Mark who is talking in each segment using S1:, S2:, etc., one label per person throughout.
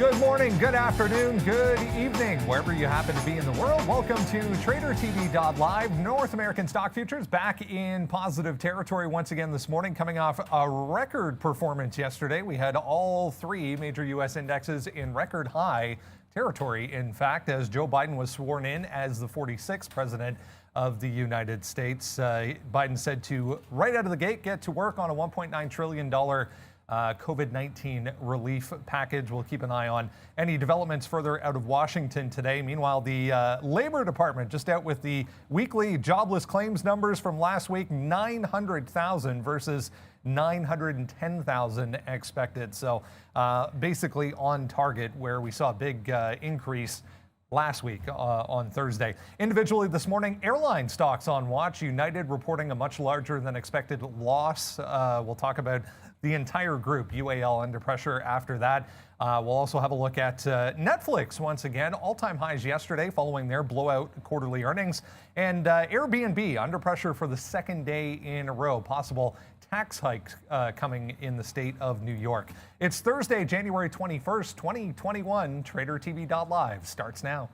S1: Good morning, good afternoon, good evening, wherever you happen to be in the world. Welcome to tradertv.live. North American stock futures back in positive territory once again this morning, coming off a record performance yesterday. We had all three major U.S. indexes in record high territory, in fact, as Joe Biden was sworn in as the 46th president of the United States. Biden said to, right out of the gate, get to work on a $1.9 trillion COVID-19 relief package. We'll keep an eye on any developments further out of Washington today. Meanwhile, the Labor Department just out with the weekly jobless claims numbers from last week, 900,000 versus 910,000 expected. So basically on target, where we saw a big increase last week on Thursday. Individually this morning, airline stocks on watch. United reporting a much larger than expected loss. We'll talk about the entire group. UAL under pressure after that. We'll also have a look at Netflix once again. All-time highs yesterday following their blowout quarterly earnings. And Airbnb under pressure for the second day in a row. Possible tax hikes coming in the state of New York. It's Thursday, January 21st, 2021. TraderTV.live starts now.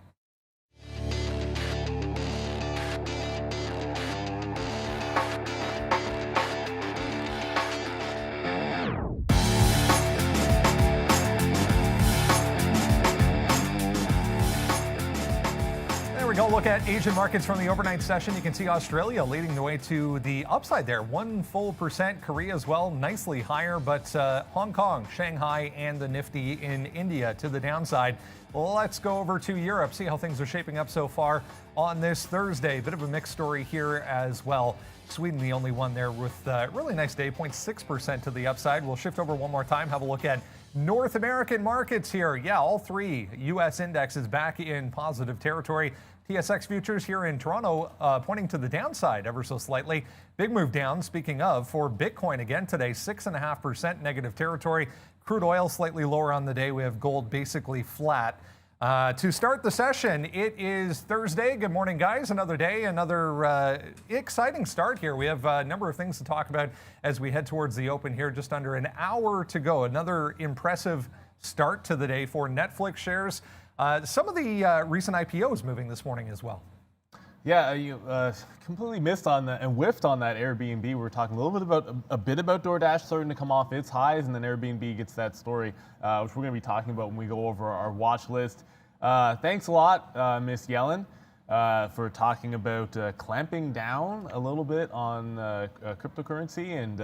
S1: Go look at Asian markets from the overnight session. You can see Australia leading the way to the upside there, 1%. Korea as well, nicely higher, but Hong Kong, Shanghai, and the Nifty in India to the downside. Let's go over to Europe, see how things are shaping up so far on this Thursday. Bit of a mixed story here as well. Sweden, the only one there with a really nice day, 0.6% to the upside. We'll shift over one more time, have a look at North American markets here. Yeah, all three U.S. indexes back in positive territory. TSX futures here in Toronto pointing to the downside ever so slightly. Big move down, speaking of, for Bitcoin again today, 6.5% negative territory. Crude oil slightly lower on the day. We have gold basically flat. To start the session, it is Thursday. Good morning, guys. Another day, another exciting start here. We have a number of things to talk about as we head towards the open here. Just under an hour to go. Another impressive start to the day for Netflix shares. Some of the recent IPOs moving this morning as well.
S2: Yeah, you completely missed on that and whiffed on that Airbnb. We were talking a bit about DoorDash starting to come off its highs, and then Airbnb gets that story, which we're going to be talking about when we go over our watch list. Thanks a lot, Miss Yellen, for talking about clamping down a little bit on cryptocurrency. And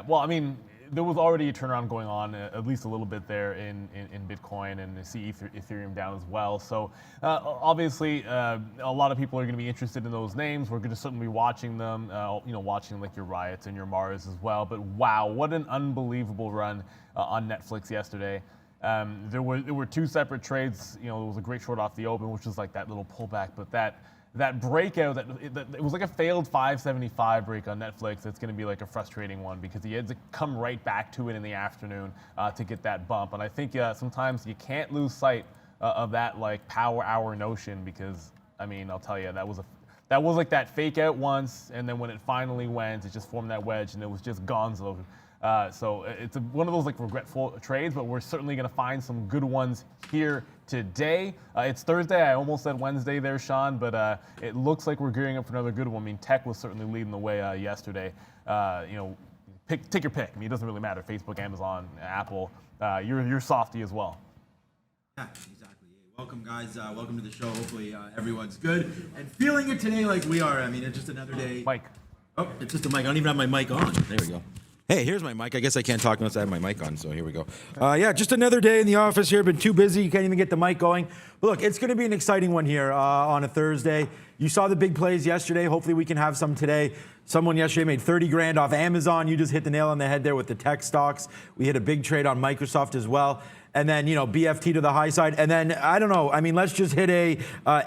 S2: well, I mean, there was already a turnaround going on, at least a little bit there in Bitcoin, and see Ethereum down as well. So obviously, a lot of people are going to be interested in those names. We're going to certainly be watching them, watching like your Riots and your Mars as well. But wow, what an unbelievable run on Netflix yesterday. There were two separate trades. There was a great short off the open, which was like that little pullback, but that breakout, it was like a failed 575 break on Netflix. It's going to be like a frustrating one because he had to come right back to it in the afternoon to get that bump. And I think sometimes you can't lose sight of that like power hour notion, because I mean, I'll tell you, that was like that fake out once, and then when it finally went, it just formed that wedge, and it was just gonzo. So it's one of those like regretful trades, but we're certainly going to find some good ones here today. It's Thursday. I almost said Wednesday there, Sean, but it looks like we're gearing up for another good one. I mean, tech was certainly leading the way yesterday. Take your pick. I mean, it doesn't really matter. Facebook, Amazon, Apple. You're softy as well.
S3: Yeah, exactly. Welcome, guys. Welcome to the show. Hopefully everyone's good and feeling it today like we are. I mean, it's just another day.
S2: Mike.
S3: Oh, it's just a mic. I don't even have my mic on. There we go. Hey, here's my mic. I guess I can't talk unless I have my mic on, so here we go. Yeah, just another day in the office here. Been too busy. You can't even get the mic going. But look, it's going to be an exciting one here on a Thursday. You saw the big plays yesterday. Hopefully we can have some today. Someone yesterday made 30 grand off Amazon. You just hit the nail on the head there with the tech stocks. We hit a big trade on Microsoft as well. And then, BFT to the high side. And then, I don't know, I mean, let's just hit a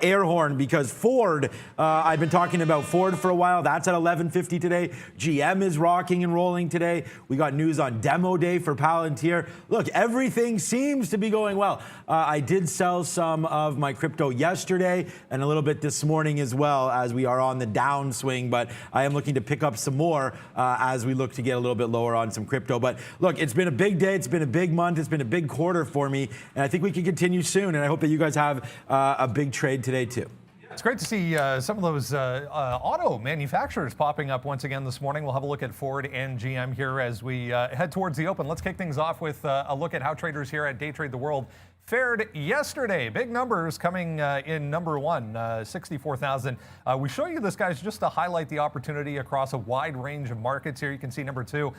S3: air horn, because Ford, I've been talking about Ford for a while. That's at 1150 today. GM is rocking and rolling today. We got news on demo day for Palantir. Look, everything seems to be going well. I did sell some of my crypto yesterday and a little bit this morning as well, as we are on the downswing. But I am looking to pick up some more as we look to get a little bit lower on some crypto. But look, it's been a big day. It's been a big month. It's been a big quarter corner for me, and I think we can continue soon, and I hope that you guys have a big trade today too.
S1: It's great to see some of those auto manufacturers popping up once again this morning. We'll have a look at Ford and GM here as we head towards the open. Let's kick things off with a look at how traders here at Day Trade the World fared yesterday. Big numbers coming in number one, 64,000. We show you this, guys, just to highlight the opportunity across a wide range of markets here. You can see number two,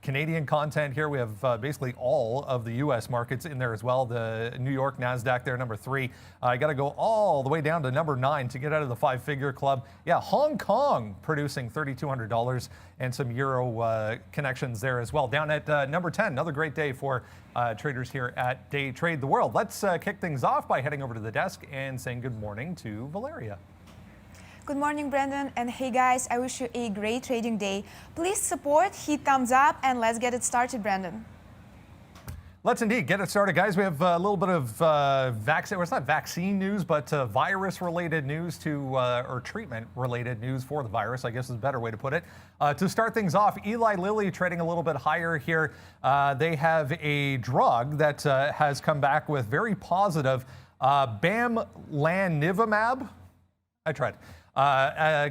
S1: Canadian content here. We have basically all of the U.S. markets in there as well. The New York NASDAQ there, number three. I got to go all the way down to number 9 to get out of the five-figure club. Yeah, Hong Kong producing $3,200 and some euro connections there as well. Down at number 10, another great day for traders here at Day Trade the World. Let's kick things off by heading over to the desk and saying good morning to Valeria.
S4: Good morning, Brendan, and hey guys, I wish you a great trading day. Please support, hit thumbs up, and let's get it started, Brendan.
S1: Let's indeed get it started, guys. We have a little bit of vaccine, well, it's not vaccine news, but virus-related news or treatment-related news for the virus, I guess is a better way to put it. To start things off, Eli Lilly trading a little bit higher here. They have a drug that has come back with very positive bamlanivimab. I tried.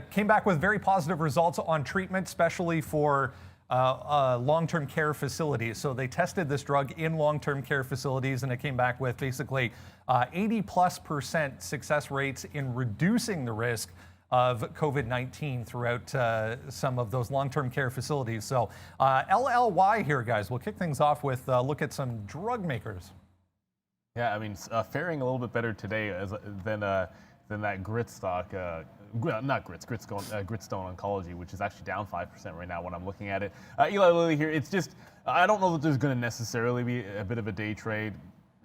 S1: Came back with very positive results on treatment, especially for long-term care facilities. So they tested this drug in long-term care facilities, and it came back with basically 80+% success rates in reducing the risk of COVID-19 throughout some of those long-term care facilities. So LLY here, guys. We'll kick things off with a look at some drug makers.
S2: Yeah, I mean, faring a little bit better today than that grit stock. Not grits, Gritstone Oncology, which is actually down 5% right now when I'm looking at it. Eli Lilly here, it's just, I don't know that there's going to necessarily be a bit of a day trade.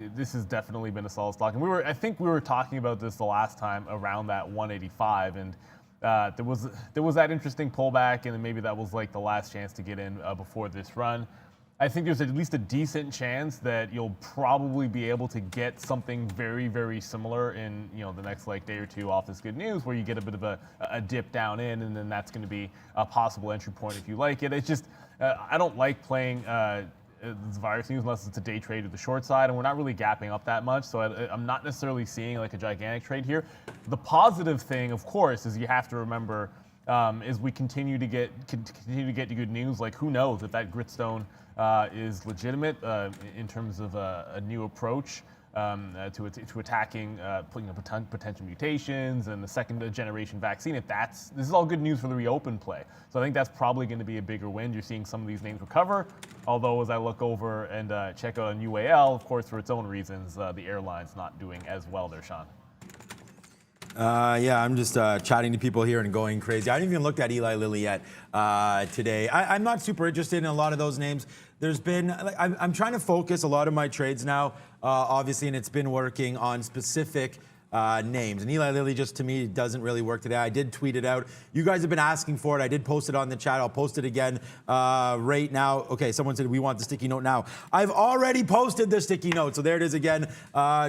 S2: This has definitely been a solid stock. And I think we were talking about this the last time around that 185, and there was that interesting pullback, and then maybe that was like the last chance to get in before this run. I think there's at least a decent chance that you'll probably be able to get something very, very similar in the next day or two off this good news, where you get a bit of a dip down in, and then that's going to be a possible entry point if you like it. It's just I don't like playing this virus news unless it's a day trade to the short side, and we're not really gapping up that much, so I'm not necessarily seeing like a gigantic trade here. The positive thing, of course, is you have to remember is we continue to get good news. Like, who knows if that Gritstone is legitimate in terms of a new approach to attacking potential mutations and the second generation vaccine. This is all good news for the reopen play. So I think that's probably going to be a bigger win. You're seeing some of these names recover. Although as I look over and check out on UAL, of course, for its own reasons, the airline's not doing as well there, Sean.
S3: Yeah, I'm just chatting to people here and going crazy. I haven't even looked at Eli Lilly yet today. I'm not super interested in a lot of those names. There's been, I'm trying to focus a lot of my trades now, obviously, and it's been working on specific names. And Eli Lilly just, to me, doesn't really work today. I did tweet it out. You guys have been asking for it. I did post it on the chat. I'll post it again right now. Okay, someone said we want the sticky note now. I've already posted the sticky note. So there it is again.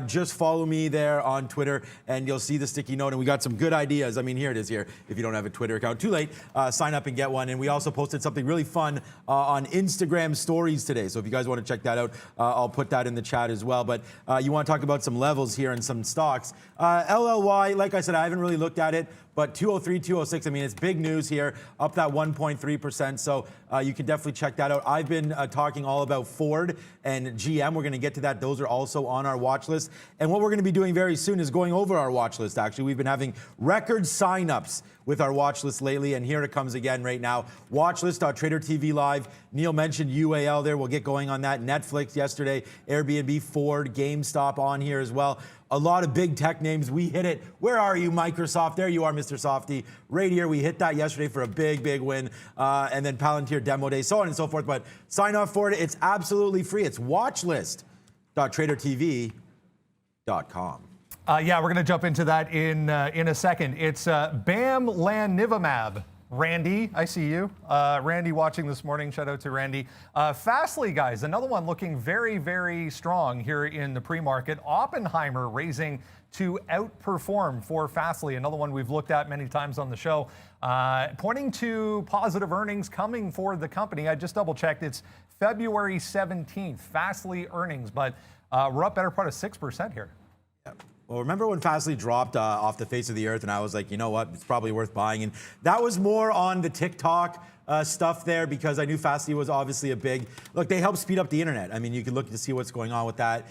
S3: Just follow me there on Twitter and you'll see the sticky note. And we got some good ideas. I mean, here it is here. If you don't have a Twitter account, too late. Sign up and get one. And we also posted something really fun on Instagram stories today. So if you guys want to check that out, I'll put that in the chat as well. But you want to talk about some levels here and some stocks. LLY, like I said, I haven't really looked at it, but 203, 206, I mean, it's big news here, up that 1.3%. So you can definitely check that out. I've been talking all about Ford and GM. We're going to get to that. Those are also on our watch list. And what we're going to be doing very soon is going over our watch list, actually. We've been having record signups with our watch list lately, and here it comes again right now. Watchlist.tradertv.live. Neil mentioned UAL there. We'll get going on that. Netflix yesterday, Airbnb, Ford, GameStop on here as well. A lot of big tech names. We hit it. Where are you, Microsoft? There you are, Mr. Softy. Right here. We hit that yesterday for a big, big win. And then Palantir Demo Day, so on and so forth. But sign up for it. It's absolutely free. It's watchlist.tradertv.com.
S1: Yeah, we're going to jump into that in a second. It's bamlanivimab. Randy, I see you. Randy watching this morning. Shout out to Randy. Fastly, guys, another one looking very, very strong here in the pre-market. Oppenheimer raising to outperform for Fastly. Another one we've looked at many times on the show, pointing to positive earnings coming for the company. I just double checked. It's February 17th, Fastly earnings, but we're up better part of 6% here.
S3: Well, remember when Fastly dropped off the face of the earth and I was like, you know what, it's probably worth buying. And that was more on the TikTok stuff there because I knew Fastly was obviously a big, look, they help speed up the internet. I mean, you can look to see what's going on with that.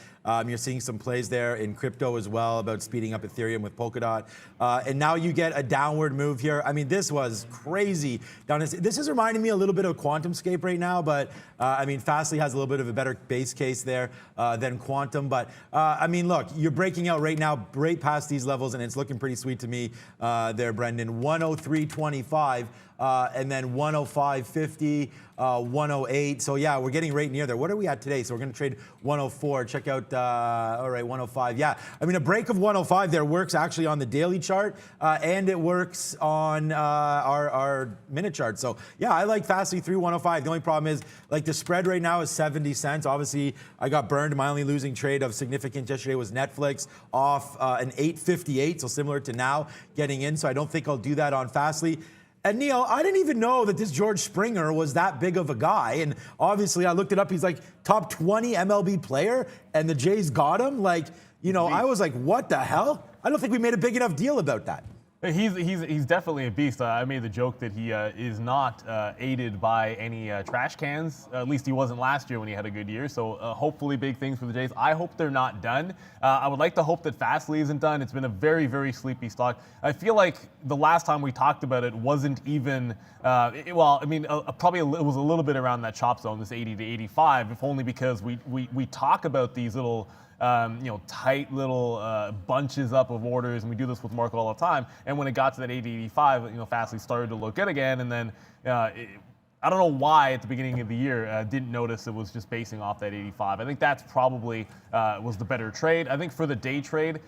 S3: You're seeing some plays there in crypto as well about speeding up Ethereum with Polkadot. And now you get a downward move here. I mean, this was crazy. This is reminding me a little bit of QuantumScape right now, but I mean, Fastly has a little bit of a better base case there than Quantum. But I mean, look, you're breaking out right now, right past these levels, and it's looking pretty sweet to me there, Brendan. 103.25. And then 105.50, 108. So yeah, we're getting right near there. What are we at today? So we're going to trade 104. Check out, all right, 105. Yeah, I mean, a break of 105 there works actually on the daily chart, and it works on our minute chart. So yeah, I like Fastly through 105. The only problem is, like, the spread right now is 70 cents. Obviously, I got burned. My only losing trade of significance yesterday was Netflix off an 8.58, so similar to now getting in. So I don't think I'll do that on Fastly. And Neil, I didn't even know that this George Springer was that big of a guy. And obviously I looked it up. He's like top 20 MLB player and the Jays got him. Like, you know, I was like, what the hell? I don't think we made a big enough deal about that.
S2: He's definitely a beast. I made the joke that he is not aided by any trash cans. At least he wasn't last year when he had a good year. So hopefully big things for the Jays. I hope they're not done. I would like to hope that Fastly isn't done. It's been a very, very sleepy stock. I feel like the last time we talked about it wasn't even, well, I mean, probably it was a little bit around that chop zone, this 80 to 85, if only because we talk about these little, you know, tight little bunches up of orders, and we do this with Mark all the time. And when it got to that 80-85, you know, Fastly started to look good again, and then I don't know why at the beginning of the year didn't notice it was just basing off that 85. I think that's probably was the better trade. I think for the day trade,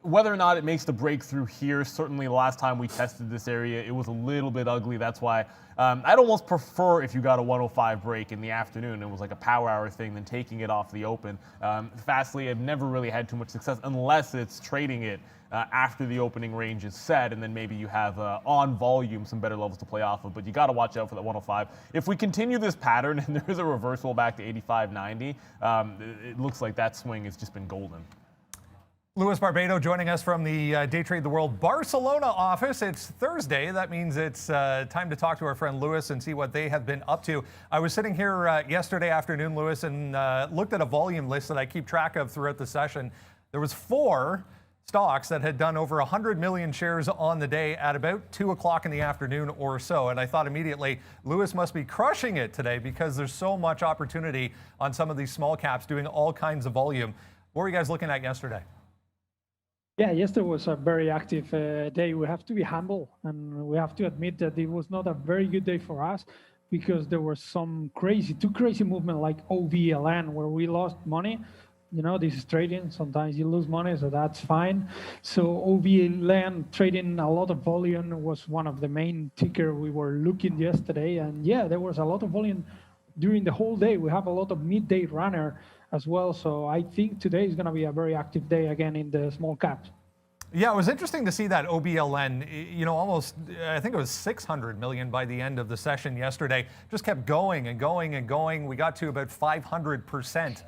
S2: whether or not it makes the breakthrough here, certainly the last time we tested this area, it was a little bit ugly. That's why I'd almost prefer if you got a 105 break in the afternoon. It was like a power hour thing than taking it off the open. Fastly, I've never really had too much success unless it's trading it after the opening range is set, and then maybe you have on volume some better levels to play off of. But you got to watch out for that 105. If we continue this pattern and there is a reversal back to 85.90, it looks like that swing has just been golden.
S1: Luis Barbado joining us from the Day Trade the World Barcelona office. It's Thursday. That means it's time to talk to our friend Luis and see what they have been up to. I was sitting here yesterday afternoon, Luis, and looked at a volume list that I keep track of throughout the session. There was 4 stocks that had done over 100 million shares on the day at about 2 o'clock in the afternoon or so. And I thought immediately, Luis must be crushing it today because there's so much opportunity on some of these small caps doing all kinds of volume. What were you guys looking at yesterday?
S5: Yeah, yesterday was a very active day. We have to be humble, and we have to admit that it was not a very good day for us because there was some too crazy movement like OVLN where we lost money. You know, this is trading. Sometimes you lose money, so that's fine. So OVLN trading a lot of volume was one of the main ticker we were looking yesterday. And yeah, there was a lot of volume during the whole day. We have a lot of midday runner as well. So I think today is going to be a very active day again in the small caps.
S1: Yeah, it was interesting to see that OBLN, you know, almost, I think it was 600 million by the end of the session yesterday. Just kept going and going and going. We got to about 500%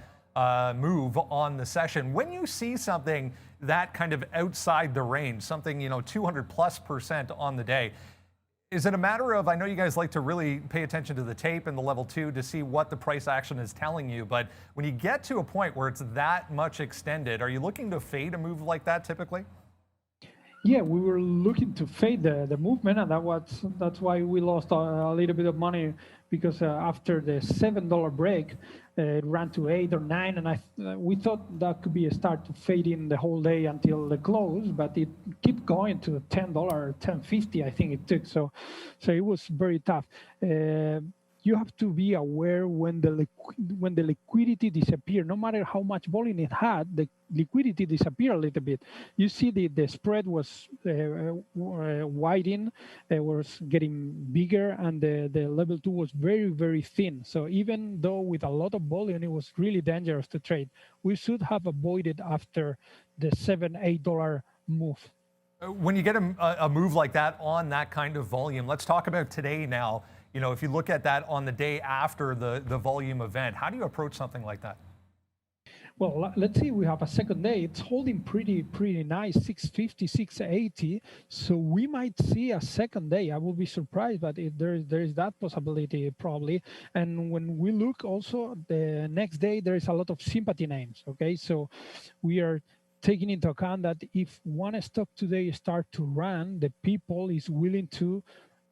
S1: move on the session. When you see something that kind of outside the range, something, you know, 200+% on the day, is it a matter of, I know you guys like to really pay attention to the tape and the level 2 to see what the price action is telling you, but when you get to a point where it's that much extended, are you looking to fade a move like that typically?
S5: Yeah, we were looking to fade the movement, and that's why we lost a little bit of money, because after the $7 break, it ran to 8 or 9, and we thought that could be a start to fade in the whole day until the close, but it kept going to $10, $10.50, I think it took. So it was very tough. you have to be aware when the liquidity disappear. No matter how much volume it had, the liquidity disappear a little bit. You see the spread was widening, was getting bigger, and the level 2 was very, very thin. So even though with a lot of volume, it was really dangerous to trade. We should have avoided after the $7-8 move.
S1: When you get a move like that on that kind of volume, let's talk about today now. You know, if you look at that on the day after the volume event, how do you approach something like that?
S5: Well, let's see, we have a second day. It's holding pretty nice, 650, 680. So we might see a second day. I will be surprised, but if there is that possibility probably. And when we look also the next day, there is a lot of sympathy names, okay? So we are taking into account that if one stock today start to run, the people is willing to,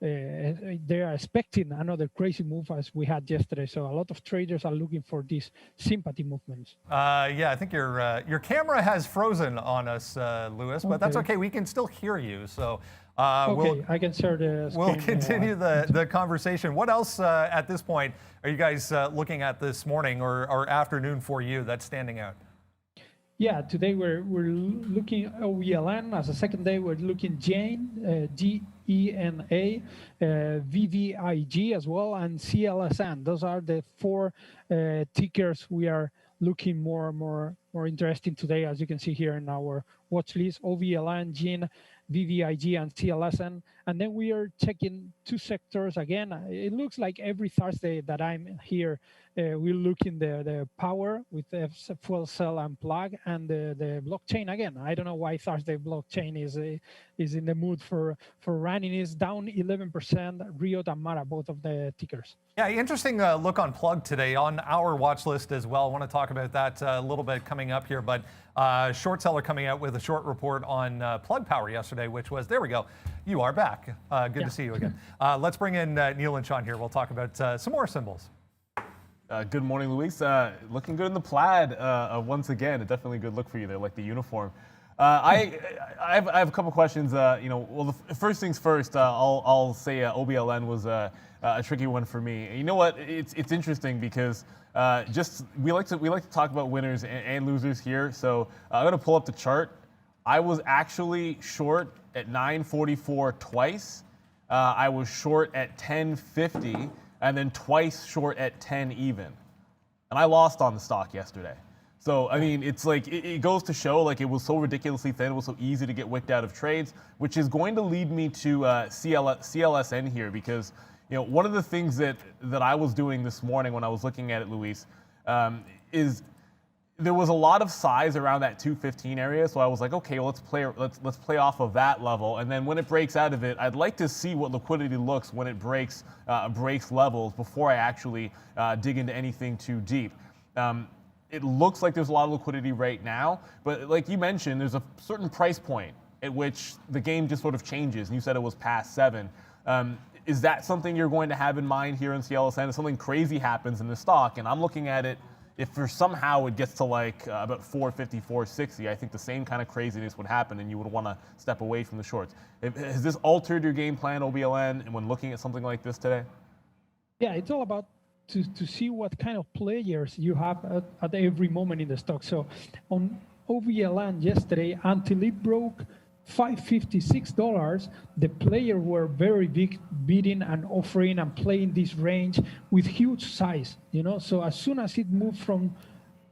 S5: they are expecting another crazy move as we had yesterday. So a lot of traders are looking for these sympathy movements.
S1: Yeah, I think your camera has frozen on us, Luis, but that's okay. We can still hear you. So
S5: okay, I can share the screen.
S1: We'll continue the conversation. What else at this point are you guys looking at this morning or afternoon for you that's standing out?
S5: Yeah, today we're looking OVLN. As a second day, we're looking GENA, GENA, VVIG as well, and CLSN. Those are the 4 tickers we are looking more interesting today, as you can see here in our watch list: OVLN, GENA, VVIG, and CLSN. And then we are checking 2 sectors again. It looks like every Thursday that I'm here, we look in the power with the fuel cell and plug, and the blockchain again. I don't know why Thursday blockchain is in the mood for running. Is down 11%. Rio and Mara, both of the tickers.
S1: Yeah, interesting look on plug today on our watch list as well. I want to talk about that a little bit coming up here, but short seller coming out with a short report on plug power yesterday, which was, there we go. You are back. Good to see you again. Let's bring in Neil and Sean here. We'll talk about some more symbols.
S2: Good morning, Luis. Looking good in the plaid once again. A definitely good look for you there, like the uniform. I have a couple questions. Well, the first things first. I'll say OBLN was a tricky one for me. You know what? It's interesting because we like to talk about winners and losers here. So I'm gonna pull up the chart. I was actually short at 944 twice. I was short at 1050. And then twice short at 10 even. And I lost on the stock yesterday. So, I mean, it's like, it goes to show, like, it was so ridiculously thin, it was so easy to get wicked out of trades, which is going to lead me to CLSN here, because, you know, one of the things that I was doing this morning when I was looking at it, Luis, is there was a lot of size around that 215 area, so I was like, okay, well, let's play off of that level, and then when it breaks out of it, I'd like to see what liquidity looks when it breaks levels before I actually dig into anything too deep. It looks like there's a lot of liquidity right now, but like you mentioned, there's a certain price point at which the game just sort of changes, and you said it was past 7. Is that something you're going to have in mind here in CLSN? If something crazy happens in the stock, and I'm looking at it, if for somehow it gets to like about 450, 460, I think the same kind of craziness would happen and you would want to step away from the shorts. Has this altered your game plan, OBLN, and when looking at something like this today?
S5: Yeah, it's all about to see what kind of players you have at every moment in the stock. So on OVLN yesterday, until it broke $556, the players were very big, bidding and offering and playing this range with huge size, you know. So as soon as it moved from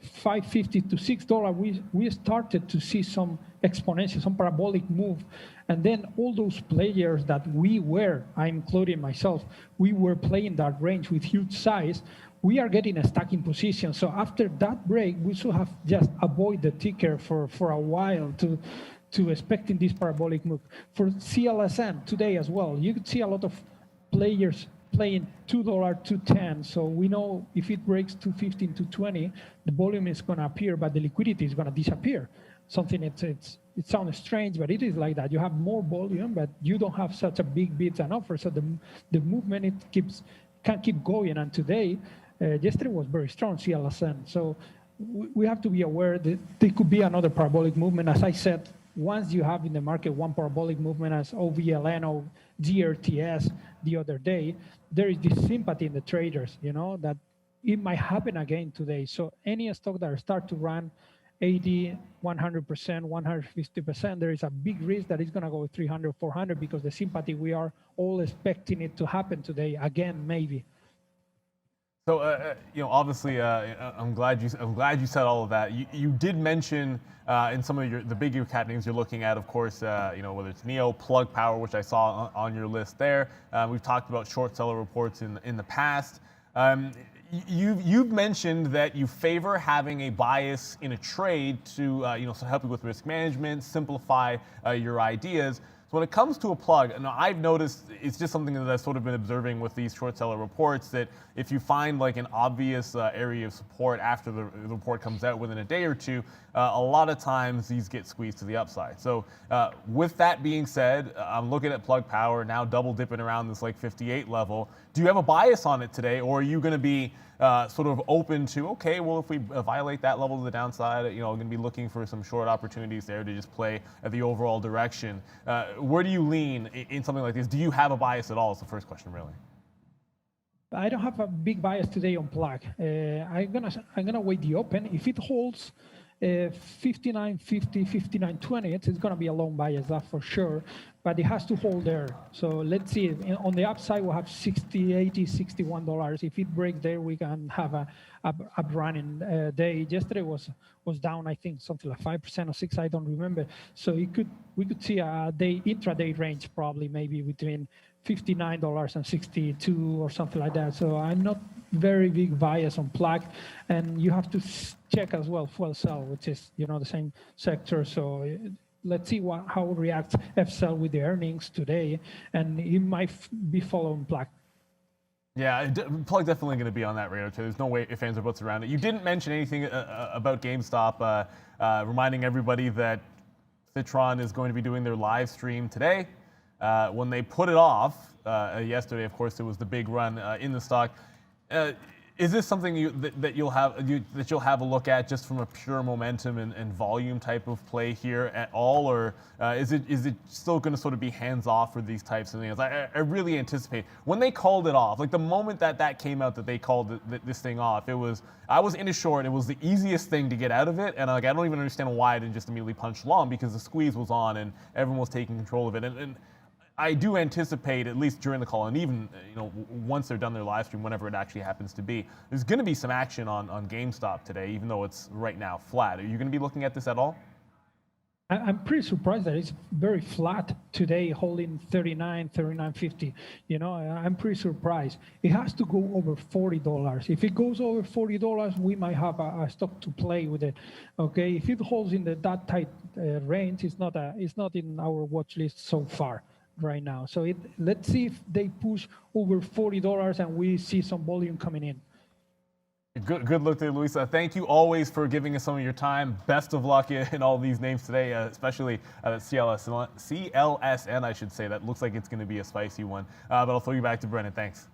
S5: $550 to $6, we started to see some exponential, some parabolic move. And then all those players that I'm including myself, we were playing that range with huge size. We are getting a stacking position. So after that break, we should have just avoid the ticker for a while to expecting this parabolic move. For CLSN today as well, you could see a lot of players playing $2 to 10. So we know if it breaks 215 to 20, the volume is going to appear, but the liquidity is going to disappear. Something it sounds strange, but it is like that. You have more volume, but you don't have such a big bids and offers. So the movement can keep going. And today, yesterday was very strong, CLSN. So we have to be aware that there could be another parabolic movement. As I said, once you have in the market one parabolic movement as OVLN or GRTS the other day, there is this sympathy in the traders, that it might happen again today. So any stock that start to run 80, 100%, 150%, there is a big risk that it's going to go 300, 400 because the sympathy, we are all expecting it to happen today again, maybe.
S2: So, obviously, I'm glad you said all of that. You did mention in some of the big cap names you're looking at, of course, whether it's Neo, Plug Power, which I saw on your list there. We've talked about short seller reports in the past. You've mentioned that you favor having a bias in a trade to help you with risk management, simplify your ideas. So when it comes to a plug, and I've noticed it's just something that I've sort of been observing with these short seller reports, that if you find like an obvious area of support after the report comes out within a day or two, a lot of times these get squeezed to the upside. So with that being said, I'm looking at Plug Power now double dipping around this like 58 level. Do you have a bias on it today, or are you going to be sort of open to, okay, well, if we violate that level to the downside, I'm going to be looking for some short opportunities there to just play at the overall direction. Where do you lean in something like this? Do you have a bias at all? Is the first question, really.
S5: I don't have a big bias today on Plug. I'm gonna wait the open. If it holds 59.50, 59.20, it's going to be a long bias, that for sure. But it has to hold there. So let's see. On the upside, we'll have $60, $80, $61. If it breaks there, we can have a running day. Yesterday was down, I think, something like 5% or 6%. I don't remember. So we could see a intraday range, probably maybe between $59 and $62 or something like that. So I'm not very big bias on Plug, and you have to check as well fuel cell, which is the same sector. So let's see how it reacts FCell with the earnings today, and it might be following Plug.
S2: Yeah, Plug definitely going to be on that radar too. There's no way if ands or buts around it. You didn't mention anything about GameStop, reminding everybody that Citron is going to be doing their live stream today. When they put it off yesterday, of course, there was the big run in the stock. Is this something that you'll have a look at just from a pure momentum and volume type of play here at all, or is it still going to sort of be hands off for these types of things? I really anticipate when they called it off, like the moment that came out that they called this thing off, I was in a short. It was the easiest thing to get out of it, and I don't even understand why I didn't just immediately punch long, because the squeeze was on and everyone was taking control of it. And I do anticipate, at least during the call, and even once they're done their live stream, whenever it actually happens to be, there's going to be some action on GameStop today, even though it's right now flat. Are you going to be looking at this at all?
S5: I'm pretty surprised that it's very flat today, holding 39, 39.50. I'm pretty surprised. It has to go over $40. If it goes over $40, we might have a stock to play with it. Okay, if it holds in that tight range, it's not in our watch list so far right now. So let's see if they push over $40 and we see some volume coming in.
S2: Good look there, Luisa. Thank you always for giving us some of your time. Best of luck in all these names today, especially CLSN, I should say. That looks like it's going to be a spicy one. But I'll throw you back to Brennan. Thanks.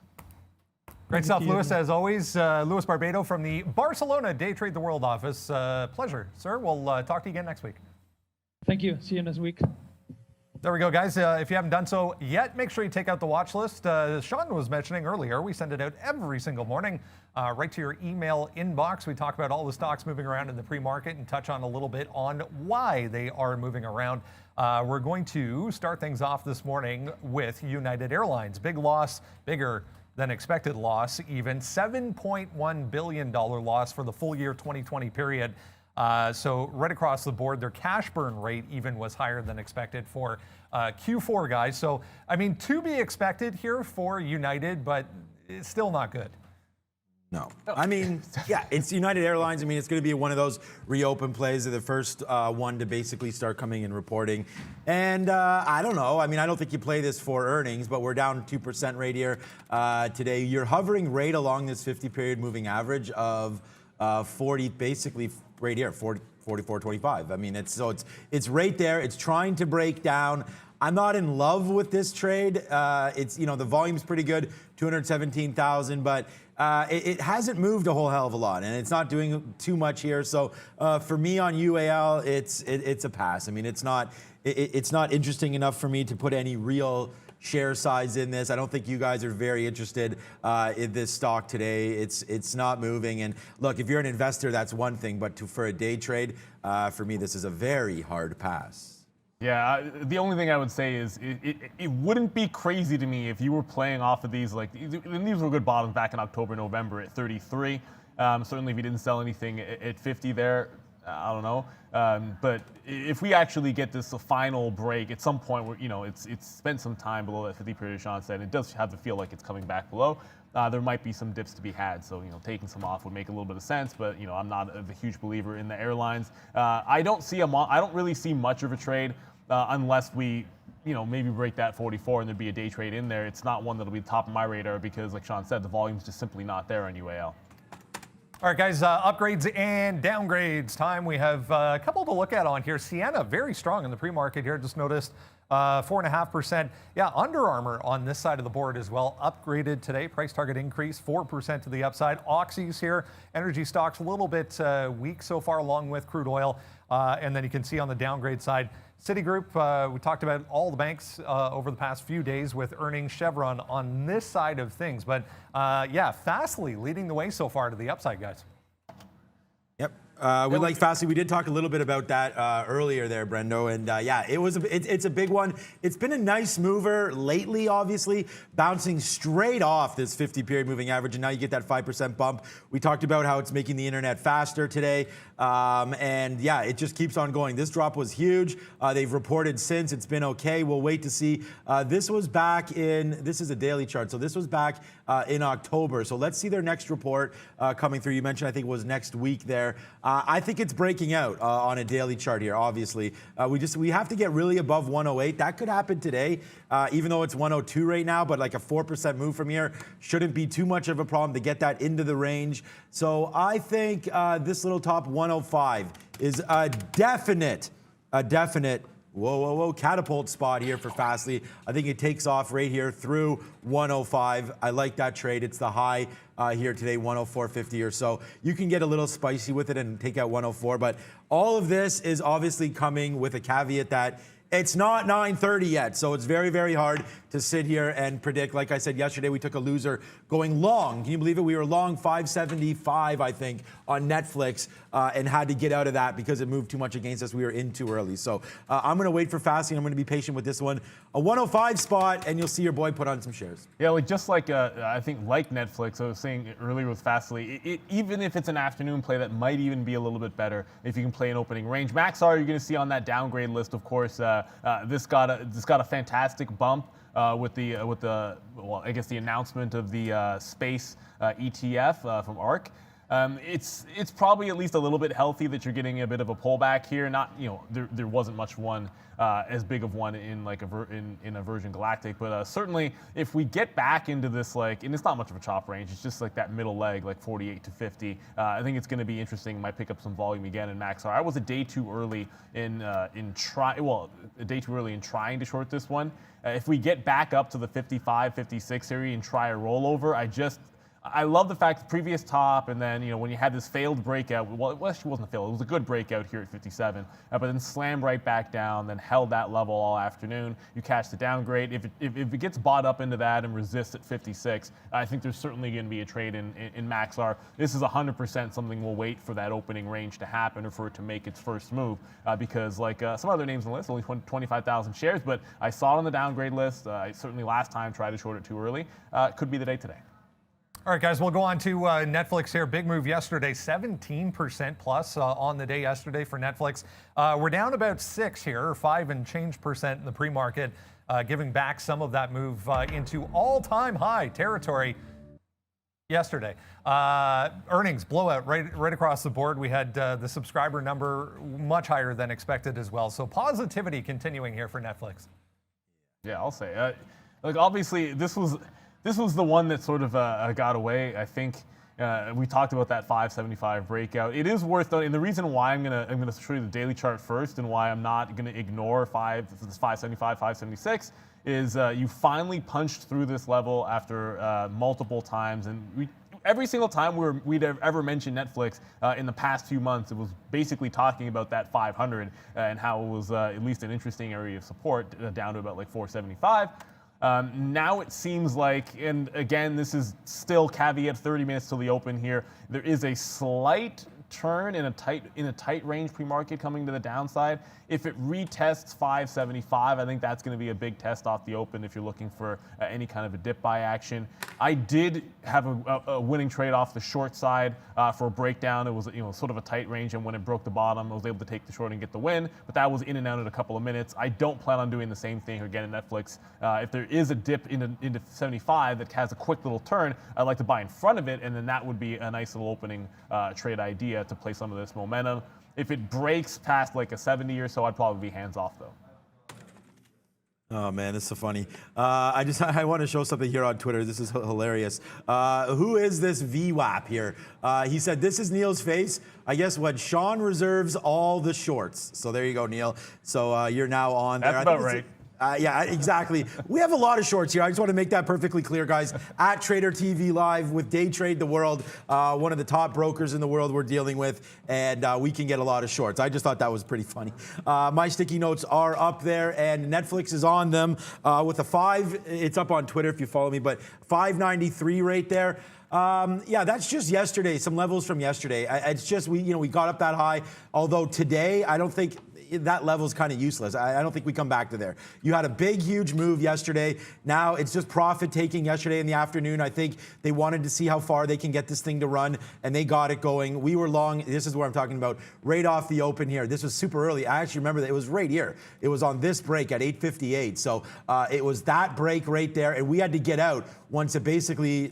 S1: Great stuff, Luis, as always. Luis Barbado from the Barcelona Day Trade the World office. Pleasure, sir. We'll talk to you again next week.
S5: Thank you. See you next week.
S1: There we go, guys. If you haven't done so yet, make sure you take out the watch list. Sean was mentioning earlier, we send it out every single morning right to your email inbox. We talk about all the stocks moving around in the pre-market and touch on a little bit on why they are moving around. We're going to start things off this morning with United Airlines. Big loss, bigger than expected loss, even $7.1 billion loss for the full year 2020 period. So right across the board, their cash burn rate even was higher than expected for Q4, guys. So, I mean, to be expected here for United, but it's still not good.
S3: No. I mean, yeah, it's United Airlines. I mean, it's going to be one of those reopen plays. They're the first one to basically start coming and reporting. And I don't know. I mean, I don't think you play this for earnings, but we're down 2% right here today. You're hovering right along this 50-period moving average of 40, basically right here, 44.25. I mean, it's right there. It's trying to break down. I'm not in love with this trade. It's the volume's pretty good, 217,000, but it hasn't moved a whole hell of a lot, and it's not doing too much here. So for me on UAL, it's a pass. I mean, it's not interesting enough for me to put any real share size in this. I don't think you guys are very interested in this stock today. It's not moving. And look, if you're an investor, that's one thing, but for a day trade, for me, this is a very hard pass.
S2: Yeah, the only thing I would say is it wouldn't be crazy to me if you were playing off of these, like, and these were good bottoms back in October, November at 33. Certainly if you didn't sell anything at 50 there, I don't know. But if we actually get this final break at some point where, you know, it's spent some time below that 50 period, Sean said, it does have to feel like it's coming back below. There might be some dips to be had. So, you know, taking some off would make a little bit of sense, but, you know, I'm not a huge believer in the airlines. I don't really see much of a trade unless we, you know, maybe break that 44 and there'd be a day trade in there. It's not one that'll be top of my radar because, like Sean said, the volume's just simply not there on UAL.
S1: All right, guys, upgrades and downgrades time. We have a couple to look at on here. Sienna, very strong in the pre-market here. Just noticed 4.5%. Yeah, Under Armour on this side of the board as well. Upgraded today. Price target increase, 4% to the upside. Oxy's here. Energy stocks a little bit weak so far, along with crude oil. And then you can see on the downgrade side, Citigroup, we talked about all the banks over the past few days with earnings. Chevron on this side of things. But yeah, Fastly leading the way so far to the upside, guys.
S3: Yep. We like Fastly. We did talk a little bit about that earlier there, Brendo. And yeah, it's a big one. It's been a nice mover lately, obviously, bouncing straight off this 50-period moving average. And now you get that 5% bump. We talked about how it's making the internet faster today. And yeah, it just keeps on going. This drop was huge. They've reported since. It's been okay. We'll wait to see. This was back in, this is a daily chart. So this was back in October. So let's see their next report coming through. You mentioned, I think it was next week there. I think it's breaking out on a daily chart here, obviously. We have to get really above 108. That could happen today, even though it's 102 right now, but like a 4% move from here shouldn't be too much of a problem to get that into the range. So I think this little top 105 is a definite catapult spot here for Fastly. I think it takes off right here through 105. I like that trade. It's the high here today, 104.50 or so. You can get a little spicy with it and take out 104, but all of this is obviously coming with a caveat that it's not 9:30 yet, so it's very, very hard to sit here and predict. Like I said yesterday, we took a loser going long. Can you believe it? We were long 575, I think, on Netflix and had to get out of that because it moved too much against us. We were in too early. So I'm going to wait for Fastly. I'm going to be patient with this one. A 105 spot, and you'll see your boy put on some shares.
S2: Yeah, like just like I think like Netflix, I was saying earlier with Fastly, even if it's an afternoon play, that might even be a little bit better if you can play an opening range. Maxar, you're going to see on that downgrade list, of course. This got a fantastic bump with the well, I guess the announcement of the space ETF from ARK. It's probably at least a little bit healthy that you're getting a bit of a pullback here. Not, you know, there wasn't much one as big of one in like in a Virgin Galactic, but certainly if we get back into this, like, and it's not much of a chop range, it's just like that middle leg, like 48 to 50. I think it's going to be interesting. Might pick up some volume again in Maxar. I was a day too early a day too early in trying to short this one. If we get back up to the 55, 56 area and try a rollover, I love the fact the previous top, and then, you know, when you had this failed breakout, well, it actually wasn't a fail, it was a good breakout here at 57, but then slammed right back down, then held that level all afternoon. You catch the downgrade. If it gets bought up into that and resists at 56, I think there's certainly going to be a trade in Maxar. This is 100% something we'll wait for that opening range to happen or for it to make its first move, because like some other names on the list, only 25,000 shares, but I saw it on the downgrade list. I certainly last time tried to short it too early. Could be the day today.
S1: All right, guys, we'll go on to Netflix here. Big move yesterday, 17% plus on the day yesterday for Netflix. We're down about 6 here, or 5 and change percent in the pre-market, giving back some of that move into all-time high territory yesterday. Earnings blowout right across the board. We had the subscriber number much higher than expected as well. So positivity continuing here for Netflix.
S2: Yeah, I'll say. Like, obviously, this was the one that sort of got away. I think we talked about that 575 breakout. It is worth noting, and the reason why I'm gonna show you the daily chart first, and why I'm not gonna ignore 575, 576, is you finally punched through this level after multiple times, and every single time we'd have ever mentioned Netflix in the past few months, it was basically talking about that 500 and how it was at least an interesting area of support down to about like 475. Now it seems like, and again, this is still caveat 30 minutes till the open here, there is a slight turn in a tight range pre-market coming to the downside. If it retests 575, I think that's going to be a big test off the open if you're looking for any kind of a dip buy action. I did have a winning trade off the short side for a breakdown. It was sort of a tight range, and when it broke the bottom, I was able to take the short and get the win, but that was in and out in a couple of minutes. I don't plan on doing the same thing again at Netflix. If there is a dip into 75 that has a quick little turn, I'd like to buy in front of it, and then that would be a nice little opening trade idea to play some of this momentum. If it breaks past like a 70 or so, I'd probably be hands off though.
S3: Oh man, this is so funny. I want to show something here on Twitter. This is hilarious. Who is this VWAP here? He said, this is Neil's face. I guess what? Sean reserves all the shorts. So there you go, Neil. So you're now on there.
S2: That's about right.
S3: Yeah, exactly. We have a lot of shorts here. I just want to make that perfectly clear, guys. At Trader TV Live with Day Trade the World, one of the top brokers in the world we're dealing with, and we can get a lot of shorts. I just thought that was pretty funny. My sticky notes are up there, and Netflix is on them with a 5. It's up on Twitter if you follow me, but 593 right there. Yeah, that's just yesterday, some levels from yesterday. It's just, we got up that high, although today, I don't think that level's kind of useless. I don't think we come back to there. You had a big, huge move yesterday. Now it's just profit taking yesterday in the afternoon. I think they wanted to see how far they can get this thing to run, and they got it going. We were long. This is what I'm talking about. Right off the open here. This was super early. I actually remember that it was right here. It was on this break at 8:58. So it was that break right there, and we had to get out once it basically,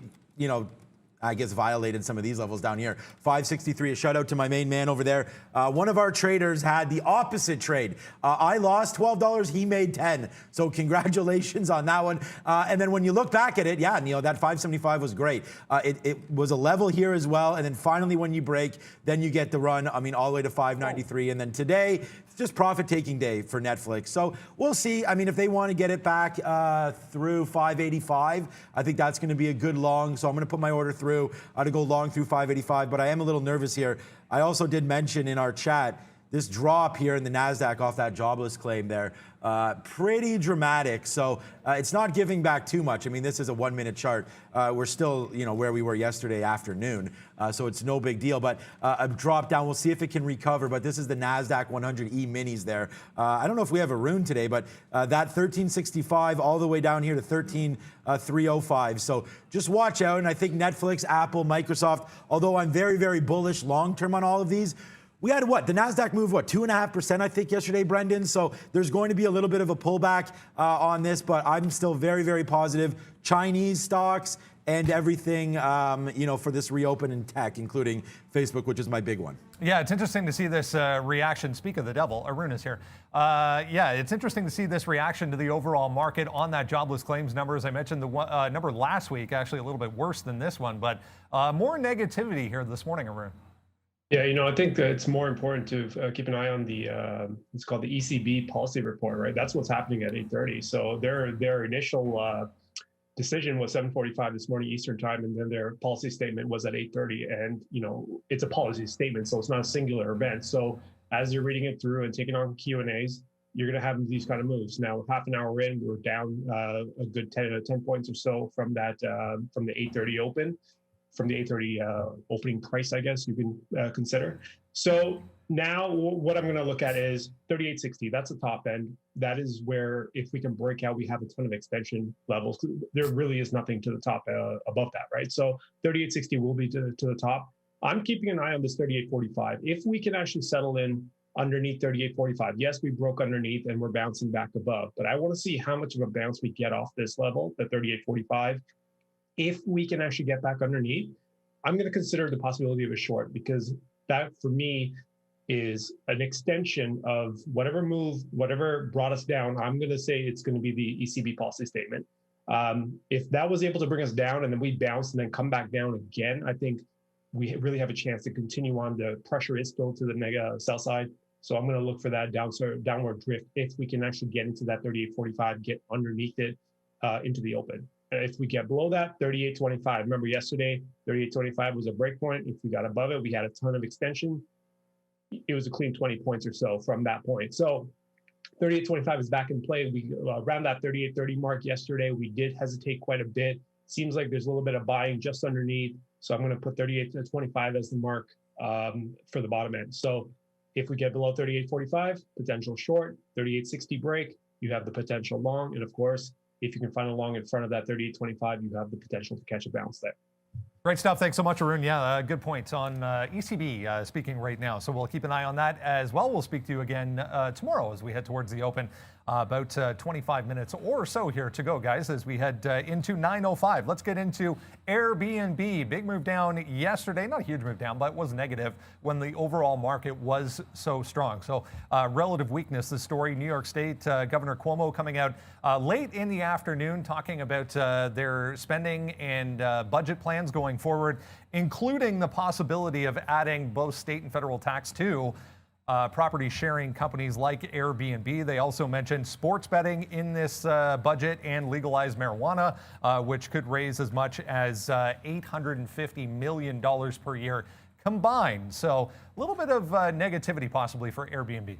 S3: I guess violated some of these levels down here. 563, a shout out to my main man over there. One of our traders had the opposite trade. I lost $12, he made 10. So congratulations on that one. And then when you look back at it, yeah, Neil, that 575 was great. It was a level here as well. And then finally when you break, then you get the run, all the way to 593. And then today, just profit-taking day for Netflix. So we'll see. If they want to get it back through 585, I think that's going to be a good long. So I'm going to put my order through to go long through 585. But I am a little nervous here. I also did mention in our chat this drop here in the NASDAQ off that jobless claim there. Pretty dramatic. So it's not giving back too much. This is a 1-minute chart. We're still, where we were yesterday afternoon. So it's no big deal. But a drop down, we'll see if it can recover. But this is the NASDAQ 100 E minis there. I don't know if we have a rune today, but that 1365 all the way down here to 13305. So just watch out. And I think Netflix, Apple, Microsoft, although I'm very, very bullish long-term on all of these, we had the NASDAQ moved 2.5% I think yesterday, Brendan. So there's going to be a little bit of a pullback on this, but I'm still very, very positive. Chinese stocks and everything, for this reopen in tech, including Facebook, which is my big one.
S1: Yeah, it's interesting to see this reaction. Speak of the devil, Arun is here. Yeah, it's interesting to see this reaction to the overall market on that jobless claims number. As I mentioned, the number last week, actually a little bit worse than this one, but more negativity here this morning, Arun.
S6: Yeah, I think that it's more important to keep an eye on the it's called the ECB policy report, right? That's what's happening at 8:30. So their initial decision was 7:45 this morning Eastern time, and then their policy statement was at 8:30. And it's a policy statement, so it's not a singular event. So as you're reading it through and taking on Q&As, you're going to have these kind of moves. Now, half an hour in, we're down a good 10 points or so from that from the 8:30 open. From the 8:30 opening price, I guess you can consider. So now what I'm going to look at is 38.60. That's the top end. That is where, if we can break out, we have a ton of extension levels. There really is nothing to the top above that, right? So 38.60 will be to the top. I'm keeping an eye on this 38.45. If we can actually settle in underneath 38.45, yes, we broke underneath and we're bouncing back above, but I want to see how much of a bounce we get off this level, the 38.45. If we can actually get back underneath, I'm going to consider the possibility of a short, because that for me is an extension of whatever move, whatever brought us down. I'm going to say it's going to be the ECB policy statement. If that was able to bring us down and then we bounce and then come back down again, I think we really have a chance to continue on. The pressure is still to the mega sell side. So I'm going to look for that downward drift if we can actually get into that 38.45, get underneath it into the open. If we get below that, 38.25. Remember yesterday, 38.25 was a break point. If we got above it, we had a ton of extension. It was a clean 20 points or so from that point. So 38.25 is back in play. We around that 38.30 mark yesterday, we did hesitate quite a bit. Seems like there's a little bit of buying just underneath. So I'm going to put 38.25 as the mark for the bottom end. So if we get below 38.45, potential short, 38.60 break, you have the potential long. And of course, if you can find a long in front of that 38.25, you have the potential to catch a bounce there.
S1: Great stuff. Thanks so much, Arun. Yeah, good points on ECB speaking right now. So we'll keep an eye on that as well. We'll speak to you again tomorrow as we head towards the open. About 25 minutes or so here to go, guys, as we head into 9:05. Let's get into Airbnb. Big move down yesterday. Not a huge move down, but it was negative when the overall market was so strong. So relative weakness, the story. New York State Governor Cuomo coming out late in the afternoon talking about their spending and budget plans going forward, including the possibility of adding both state and federal tax to property sharing companies like Airbnb. They also mentioned sports betting in this budget and legalized marijuana, which could raise as much as $850 million per year combined. So a little bit of negativity possibly for Airbnb.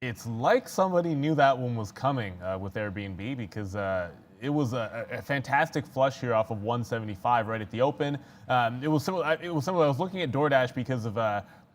S2: It's like somebody knew that one was coming with Airbnb, because it was a fantastic flush here off of 175 right at the open. It was similar. I was looking at DoorDash because of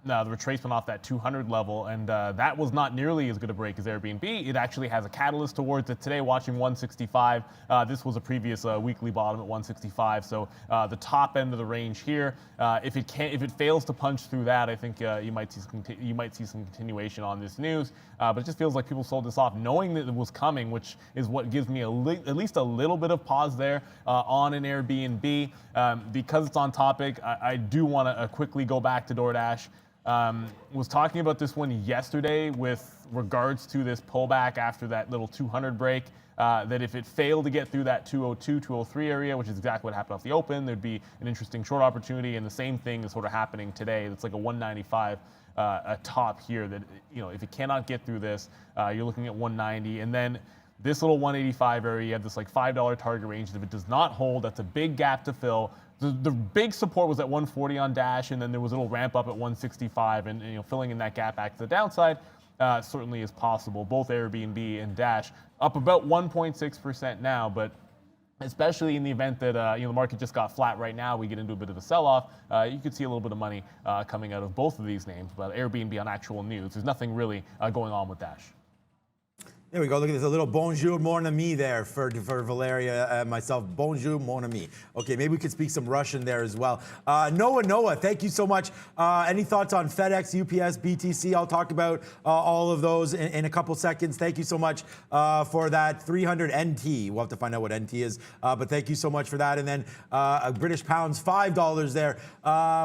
S2: the retracement off that 200 level, and that was not nearly as good a break as Airbnb. It actually has a catalyst towards it today, watching 165. This was a previous weekly bottom at 165, so the top end of the range here. If it fails to punch through that, I think you might see some continuation on this news. But it just feels like people sold this off knowing that it was coming, which is what gives me at least a little bit of pause there on an Airbnb. Because it's on topic, I do want to quickly go back to DoorDash. Was talking about this one yesterday with regards to this pullback after that little 200 break, that if it failed to get through that 202, 203 area, which is exactly what happened off the open, there'd be an interesting short opportunity, and the same thing is sort of happening today. It's like a 195 a top here that, if it cannot get through this, you're looking at 190, and then this little 185 area, you have this like $5 target range. If it does not hold, that's a big gap to fill. The big support was at 140 on Dash, and then there was a little ramp up at 165, and filling in that gap back to the downside certainly is possible. Both Airbnb and Dash up about 1.6% now, but especially in the event that the market just got flat right now, we get into a bit of a sell-off, you could see a little bit of money coming out of both of these names. But Airbnb on actual news, there's nothing really going on with Dash.
S3: There we go. Look at this, a little bonjour, mon ami there for Valeria and myself. Bonjour, mon ami. Okay, maybe we could speak some Russian there as well. Noah, thank you so much. Any thoughts on FedEx, UPS, BTC? I'll talk about all of those in a couple seconds. Thank you so much for that 300 NT. We'll have to find out what NT is, but thank you so much for that. And then British pounds, $5 there.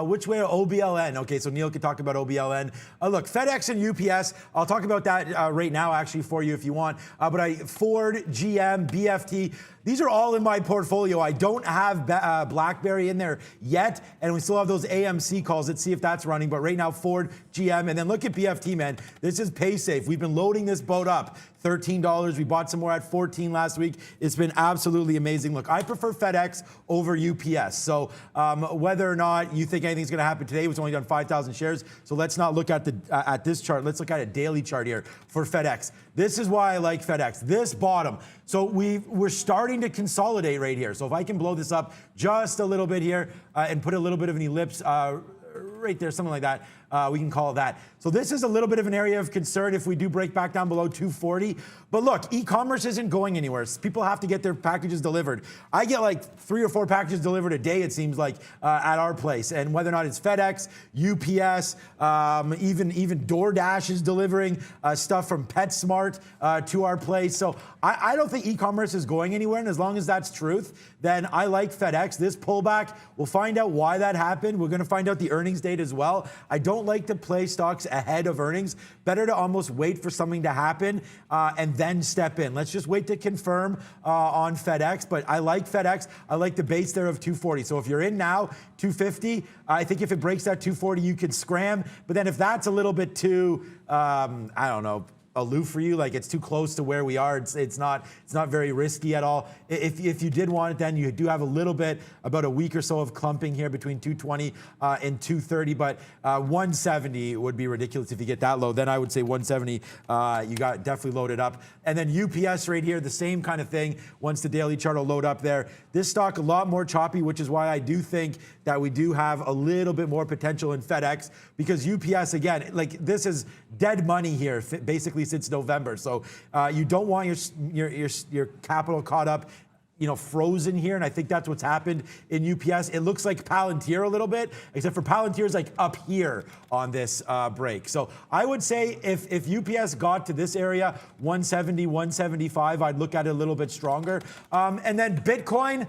S3: Which way? OBLN. Okay, so Neil could talk about OBLN. Look, FedEx and UPS, I'll talk about that right now actually for you if you want. But Ford, GM, BFT, these are all in my portfolio. I don't have BlackBerry in there yet, and we still have those AMC calls. Let's see if that's running. But right now, Ford, GM, and then look at BFT, man. This is pay safe. We've been loading this boat up. $13. We bought some more at $14 last week. It's been absolutely amazing. Look, I prefer FedEx over UPS. So whether or not you think anything's going to happen today, it was only done 5,000 shares. So let's not look at this chart. Let's look at a daily chart here for FedEx. This is why I like FedEx. This bottom. So we're starting to consolidate right here. So if I can blow this up just a little bit here and put a little bit of an ellipse right there, something like that, we can call it that. So this is a little bit of an area of concern if we do break back down below 240. But look, e-commerce isn't going anywhere. People have to get their packages delivered. I get like 3 or 4 packages delivered a day, it seems like, at our place. And whether or not it's FedEx, UPS, even DoorDash is delivering stuff from PetSmart to our place. So I don't think e-commerce is going anywhere. And as long as that's truth, then I like FedEx. This pullback, we'll find out why that happened. We're going to find out the earnings date as well. I don't like to play stocks ahead of earnings. Better to almost wait for something to happen and then step in. Let's just wait to confirm on FedEx. But I like FedEx. I like the base there of 240. So if you're in now, 250, I think if it breaks that 240, you could scram. But then if that's a little bit too, I don't know, aloof for you, like it's too close to where we are. It's not very risky at all. If you did want it, then you do have a little bit, about a week or so of clumping here between 220 and 230, but 170 would be ridiculous if you get that low. Then I would say 170, you got definitely loaded up. And then UPS right here, the same kind of thing. Once the daily chart will load up there, this stock a lot more choppy, which is why I do think that we do have a little bit more potential in FedEx, because UPS, again, like this is dead money here basically since November. So you don't want your capital caught up, frozen here, and I think that's what's happened in UPS. It looks like Palantir a little bit, except for Palantir's like up here on this break. So I would say if UPS got to this area, 170, 175, I'd look at it a little bit stronger. And then Bitcoin,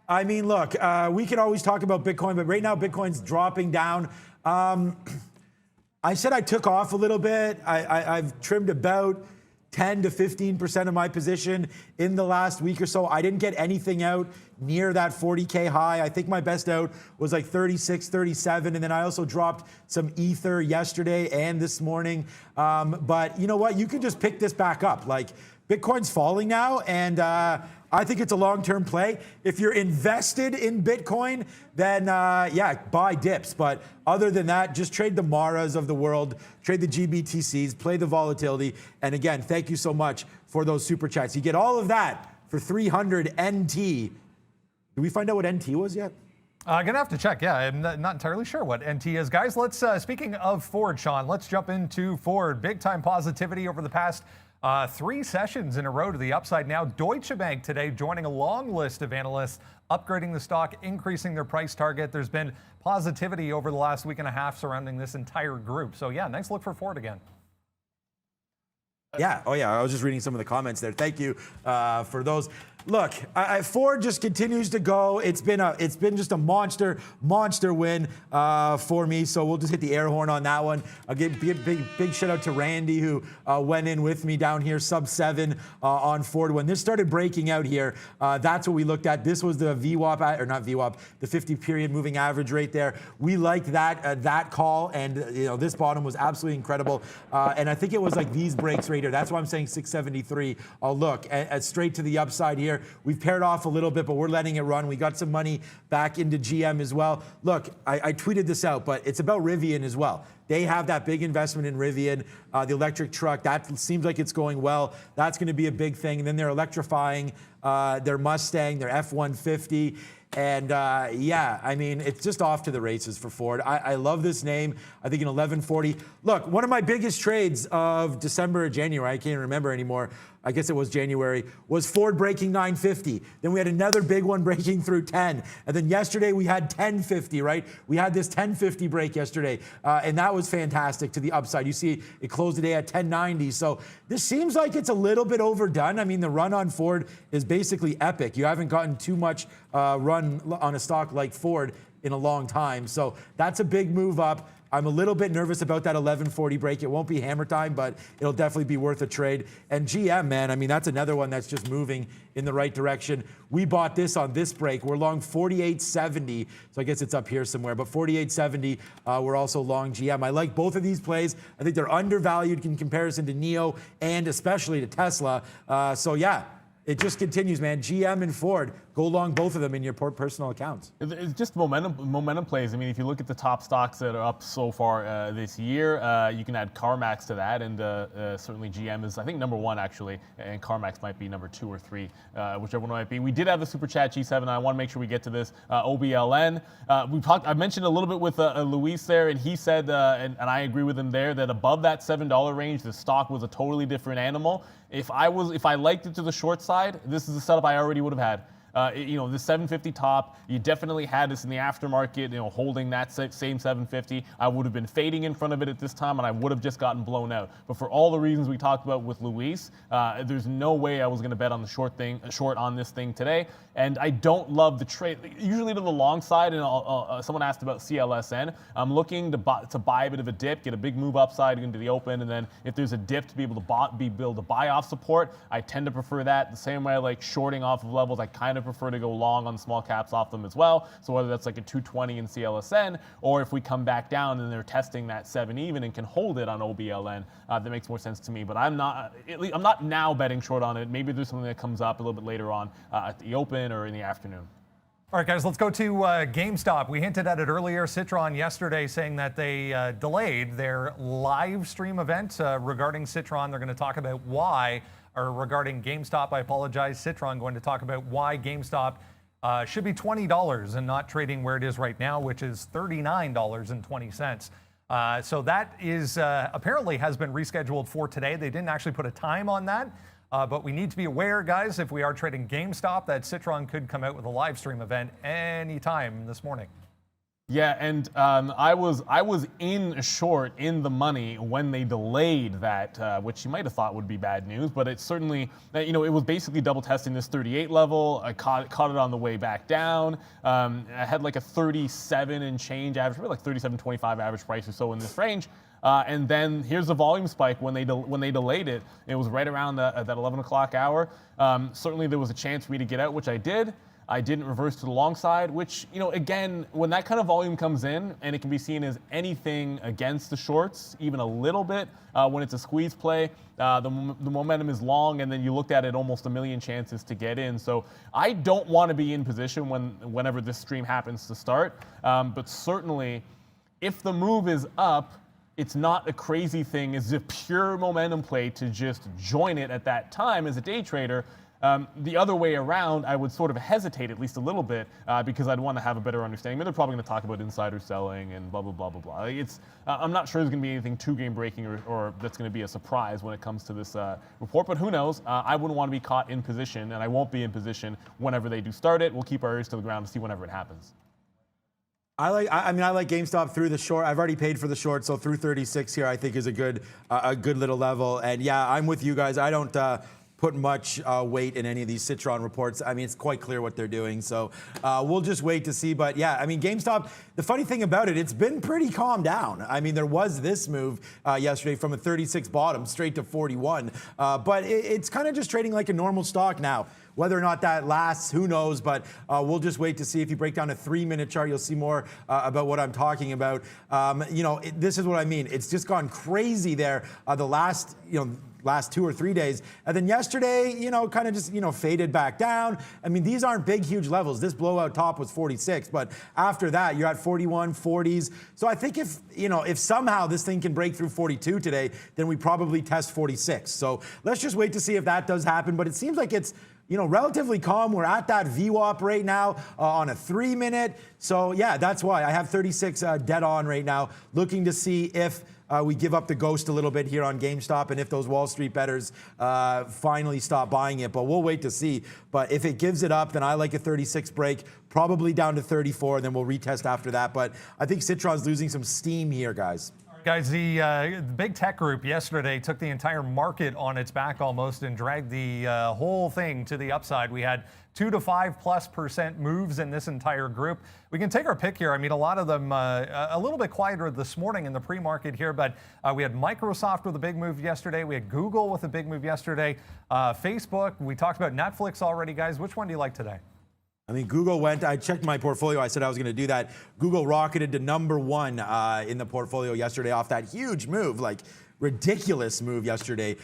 S3: I mean, look, we can always talk about Bitcoin, but right now Bitcoin's dropping down. I said I took off a little bit. I've trimmed about 10 to 15% of my position in the last week or so. I didn't get anything out near that 40K high. I think my best out was like 36, 37. And then I also dropped some Ether yesterday and this morning. But you know what? You can just pick this back up. Like Bitcoin's falling now, and I think it's a long-term play. If you're invested in Bitcoin, then yeah, buy dips. But other than that, just trade the Maras of the world, trade the GBTCs, play the volatility. And again, thank you so much for those super chats. You get all of that for 300 NT. Did we find out what NT was yet?
S1: Gonna have to check. Yeah, I'm not entirely sure what NT is, guys. Let's speaking of Ford, Sean, let's jump into Ford. Big time positivity over the past 3 sessions in a row to the upside. Now Deutsche Bank today joining a long list of analysts upgrading the stock, increasing their price target. There's been positivity over the last week and a half surrounding this entire group. So yeah, nice look for Ford again.
S3: Yeah. Oh, yeah. I was just reading some of the comments there. Thank you for those. Look, Ford just continues to go. It's been just a monster win for me. So we'll just hit the air horn on that one. I'll give big shout out to Randy, who went in with me down here sub 7 on Ford. When this started breaking out here, that's what we looked at. This was the VWAP, or not VWAP, the 50-period moving average right there. We liked that call, and this bottom was absolutely incredible. And I think it was like these breaks right here. That's why I'm saying 673. I'll look at straight to the upside here. We've paired off a little bit, but we're letting it run. We got some money back into GM as well. Look, I tweeted this out, but it's about Rivian as well. They have that big investment in Rivian, the electric truck. That seems like it's going well. That's going to be a big thing. And then they're electrifying their Mustang, their F-150. And yeah, I mean, it's just off to the races for Ford. I love this name. I think in 1140. Look, one of my biggest trades of December or January, I can't remember anymore. I guess it was January, was Ford breaking 950. Then we had another big one breaking through 10. And then yesterday we had 1050, right? We had this 1050 break yesterday. And that was fantastic to the upside. You see it closed the day at 1090. So this seems like it's a little bit overdone. I mean, the run on Ford is basically epic. You haven't gotten too much run on a stock like Ford in a long time. So that's a big move up. I'm a little bit nervous about that 1140 break. It won't be hammer time, but it'll definitely be worth a trade. And GM, man, I mean, that's another one that's just moving in the right direction. We bought this on this break. We're long 48.70, so I guess it's up here somewhere, but 48.70, we're also long GM. I like both of these plays. I think they're undervalued in comparison to NIO and especially to Tesla. So yeah, it just continues, man. GM and Ford, go long both of them in your personal accounts.
S2: It's just momentum plays. I mean, if you look at the top stocks that are up so far this year, you can add CarMax to that, and certainly GM is, I think, number 1 actually, and CarMax might be number 2 or 3, whichever one it might be. We did have the super chat G7, and I want to make sure we get to this. OBLN, I mentioned a little bit with Luis there, and he said, and I agree with him there, that above that $7 range, the stock was a totally different animal. If I liked it to the short side, this is the setup I already would have had. The 750 top, you definitely had this in the aftermarket, holding that same 750. I would have been fading in front of it at this time, and I would have just gotten blown out. But for all the reasons we talked about with Luis, there's no way I was going to bet on the short on this thing today. And I don't love the trade. Usually to the long side, and someone asked about CLSN. I'm looking to buy a bit of a dip, get a big move upside into the open, and then if there's a dip to be able to buy off support, I tend to prefer that. The same way I like shorting off of levels, I kind of prefer to go long on small caps off them as well. So whether that's like a 220 in CLSN, or if we come back down and they're testing that 7 even and can hold it on OBLN, that makes more sense to me. But I'm not now betting short on it. Maybe there's something that comes up a little bit later on at the open or in the afternoon.
S1: All right, guys, let's go to GameStop. We hinted at it earlier. Citron yesterday saying that they delayed their live stream event regarding Citron. They're going to talk about why, or regarding GameStop, I apologize. Citron going to talk about why GameStop should be $20 and not trading where it is right now, which is $39.20. So that is apparently has been rescheduled for today. They didn't actually put a time on that. But we need to be aware, guys, if we are trading GameStop, that Citron could come out with a live stream event anytime this morning.
S2: Yeah, and I was in short in the money when they delayed that, which you might have thought would be bad news, but it certainly, it was basically double testing this 38 level. I caught it on the way back down. I had like a 37 and change average, maybe like 37.25 average price or so in this range. And then here's the volume spike when they delayed it. It was right around that 11 o'clock hour. Certainly there was a chance for me to get out, which I did. I didn't reverse to the long side, which, again, when that kind of volume comes in and it can be seen as anything against the shorts, even a little bit, when it's a squeeze play, the momentum is long, and then you looked at it almost a million chances to get in. So I don't want to be in position whenever this stream happens to start. But certainly, if the move is up, it's not a crazy thing. It's a pure momentum play to just join it at that time as a day trader. The other way around, I would sort of hesitate at least a little bit because I'd want to have a better understanding. But they're probably going to talk about insider selling and blah, blah, blah, blah, blah. I'm not sure there's going to be anything too game breaking or that's going to be a surprise when it comes to this report. But who knows? I wouldn't want to be caught in position, and I won't be in position whenever they do start it. We'll keep our ears to the ground to see whenever it happens.
S3: I like GameStop through the short. I've already paid for the short, so through 36 here, I think is a good little level. And yeah, I'm with you guys. I don't put much weight in any of these Citron reports. I mean, it's quite clear what they're doing. So we'll just wait to see. But yeah, I mean, GameStop, the funny thing about it, it's been pretty calmed down. I mean, there was this move yesterday from a 36 bottom straight to 41. But it's kind of just trading like a normal stock now. Whether or not that lasts, who knows, but we'll just wait to see. If you break down a 3-minute chart, you'll see more about what I'm talking about. This is what I mean. It's just gone crazy there the last 2 or 3 days. And then yesterday, kind of just, faded back down. I mean, these aren't big, huge levels. This blowout top was 46, but after that, you're at 41, 40s. So I think if somehow this thing can break through 42 today, then we probably test 46. So let's just wait to see if that does happen. But it seems like it's, relatively calm. We're at that VWAP right now on a 3-minute. So yeah, that's why I have 36 dead on right now, looking to see if we give up the ghost a little bit here on GameStop and if those Wall Street bettors finally stop buying it. But we'll wait to see. But if it gives it up, then I like a 36 break, probably down to 34, and then we'll retest after that. But I think Citron's losing some steam here, guys.
S1: Guys, the big tech group yesterday took the entire market on its back almost and dragged the whole thing to the upside. We had 2 to 5+% moves in this entire group. We can take our pick here. I mean, a lot of them a little bit quieter this morning in the pre-market here, but we had Microsoft with a big move yesterday. We had Google with a big move yesterday. Facebook, we talked about Netflix already, guys. Which one do you like today?
S3: I mean, Google I checked my portfolio. I said I was going to do that. Google rocketed to #1 in the portfolio yesterday off that huge move, like ridiculous move yesterday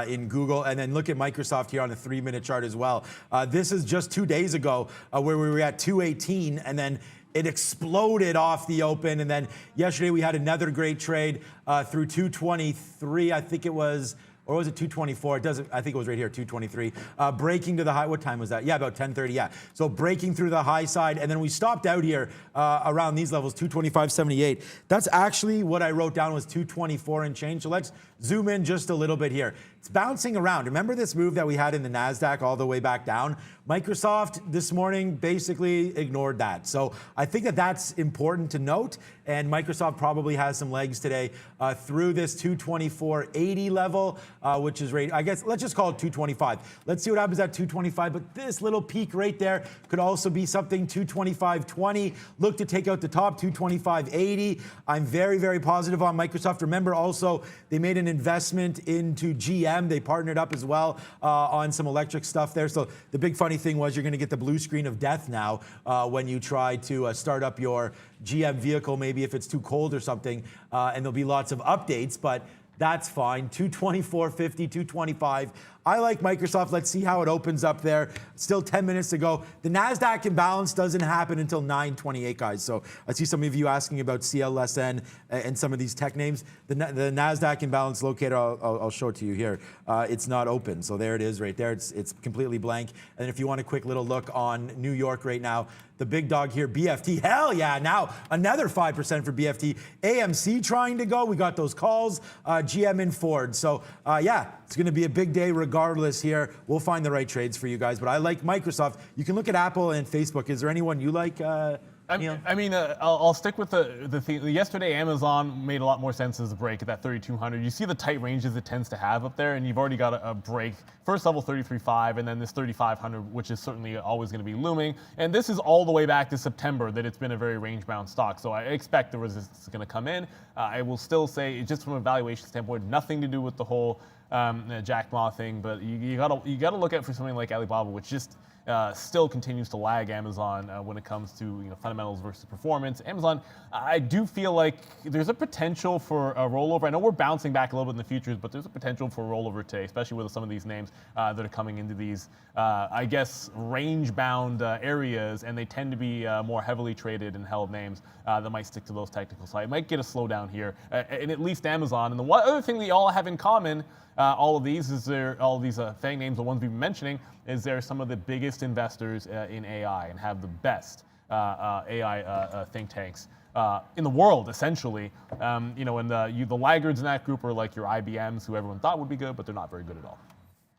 S3: in Google. And then look at Microsoft here on the 3-minute chart as well. This is just 2 days ago where we were at 218 and then it exploded off the open. And then yesterday we had another great trade through 223, I think it was. Or was it 224? It doesn't. I think it was right here, 223. Breaking to the high. What time was that? Yeah, about 10:30. Yeah. So breaking through the high side, and then we stopped out here around these levels, 225.78. That's actually what I wrote down was 224 and change. So let's zoom in just a little bit here. It's bouncing around. Remember this move that we had in the NASDAQ all the way back down? Microsoft this morning basically ignored that. So I think that that's important to note. And Microsoft probably has some legs today through this 224.80 level, which is right, I guess, let's just call it 225. Let's see what happens at 225. But this little peak right there could also be something 225.20. Look to take out the top, 225.80. I'm very, very positive on Microsoft. Remember also, they made an investment into GM. GM. They partnered up as well on some electric stuff there. So the big funny thing was you're going to get the blue screen of death now when you try to start up your GM vehicle, maybe if it's too cold or something, and there'll be lots of updates, but that's fine. 224.50, 225. I like Microsoft. Let's see how it opens up there. Still 10 minutes to go. The NASDAQ imbalance doesn't happen until 9:28, guys. So I see some of you asking about CLSN and some of these tech names. The NASDAQ imbalance locator, I'll show it to you here. It's not open. So there it is right there. It's completely blank. And if you want a quick little look on New York right now, the big dog here, BFT. Hell yeah, now another 5% for BFT. AMC trying to go. We got those calls. GM and Ford. So yeah, it's going to be a big day regardless here. We'll find the right trades for you guys. But I like Microsoft. You can look at Apple and Facebook. Is there anyone you like?
S2: I'll stick with the thing. Yesterday, Amazon made a lot more sense as a break at that 3,200. You see the tight ranges it tends to have up there, and you've already got a break. First level 33.5, and then this 3,500, which is certainly always going to be looming. And this is all the way back to September that it's been a very range-bound stock. So I expect the resistance is going to come in. I will still say, just from a valuation standpoint, nothing to do with the whole Jack Ma thing, but you gotta look at for something like Alibaba, which just still continues to lag Amazon when it comes to fundamentals versus performance. Amazon, I do feel like there's a potential for a rollover. I know we're bouncing back a little bit in the futures, but there's a potential for a rollover today, especially with some of these names that are coming into these, I guess, range-bound areas, and they tend to be more heavily traded and held names that might stick to those technicals. So I might get a slowdown here, and at least Amazon. And the one other thing that you all have in common, all of these FANG names, the ones we've been mentioning, is they're some of the biggest investors in AI and have the best AI think tanks in the world, essentially. And the laggards in that group are like your IBMs, who everyone thought would be good, but they're not very good at all.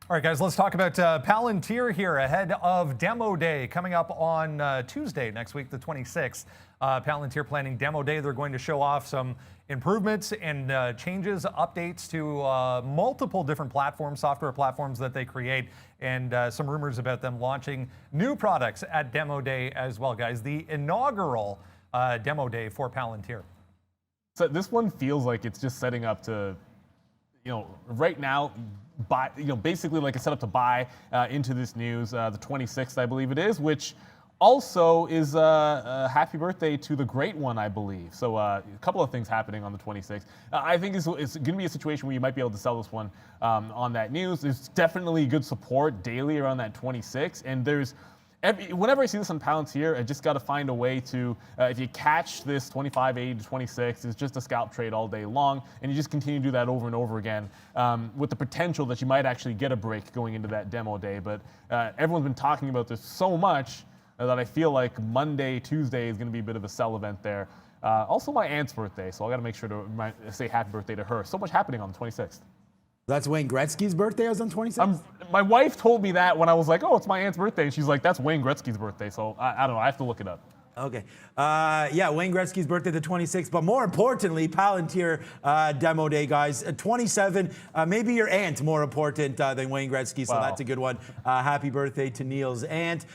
S1: All right, guys, let's talk about Palantir here ahead of Demo Day coming up on Tuesday next week, the 26th. Palantir planning Demo Day. They're going to show off some improvements and changes, updates to multiple different platforms, software platforms that they create, and some rumors about them launching new products at Demo Day as well, guys. The inaugural Demo Day for Palantir.
S2: So this one feels like it's just setting up to, right now, buy, basically like a setup to buy into this news, the 26th, I believe it is, which also is a happy birthday to the great one, I believe. So a couple of things happening on the 26th. I think it's going to be a situation where you might be able to sell this one on that news. There's definitely good support daily around that 26, and whenever I see this on Palantir, I just got to find a way to, if you catch this 25.80 to 26, it's just a scalp trade all day long, and you just continue to do that over and over again with the potential that you might actually get a break going into that Demo Day. But everyone's been talking about this so much that I feel like Monday, Tuesday is going to be a bit of a sell event there. Also my aunt's birthday, so I got to make sure to say happy birthday to her. So much happening on the 26th.
S3: That's Wayne Gretzky's birthday. I was on 26th.
S2: My wife told me that when I was like, "Oh, it's my aunt's birthday," and she's like, "That's Wayne Gretzky's birthday." So I don't know. I have to look it up.
S3: Okay. Yeah, Wayne Gretzky's birthday, the 26th. But more importantly, Palantir Demo Day, guys. 27, maybe your aunt more important than Wayne Gretzky, so
S2: Wow.
S3: That's a good one. Happy birthday to Neil's aunt.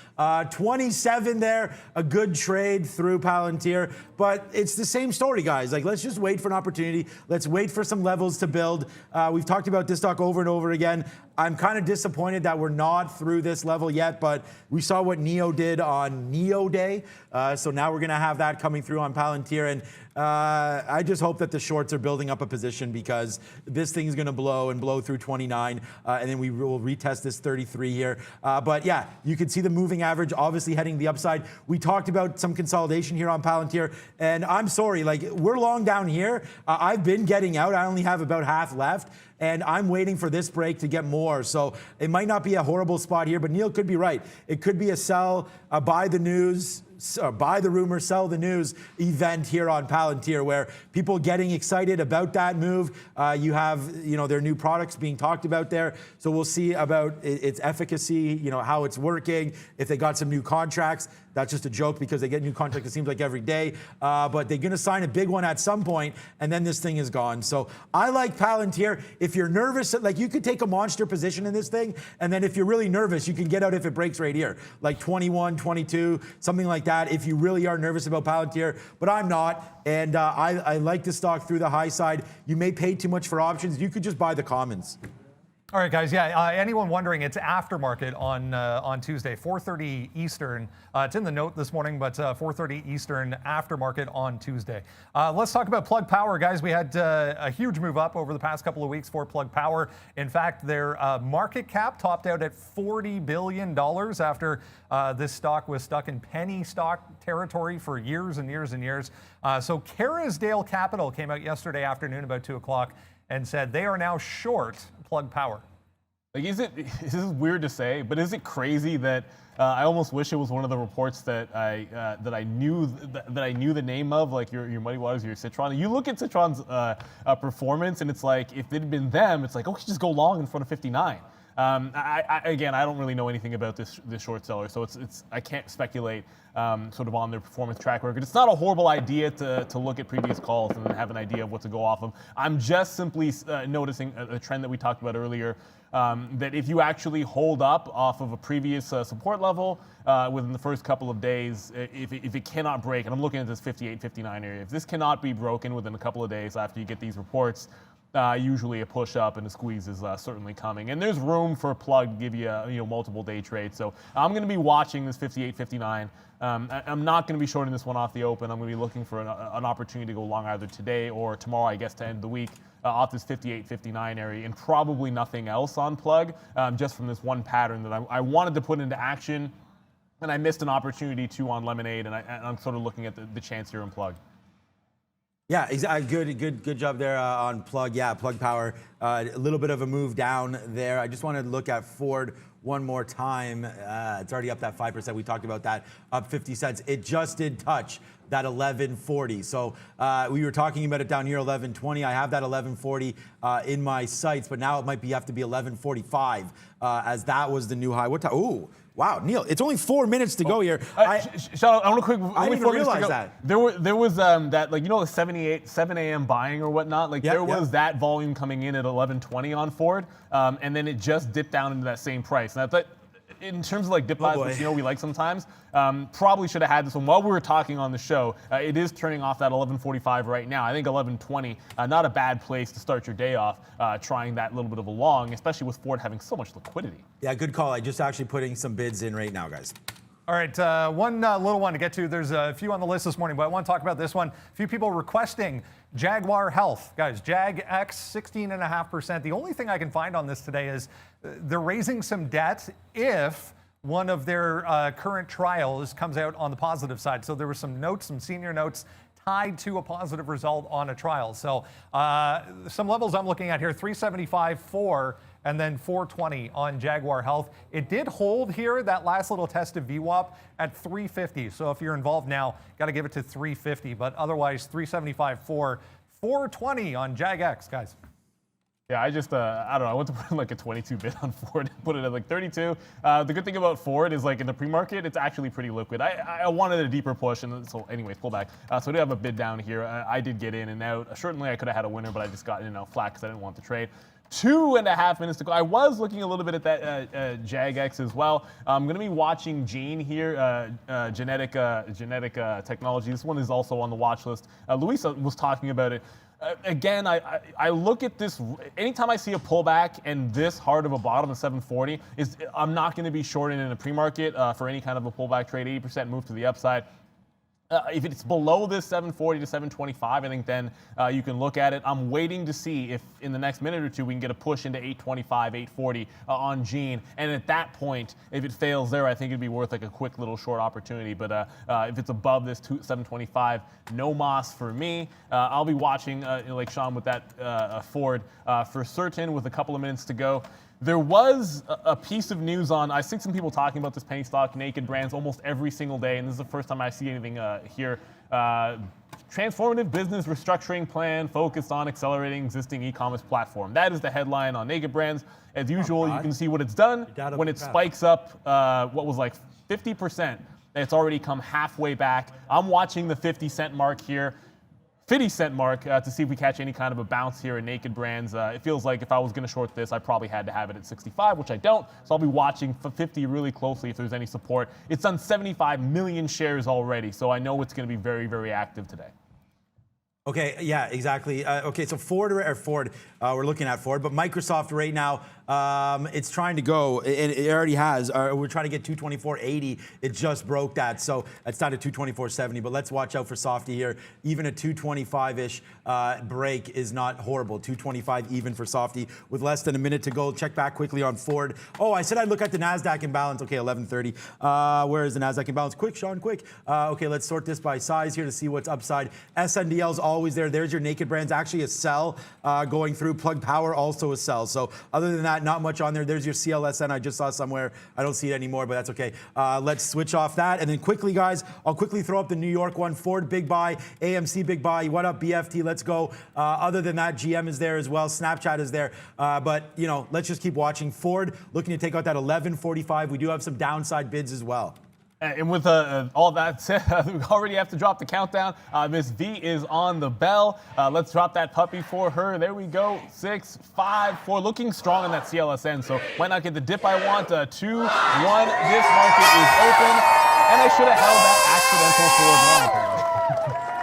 S3: 27 there, a good trade through Palantir. But it's the same story, guys. Like, let's just wait for an opportunity. Let's wait for some levels to build. We've talked about this stock over and over again. I'm kind of disappointed that we're not through this level yet, but we saw what NEO did on NEO Day. So now we're going to have that coming through on Palantir. And I just hope that the shorts are building up a position, because this thing is going to blow through 29. And then we will retest this 33 here. But yeah, you can see the moving average obviously heading the upside. We talked about some consolidation here on Palantir. And I'm sorry, like, we're long down here. I've been getting out. I only have about half left. And I'm waiting for this break to get more. So it might not be a horrible spot here, but Neil could be right. It could be a sell, buy the news, buy the rumor, sell the news event here on Palantir, where people getting excited about that move. You have, their new products being talked about there. So we'll see about its efficacy, how it's working, if they got some new contracts. That's just a joke, because they get new contracts, it seems like, every day. But they're going to sign a big one at some point, and then this thing is gone. So I like Palantir. If you're nervous, like, you could take a monster position in this thing, and then if you're really nervous, you can get out if it breaks right here, like 21, 22, something like that, if you really are nervous about Palantir. But I'm not, and I like the stock through the high side. You may pay too much for options. You could just buy the commons.
S1: All right, guys. Yeah, anyone wondering, it's aftermarket on Tuesday, 4:30 Eastern. It's in the note this morning, but 4:30 Eastern aftermarket on Tuesday. Let's talk about Plug Power, guys. We had a huge move up over the past couple of weeks for Plug Power. In fact, their market cap topped out at $40 billion after this stock was stuck in penny stock territory for years and years and years. So Kerrisdale Capital came out yesterday afternoon about 2 o'clock and said they are now short Plug Power.
S2: Like, this is weird to say, but is it crazy that I almost wish it was one of the reports that I knew the name of, like your Muddy Waters, your Citron. You look at Citron's performance, and it's like if it had been them, it's like, okay, just go long in front of 59. Again, I don't really know anything about this short seller, so I can't speculate sort of on their performance track record. It's not a horrible idea to look at previous calls and have an idea of what to go off of. I'm just simply noticing a trend that we talked about earlier, that if you actually hold up off of a previous support level within the first couple of days, if it cannot break, and I'm looking at this 58, 59 area, if this cannot be broken within a couple of days after you get these reports, usually a push up and a squeeze is certainly coming. And there's room for a Plug to give you multiple day trades. So I'm going to be watching this 58, 59. I'm not going to be shorting this one off the open. I'm going to be looking for an opportunity to go long either today or tomorrow, I guess, to end the week off this 58, 59 area, and probably nothing else on Plug, just from this one pattern that I wanted to put into action, and I missed an opportunity to on Lemonade, and I'm sort of looking at the chance here on Plug.
S3: Yeah, exactly. Good job there on Plug. Yeah, Plug Power, a little bit of a move down there. I just wanted to look at Ford one more time. It's already up that 5%. We talked about that, up 50 cents. It just did touch that 1140. So we were talking about it down here, 1120. I have that 1140 in my sights, but now it might have to be 1145 as that was the new high. What time? Ooh. Wow, Neil, it's only 4 minutes to go here.
S2: Sean, I want to quick.
S3: I didn't even realize that.
S2: There was that, like, the 7 a.m. buying or whatnot. Like, there was that volume coming in at 11:20 on Ford, and then it just dipped down into that same price. And I thought, in terms of like dip buys, which we like sometimes, probably should have had this one while we were talking on the show. It is turning off that 11:45 right now. I think 11:20, not a bad place to start your day off, trying that little bit of a long, especially with Ford having so much liquidity.
S3: Yeah, good call. I just actually putting some bids in right now, guys.
S1: All right, one little one to get to. There's a few on the list this morning, but I want to talk about this one. A few people requesting Jaguar Health. Guys, JAGX, 16.5%. The only thing I can find on this today is they're raising some debt if one of their current trials comes out on the positive side. So there were some notes, some senior notes tied to a positive result on a trial. So some levels I'm looking at here, 375, 4, and then 420 on Jaguar Health. It did hold here, that last little test of VWAP at 350. So if you're involved now, got to give it to 350. But otherwise, 375, 4, 420 on JAGX, guys.
S2: Yeah, I don't know. I went to put in like a 22 bid on Ford, put it at like 32. The good thing about Ford is, like, in the pre-market, it's actually pretty liquid. I wanted a deeper push, and so anyways, pull back. So I do have a bid down here. I did get in and out. Certainly, I could have had a winner, but I just got in and out flat because I didn't want the trade. 2.5 minutes to go. I was looking a little bit at that JAGX as well. I'm going to be watching Gene here, genetic technology. This one is also on the watch list. Luisa was talking about it. Again, I look at this, anytime I see a pullback and this hard of a bottom of 740, I'm not going to be shorting in a pre-market for any kind of a pullback trade, 80% move to the upside. If it's below this 740 to 725, I think then you can look at it. I'm waiting to see if in the next minute or two we can get a push into 825, 840 on Gene. And at that point, if it fails there, I think it'd be worth like a quick little short opportunity. But if it's above this 725, no moss for me. I'll be watching, like Sean, with that Ford for certain with a couple of minutes to go. There was a piece of news on, I see some people talking about this penny stock, Naked Brands, almost every single day, and this is the first time I see anything here. Transformative business restructuring plan focused on accelerating existing e-commerce platform. That is the headline on Naked Brands. As usual, you can see what it's done when it spikes up, what was like 50%. It's already come halfway back. I'm watching the 50-cent mark here. 50-cent mark to see if we catch any kind of a bounce here in Naked Brands. It feels like if I was going to short this, I probably had to have it at 65, which I don't. So I'll be watching for 50 really closely if there's any support. It's done 75 million shares already, so I know it's going to be very, very active today.
S3: Okay, yeah, exactly. Okay, so Ford, we're looking at Ford, but Microsoft right now It's trying to go, and it already has. We're trying to get 224.80. It just broke that, so it's down to 224.70. But let's watch out for Softy here. Even a 225-ish break is not horrible. 225 even for Softy with less than a minute to go. Check back quickly on Ford. Oh, I said I'd look at the NASDAQ imbalance. Okay, 11:30. Where is the NASDAQ imbalance? Quick, Sean, quick. Okay, let's sort this by size here to see what's upside. SNDL's always there. There's your naked brands. Actually a sell going through. Plug Power also a sell. So other than that, not much on there. There's your CLSN I just saw somewhere. I don't see it anymore, but that's okay. Let's switch off that. And then quickly, guys, I'll quickly throw up the New York one. Ford, big buy. AMC, big buy. What up, BFT? Let's go. Other than that, GM is there as well. Snapchat is there. But, you know, let's just keep watching. Ford looking to take out that 11.45. We do have some downside bids as well.
S2: And with all that said, we already have to drop the countdown. Miss V is on the bell. Let's drop that puppy for her. There we go. 6, 5, 4. Looking strong on that CLSN. So might not get the dip I want. 2, 1. This market is open. And I should have held that accidental forward one, apparently.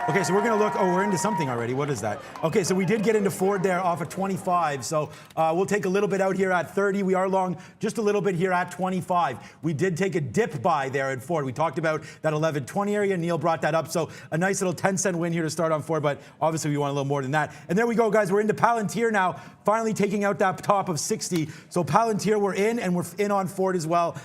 S3: Okay, so we're going to look. Oh, we're into something already. What is that? Okay, so we did get into Ford there off of 25. So we'll take a little bit out here at 30. We are long just a little bit here at 25. We did take a dip buy there at Ford. We talked about that 11.20 area. Neil brought that up. So a nice little 10-cent win here to start on Ford, but obviously we want a little more than that. And there we go, guys. We're into Palantir now, finally taking out that top of 60. So Palantir, we're in, and we're in on Ford as well.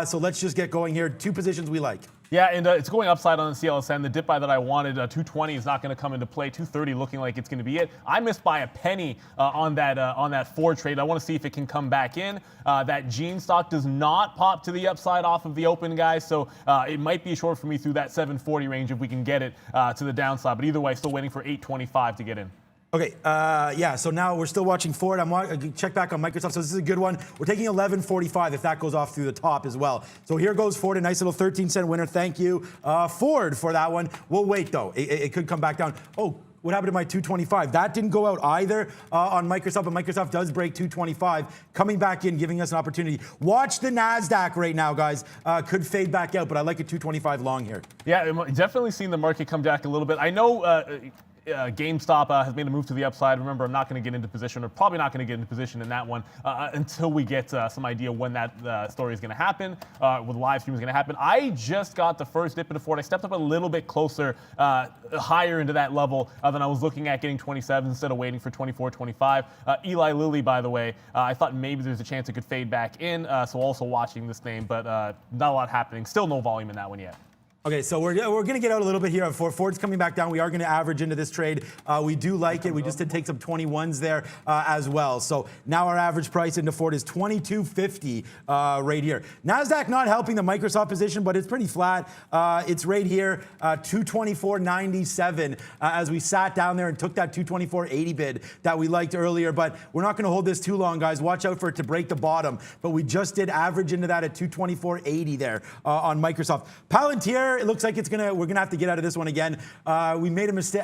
S3: So let's just get going here. 2 positions we like.
S2: Yeah, and it's going upside on the CLSN. The dip buy that I wanted, 220 is not going to come into play. 230 looking like it's going to be it. I missed by a penny on that Ford trade. I want to see if it can come back in. That Gene stock does not pop to the upside off of the open, guys. So it might be short for me through that 740 range if we can get it to the downside. But either way, still waiting for 825 to get in.
S3: Okay, yeah, so now we're still watching Ford. I'm check back on Microsoft, so this is a good one. We're taking 11.45 if that goes off through the top as well. So here goes Ford, a nice little 13-cent winner. Thank you, Ford, for that one. We'll wait, though. It could come back down. Oh, what happened to my 225? That didn't go out either on Microsoft, but Microsoft does break 225, coming back in, giving us an opportunity. Watch the NASDAQ right now, guys. Could fade back out, but I like a 225 long here.
S2: Yeah, definitely seen the market come back a little bit. I know GameStop has made a move to the upside. Remember, I'm not going to get into position, or probably not going to get into position in that one until we get some idea when that story is going to happen, when the live stream is going to happen. I just got the first dip into Ford. I stepped up a little bit closer, higher into that level than I was looking at getting 27 instead of waiting for 24, 25. Eli Lilly, by the way, I thought maybe there's a chance it could fade back in, so also watching this name, but not a lot happening. Still no volume in that one yet.
S3: Okay, so we're going to get out a little bit here on Ford. Ford's coming back down. We are going to average into this trade. We do like it. We just did take some 21s there as well. So now our average price into Ford is $22.50 right here. NASDAQ not helping the Microsoft position, but it's pretty flat. It's right here, $224.97 as we sat down there and took that $224.80 bid that we liked earlier. But we're not going to hold this too long, guys. Watch out for it to break the bottom. But we just did average into that at $224.80 there on Microsoft. Palantir, it looks like we're gonna have to get out of this one again. We made a mistake.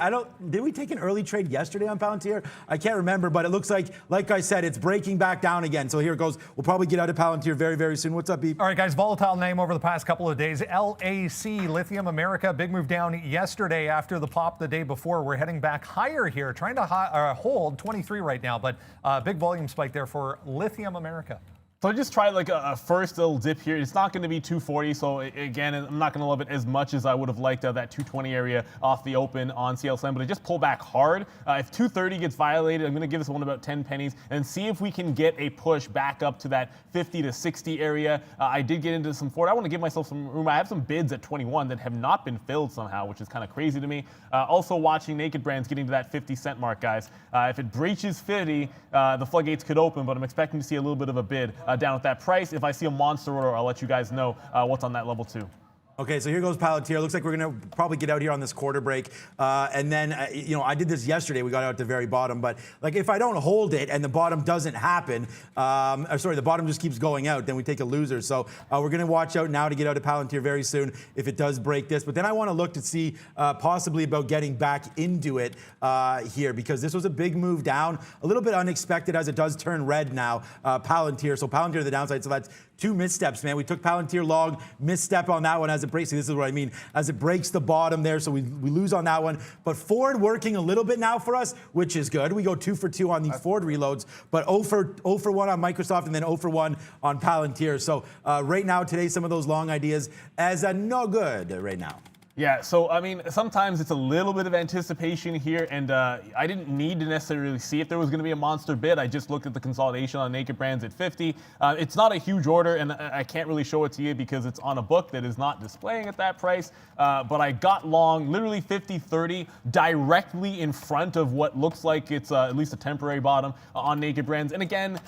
S3: Did we take an early trade yesterday on Palantir? I can't remember, but it looks like I said, it's breaking back down again. So here it goes. We'll probably get out of Palantir very, very soon. What's up, Beep?
S1: All right, guys, volatile name over the past couple of days. LAC, Lithium America, big move down yesterday after the pop the day before. We're heading back higher here, trying to hold 23 right now, but big volume spike there for Lithium America.
S2: So I just tried like a first little dip here. It's not going to be 240, so again, I'm not going to love it as much as I would have liked that 220 area off the open on CLSN, but it just pulled back hard. If 230 gets violated, I'm going to give this one about 10 pennies and see if we can get a push back up to that 50 to 60 area. I did get into some Ford. I want to give myself some room. I have some bids at 21 that have not been filled somehow, which is kind of crazy to me. Also watching Naked Brands getting to that 50-cent mark, guys. If it breaches 50, the floodgates could open, but I'm expecting to see a little bit of a bid down at that price. If I see a monster order, I'll let you guys know what's on that level too.
S3: Okay, so here goes Palantir. Looks like we're going to probably get out here on this quarter break. And then, I did this yesterday. We got out at the very bottom. But, like, if I don't hold it and the bottom doesn't happen, the bottom just keeps going out, then we take a loser. So we're going to watch out now to get out of Palantir very soon if it does break this. But then I want to look to see possibly about getting back into it here, because this was a big move down, a little bit unexpected as it does turn red now, Palantir. So Palantir to the downside. So that's 2 missteps, man. We took Palantir long, misstep on that one as as it breaks, this is what I mean, as it breaks the bottom there, so we lose on that one. But Ford working a little bit now for us, which is good. We go 2 for 2 on the Ford reloads, but 0 for 1 on Microsoft and then 0 for 1 on Palantir. So right now, today, some of those long ideas as no good right now.
S2: Yeah, so I mean, sometimes it's a little bit of anticipation here, and I didn't need to necessarily see if there was going to be a monster bid. I just looked at the consolidation on Naked Brands at 50. It's not a huge order, and I can't really show it to you because it's on a book that is not displaying at that price. But I got long, literally 50-30, directly in front of what looks like it's at least a temporary bottom on Naked Brands. And again,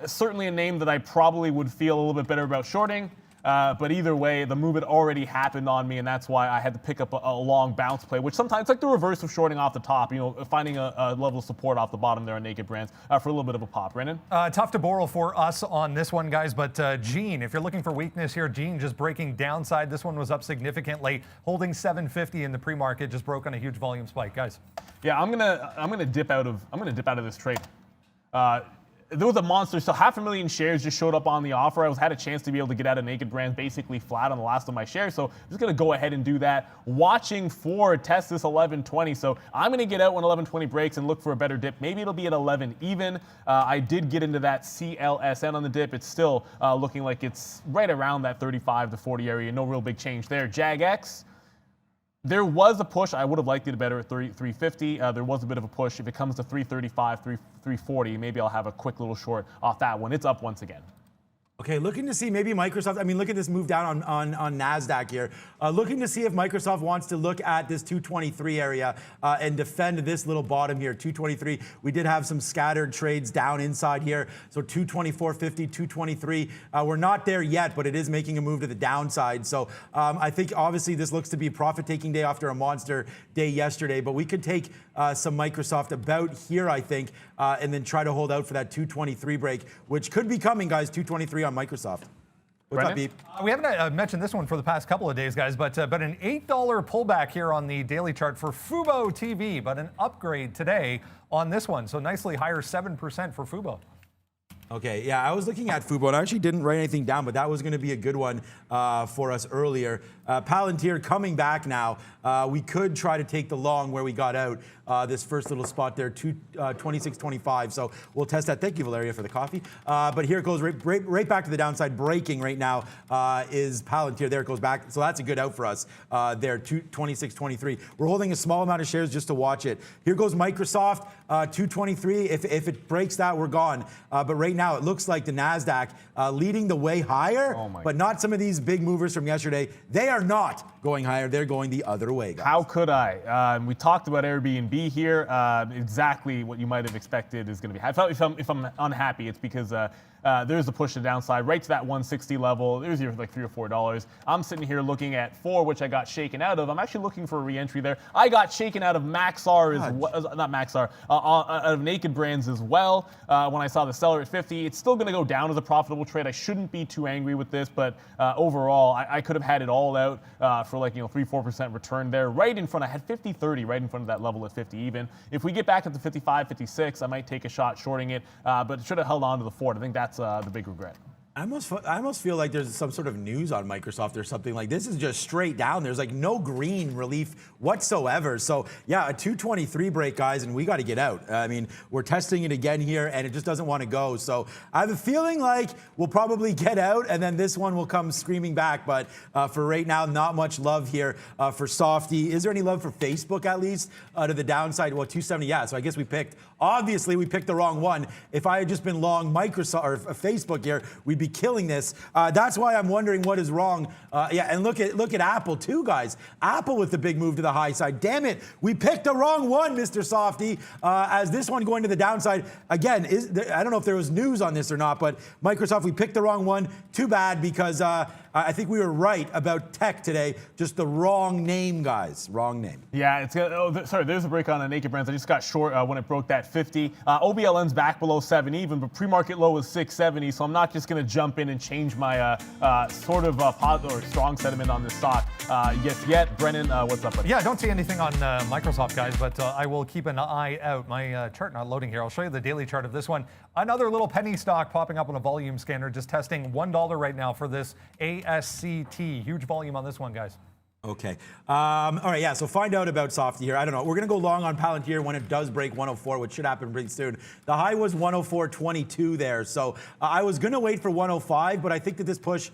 S2: certainly a name that I probably would feel a little bit better about shorting. But either way, the move had already happened on me, and that's why I had to pick up a long bounce play, which sometimes it's like the reverse of shorting off the top, finding a level of support off the bottom there on Naked Brands for a little bit of a pop. Brendan?
S1: Tough to borrow for us on this one, guys, but Gene, if you're looking for weakness here, Gene just breaking downside. This one was up significantly, holding 750 in the pre-market, just broke on a huge volume spike, guys.
S2: Yeah, I'm gonna dip out of this trade. There was a monster, so 500,000 shares just showed up on the offer. Had a chance to be able to get out of Naked Brands basically flat on the last of my shares, so I'm just going to go ahead and do that. Watching Ford test this 1120, so I'm going to get out when 1120 breaks and look for a better dip. Maybe it'll be at 11 even. I did get into that CLSN on the dip. It's still looking like it's right around that 35 to 40 area. No real big change there. JAGX. There was a push. I would have liked it better at 350. There was a bit of a push. If it comes to 335, 340, maybe I'll have a quick little short off that one. It's up once again.
S3: Okay, looking to see maybe Microsoft, I mean, look at this move down on NASDAQ here. Looking to see if Microsoft wants to look at this 223 area and defend this little bottom here, 223. We did have some scattered trades down inside here. So 224.50, 223. We're not there yet, but it is making a move to the downside. So I think obviously this looks to be a profit-taking day after a monster day yesterday, but we could take some Microsoft about here, I think, and then try to hold out for that 223 break, which could be coming, guys, 223 on Microsoft. What's up, Beep?
S1: We haven't mentioned this one for the past couple of days, guys, but an $8 pullback here on the daily chart for Fubo TV, but an upgrade today on this one. So nicely higher 7% for Fubo.
S3: Okay, yeah, I was looking at Fubo, and I actually didn't write anything down, but that was going to be a good one for us earlier. Palantir coming back now. We could try to take the long where we got out this first little spot there, 26.25. So we'll test that. Thank you, Valeria, for the coffee. But here it goes right back to the downside. Breaking right now is Palantir. There it goes back. So that's a good out for us there, 26.23. We're holding a small amount of shares just to watch it. Here goes Microsoft, 223. If it breaks that, we're gone. But right now, it looks like the NASDAQ leading the way higher, but not some of these big movers from yesterday. They are not going higher. They're going the other way, guys.
S2: How could I? We talked about Airbnb here. Exactly what you might have expected is going to be. If I'm unhappy, it's because there's a push to the downside right to that 160 level. There's your like $3 or $4. I'm sitting here looking at 4, which I got shaken out of. I'm actually looking for a re-entry there. I got shaken out of Maxar as well, not Maxar, out of Naked Brands as well. When I saw the seller at 50, it's still going to go down as a profitable trade. I shouldn't be too angry with this, but overall, I could have had it all out for like 3-4% return there, right in front. I had 50-30 right in front of that level at 50 even. If we get back up to 55, 56, I might take a shot shorting it, but should have held on to the Ford. I think that's the big regret.
S3: I almost feel like there's some sort of news on Microsoft or something. Like this is just straight down. There's like no green relief whatsoever. So yeah, a 223 break, guys, and we got to get out. I mean, we're testing it again here, and it just doesn't want to go. So I have a feeling like we'll probably get out, and then this one will come screaming back. But for right now, not much love here for Softy. Is there any love for Facebook at least to the downside? Well, 270. Yeah. So I guess we picked the wrong one. If I had just been long Microsoft or Facebook here, we'd be killing this. That's why I'm wondering what is wrong. Yeah, and look at Apple too, guys. Apple with the big move to the high side. Damn it, we picked the wrong one, Mr. Softy. As this one going to the downside again. I don't know if there was news on this or not, but Microsoft, we picked the wrong one. Too bad, because I think we were right about tech today. Just the wrong name, guys. Wrong name.
S2: Yeah, there's a break on Naked Brands. I just got short when it broke that 50. OBLN's back below 7 even, but pre-market low was 670, so I'm not just going to jump in and change my sort of positive or strong sentiment on this stock yet. Brennan, what's up, buddy?
S1: Yeah, I don't see anything on Microsoft, guys, but I will keep an eye out. My chart not loading here. I'll show you the daily chart of this one. Another little penny stock popping up on a volume scanner, just testing $1 right now for this BSCT. Huge volume on this one, guys.
S3: Okay. All right, yeah, so find out about Softy here. I don't know. We're going to go long on Palantir when it does break 104, which should happen pretty soon. The high was 104.22 there, so I was going to wait for 105, but I think that this push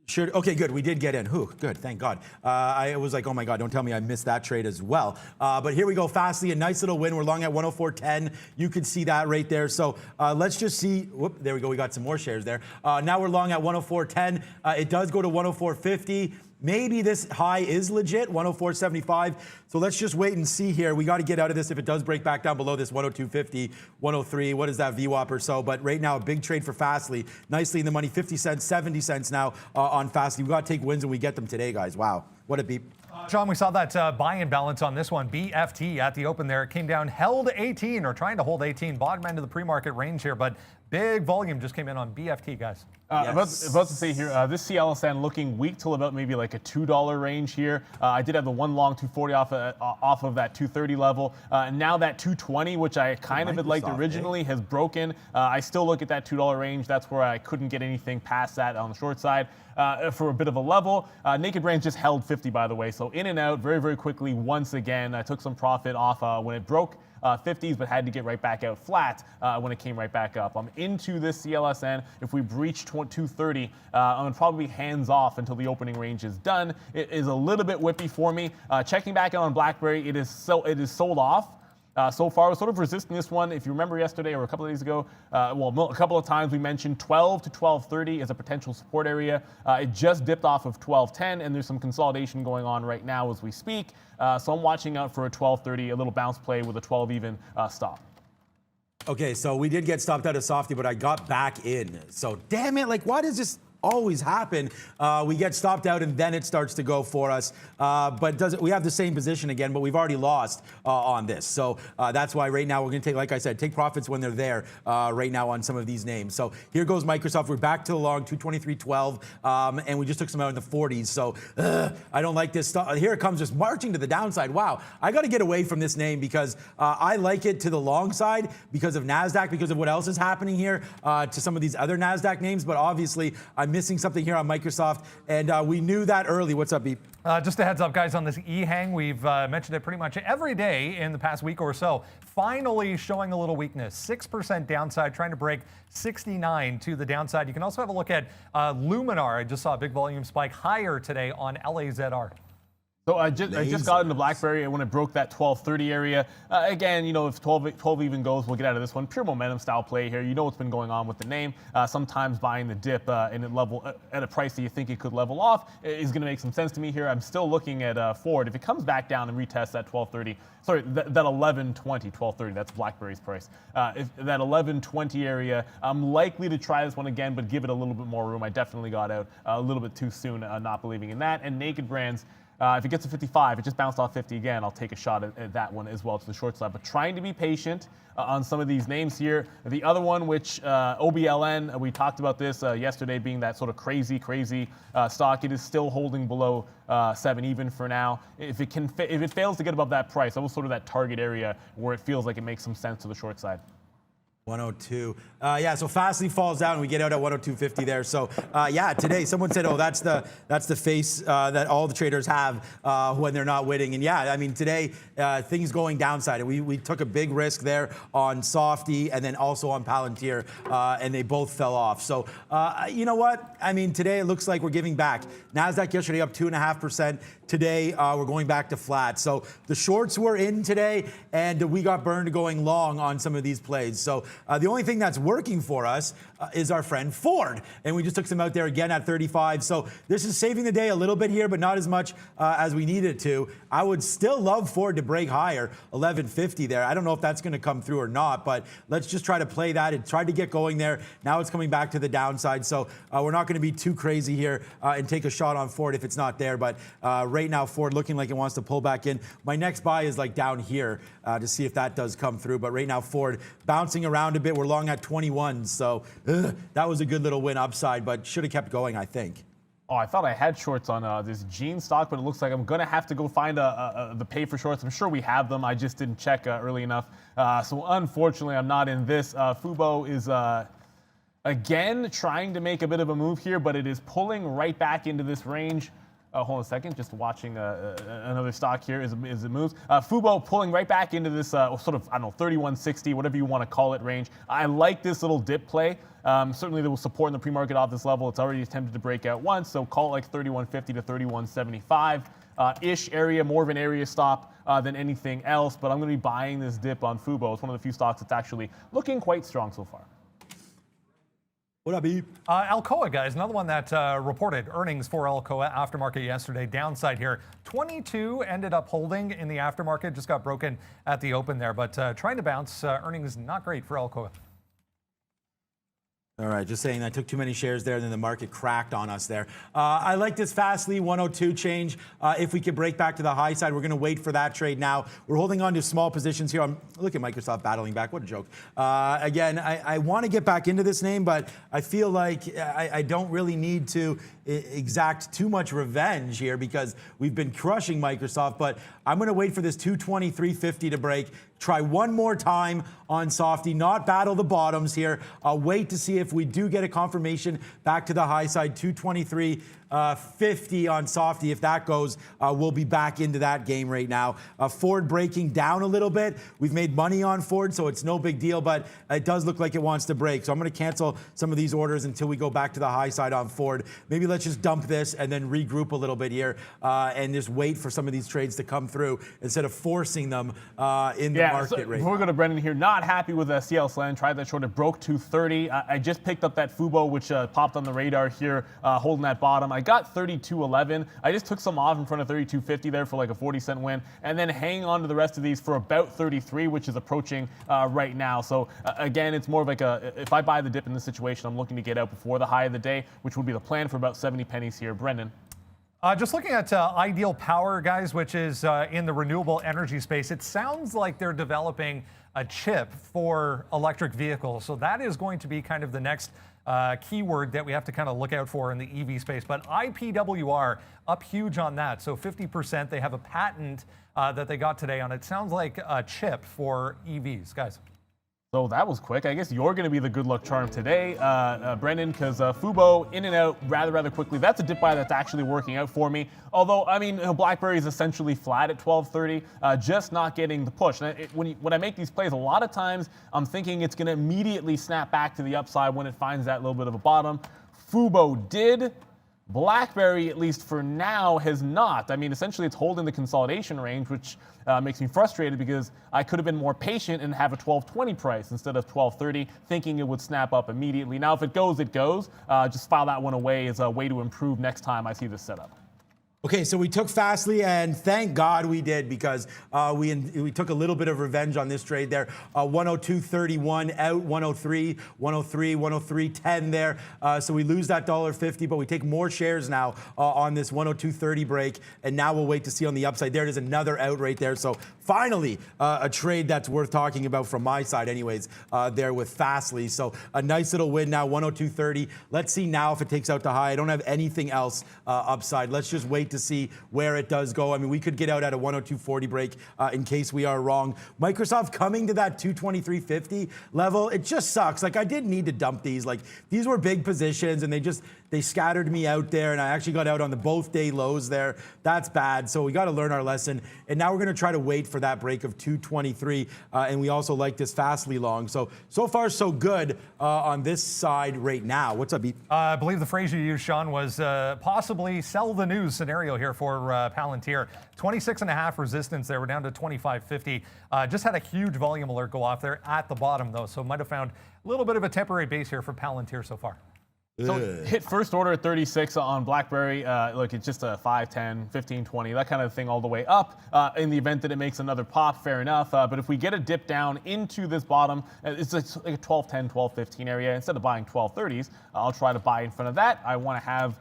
S3: should... Okay, good. We did get in. Whew, good. Thank God. I was like, oh, my God, don't tell me I missed that trade as well. But here we go. Fastly, a nice little win. We're long at 104.10. You can see that right there. So let's just see. Whoop, there we go. We got some more shares there. Now we're long at 104.10. It does go to 104.50. Maybe this high is legit, 104.75. So let's just wait and see here. We got to get out of this if it does break back down below this 102.50, 103. What is that VWAP or so? But right now, a big trade for Fastly. Nicely in the money, 50 cents, 70 cents now on Fastly. We got to take wins and we get them today, guys. Wow. What a beep.
S1: John, we saw that buy-in balance on this one. BFT at the open there. It came down, held 18 or trying to hold 18. Bottom end of the pre-market range here, but big volume just came in on BFT, guys.
S2: Yes. About to say here, this CLSN looking weak till about maybe like a $2 range here. I did have the one long 240 off of that 230 level. Now that 220, which I kind of had liked originally, has broken. I still look at that $2 range. That's where I couldn't get anything past that on the short side. For a bit of a level. Naked Brains just held 50, by the way. So in and out very, very quickly once again. I took some profit off when it broke 50s, but had to get right back out flat when it came right back up. I'm into this CLSN. If we breach 230, I'm going to probably be hands off until the opening range is done. It is a little bit whippy for me. Checking back on BlackBerry, it is sold off. So far, we're sort of resisting this one. If you remember yesterday or a couple of days ago, a couple of times we mentioned 12 to 12.30 as a potential support area. It just dipped off of 12.10, and there's some consolidation going on right now as we speak. So I'm watching out for a 12.30, a little bounce play with a 12 even stop.
S3: Okay, so we did get stopped out of Softy, but I got back in. So damn it, like why does this always happen? We get stopped out and then it starts to go for us. But we have the same position again, but we've already lost on this. So that's why right now we're going to take, like I said, take profits when they're there right now on some of these names. So here goes Microsoft. We're back to the long 223.12, and we just took some out in the 40s. So I don't like this stuff. Here it comes, just marching to the downside. Wow, I got to get away from this name because I like it to the long side because of NASDAQ, because of what else is happening here to some of these other NASDAQ names. But obviously, I'm missing something here on Microsoft, and we knew that early. What's up, Beep?
S1: Just a heads up, guys, on this E-hang. We've mentioned it pretty much every day in the past week or so. Finally showing a little weakness. 6% downside, trying to break 69 to the downside. You can also have a look at Luminar. I just saw a big volume spike higher today on LAZR.
S2: So I just got into BlackBerry when it broke that 12.30 area. Again, you know, if 12 even goes, we'll get out of this one. Pure momentum style play here. You know what's been going on with the name. Sometimes buying the dip and at a price that you think it could level off is going to make some sense to me here. I'm still looking at Ford. If it comes back down and retests that 12.30, sorry, that 11.20, 12.30, that's BlackBerry's price. If that 11.20 area, I'm likely to try this one again, but give it a little bit more room. I definitely got out a little bit too soon, not believing in that. And Naked Brands, if it gets to 55, it just bounced off 50 again, I'll take a shot at that one as well to the short side. But trying to be patient on some of these names here. The other one, which OBLN, we talked about this yesterday, being that sort of crazy stock. It is still holding below 7 even for now. If it fails to get above that price, that was sort of that target area where it feels like it makes some sense to the short side.
S3: 102. Yeah, so Fastly falls down and we get out at 102.50 there. So yeah, today someone said, oh, that's the face that all the traders have when they're not winning. And yeah, I mean, today things going downside. We took a big risk there on Softy and then also on Palantir, and they both fell off. So you know what? I mean, today it looks like we're giving back. NASDAQ yesterday up 2.5%. Today we're going back to flat. So the shorts were in today and we got burned going long on some of these plays. So the only thing that's working for us is our friend Ford. And we just took some out there again at 35. So this is saving the day a little bit here, but not as much as we needed to. I would still love Ford to break higher, 11.50 there. I don't know if that's going to come through or not, but let's just try to play that. It tried to get going there. Now it's coming back to the downside. So we're not going to be too crazy here and take a shot on Ford if it's not there. But right now, Ford looking like it wants to pull back in. My next buy is like down here to see if that does come through. But right now, Ford bouncing around a bit. We're long at 21. So that was a good little win upside, but should have kept going, I think.
S2: Oh, I thought I had shorts on this Gene stock, but it looks like I'm going to have to go find the pay for shorts. I'm sure we have them. I just didn't check early enough. So unfortunately, I'm not in this. Fubo is Again, trying to make a bit of a move here, but it is pulling right back into this range. Hold on a second, just watching another stock here as it moves. Fubo pulling right back into this sort of, I don't know, 3160, whatever you want to call it, range. I like this little dip play. Certainly there was support in the pre-market off this level. It's already attempted to break out once, so call it like 3150 to 3175 ish area, more of an area stop than anything else. But I'm going to be buying this dip on Fubo. It's one of the few stocks that's actually looking quite strong so far.
S3: What up, Eve?
S1: Alcoa, guys, another one that reported earnings for Alcoa aftermarket yesterday. Downside here, 22 ended up holding in the aftermarket, just got broken at the open there, but trying to bounce. Earnings not great for Alcoa.
S3: All right, just saying I took too many shares there, and then the market cracked on us there. I like this Fastly 102 change. If we could break back to the high side, we're going to wait for that trade now. We're holding on to small positions here. Look at Microsoft battling back. What a joke. Again, I want to get back into this name, but I feel like I don't really need to exact too much revenge here because we've been crushing Microsoft, but I'm going to wait for this 223.50 to break. Try one more time on Softy, not battle the bottoms here. I'll wait to see if we do get a confirmation back to the high side, 223.50 on Softy. If that goes, we'll be back into that game right now. Ford breaking down a little bit. We've made money on Ford, so it's no big deal, but it does look like it wants to break. So I'm going to cancel some of these orders until we go back to the high side on Ford. Maybe let's just dump this and then regroup a little bit here and just wait for some of these trades to come through instead of forcing them in the market right now.
S2: We're going to Brendan here. Not happy with CL Slan. Tried that short. It broke 230. I just picked up that Fubo, which popped on the radar here, holding that bottom. I got 32.11. I just took some off in front of 32.50 there for like a 40-cent win, and then hanging on to the rest of these for about 33, which is approaching right now. So again, it's more of like if I buy the dip in this situation, I'm looking to get out before the high of the day, which would be the plan for about 70 pennies here. Brendan.
S1: Just looking at Ideal Power, guys, which is in the renewable energy space, it sounds like they're developing a chip for electric vehicles. So that is going to be kind of the next keyword that we have to kind of look out for in the EV space. But IPWR up huge on that. So 50%. They have a patent that they got today on it. Sounds like a chip for EVs, guys.
S2: So that was quick. I guess you're going to be the good luck charm today, Brendan, because Fubo in and out rather quickly. That's a dip buy that's actually working out for me. Although, I mean, BlackBerry is essentially flat at 12.30, just not getting the push. And when I make these plays, a lot of times I'm thinking it's going to immediately snap back to the upside when it finds that little bit of a bottom. Fubo did. BlackBerry, at least for now, has not. I mean, essentially it's holding the consolidation range, which makes me frustrated because I could have been more patient and have a 12.20 price instead of 12.30, thinking it would snap up immediately. Now, if it goes, it goes. Just file that one away as a way to improve next time I see this setup.
S3: Okay, so we took Fastly, and thank God we did because we took a little bit of revenge on this trade there. 102.31 out, 103, 103, 103.10 there. So we lose that $1.50, but we take more shares now on this 102.30 break, and now we'll wait to see on the upside. There it is, another out right there. So finally, a trade that's worth talking about from my side anyways, there with Fastly. So a nice little win now, 102.30. Let's see now if it takes out the high. I don't have anything else upside. Let's just wait to see where it does go. I mean, we could get out at a 102.40 break in case we are wrong. Microsoft coming to that 223.50 level, it just sucks. Like, I didn't need to dump these. Like, these were big positions, and they scattered me out there, and I actually got out on the both day lows there. That's bad. So we got to learn our lesson. And now we're going to try to wait for that break of 223. And we also like this Fastly long. So far, so good on this side right now. What's up, Beat?
S1: I believe the phrase you used, Sean, was possibly sell the news scenario here for Palantir. 26.5 resistance there. We're down to 25.50. Just had a huge volume alert go off there at the bottom, though. So might have found a little bit of a temporary base here for Palantir so far.
S2: So hit first order at 36 on BlackBerry. Look, it's just a 5, 10, 15, 20, that kind of thing all the way up. In the event that it makes another pop, fair enough. But if we get a dip down into this bottom, it's like a 12, 10, 12, 15 area. Instead of buying 12.30s, I'll try to buy in front of that. I want to have,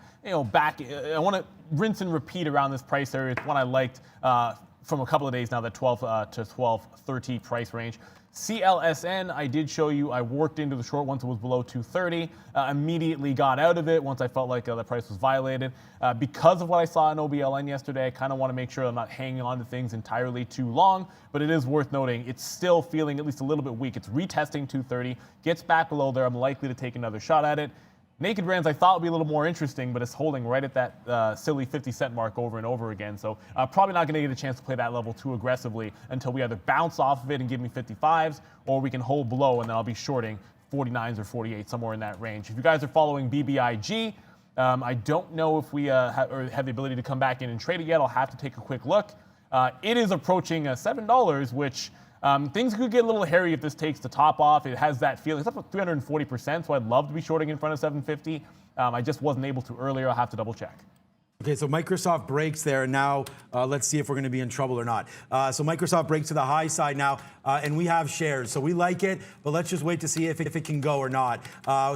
S2: back, I want to rinse and repeat around this price area. It's one I liked from a couple of days now, that 12 to 12.30 price range. CLSN, I did show you, I worked into the short once it was below 230, immediately got out of it once I felt like the price was violated. Because of what I saw in OBLN yesterday, I kind of want to make sure I'm not hanging on to things entirely too long, but it is worth noting it's still feeling at least a little bit weak. It's retesting 230, gets back below there, I'm likely to take another shot at it. Naked Brands I thought would be a little more interesting, but it's holding right at that silly 50-cent mark over and over again. So probably not going to get a chance to play that level too aggressively until we either bounce off of it and give me 55s, or we can hold below and then I'll be shorting 49s or 48, somewhere in that range. If you guys are following BBIG, I don't know if we have the ability to come back in and trade it yet. I'll have to take a quick look. It is approaching $7, which things could get a little hairy if this takes the top off. It has that feeling. It's up to 340%, so I'd love to be shorting in front of 750. I just wasn't able to earlier. I'll have to double check.
S3: Okay, so Microsoft breaks there. Now, let's see if we're going to be in trouble or not. So Microsoft breaks to the high side now, and we have shares. So we like it, but let's just wait to see if it can go or not.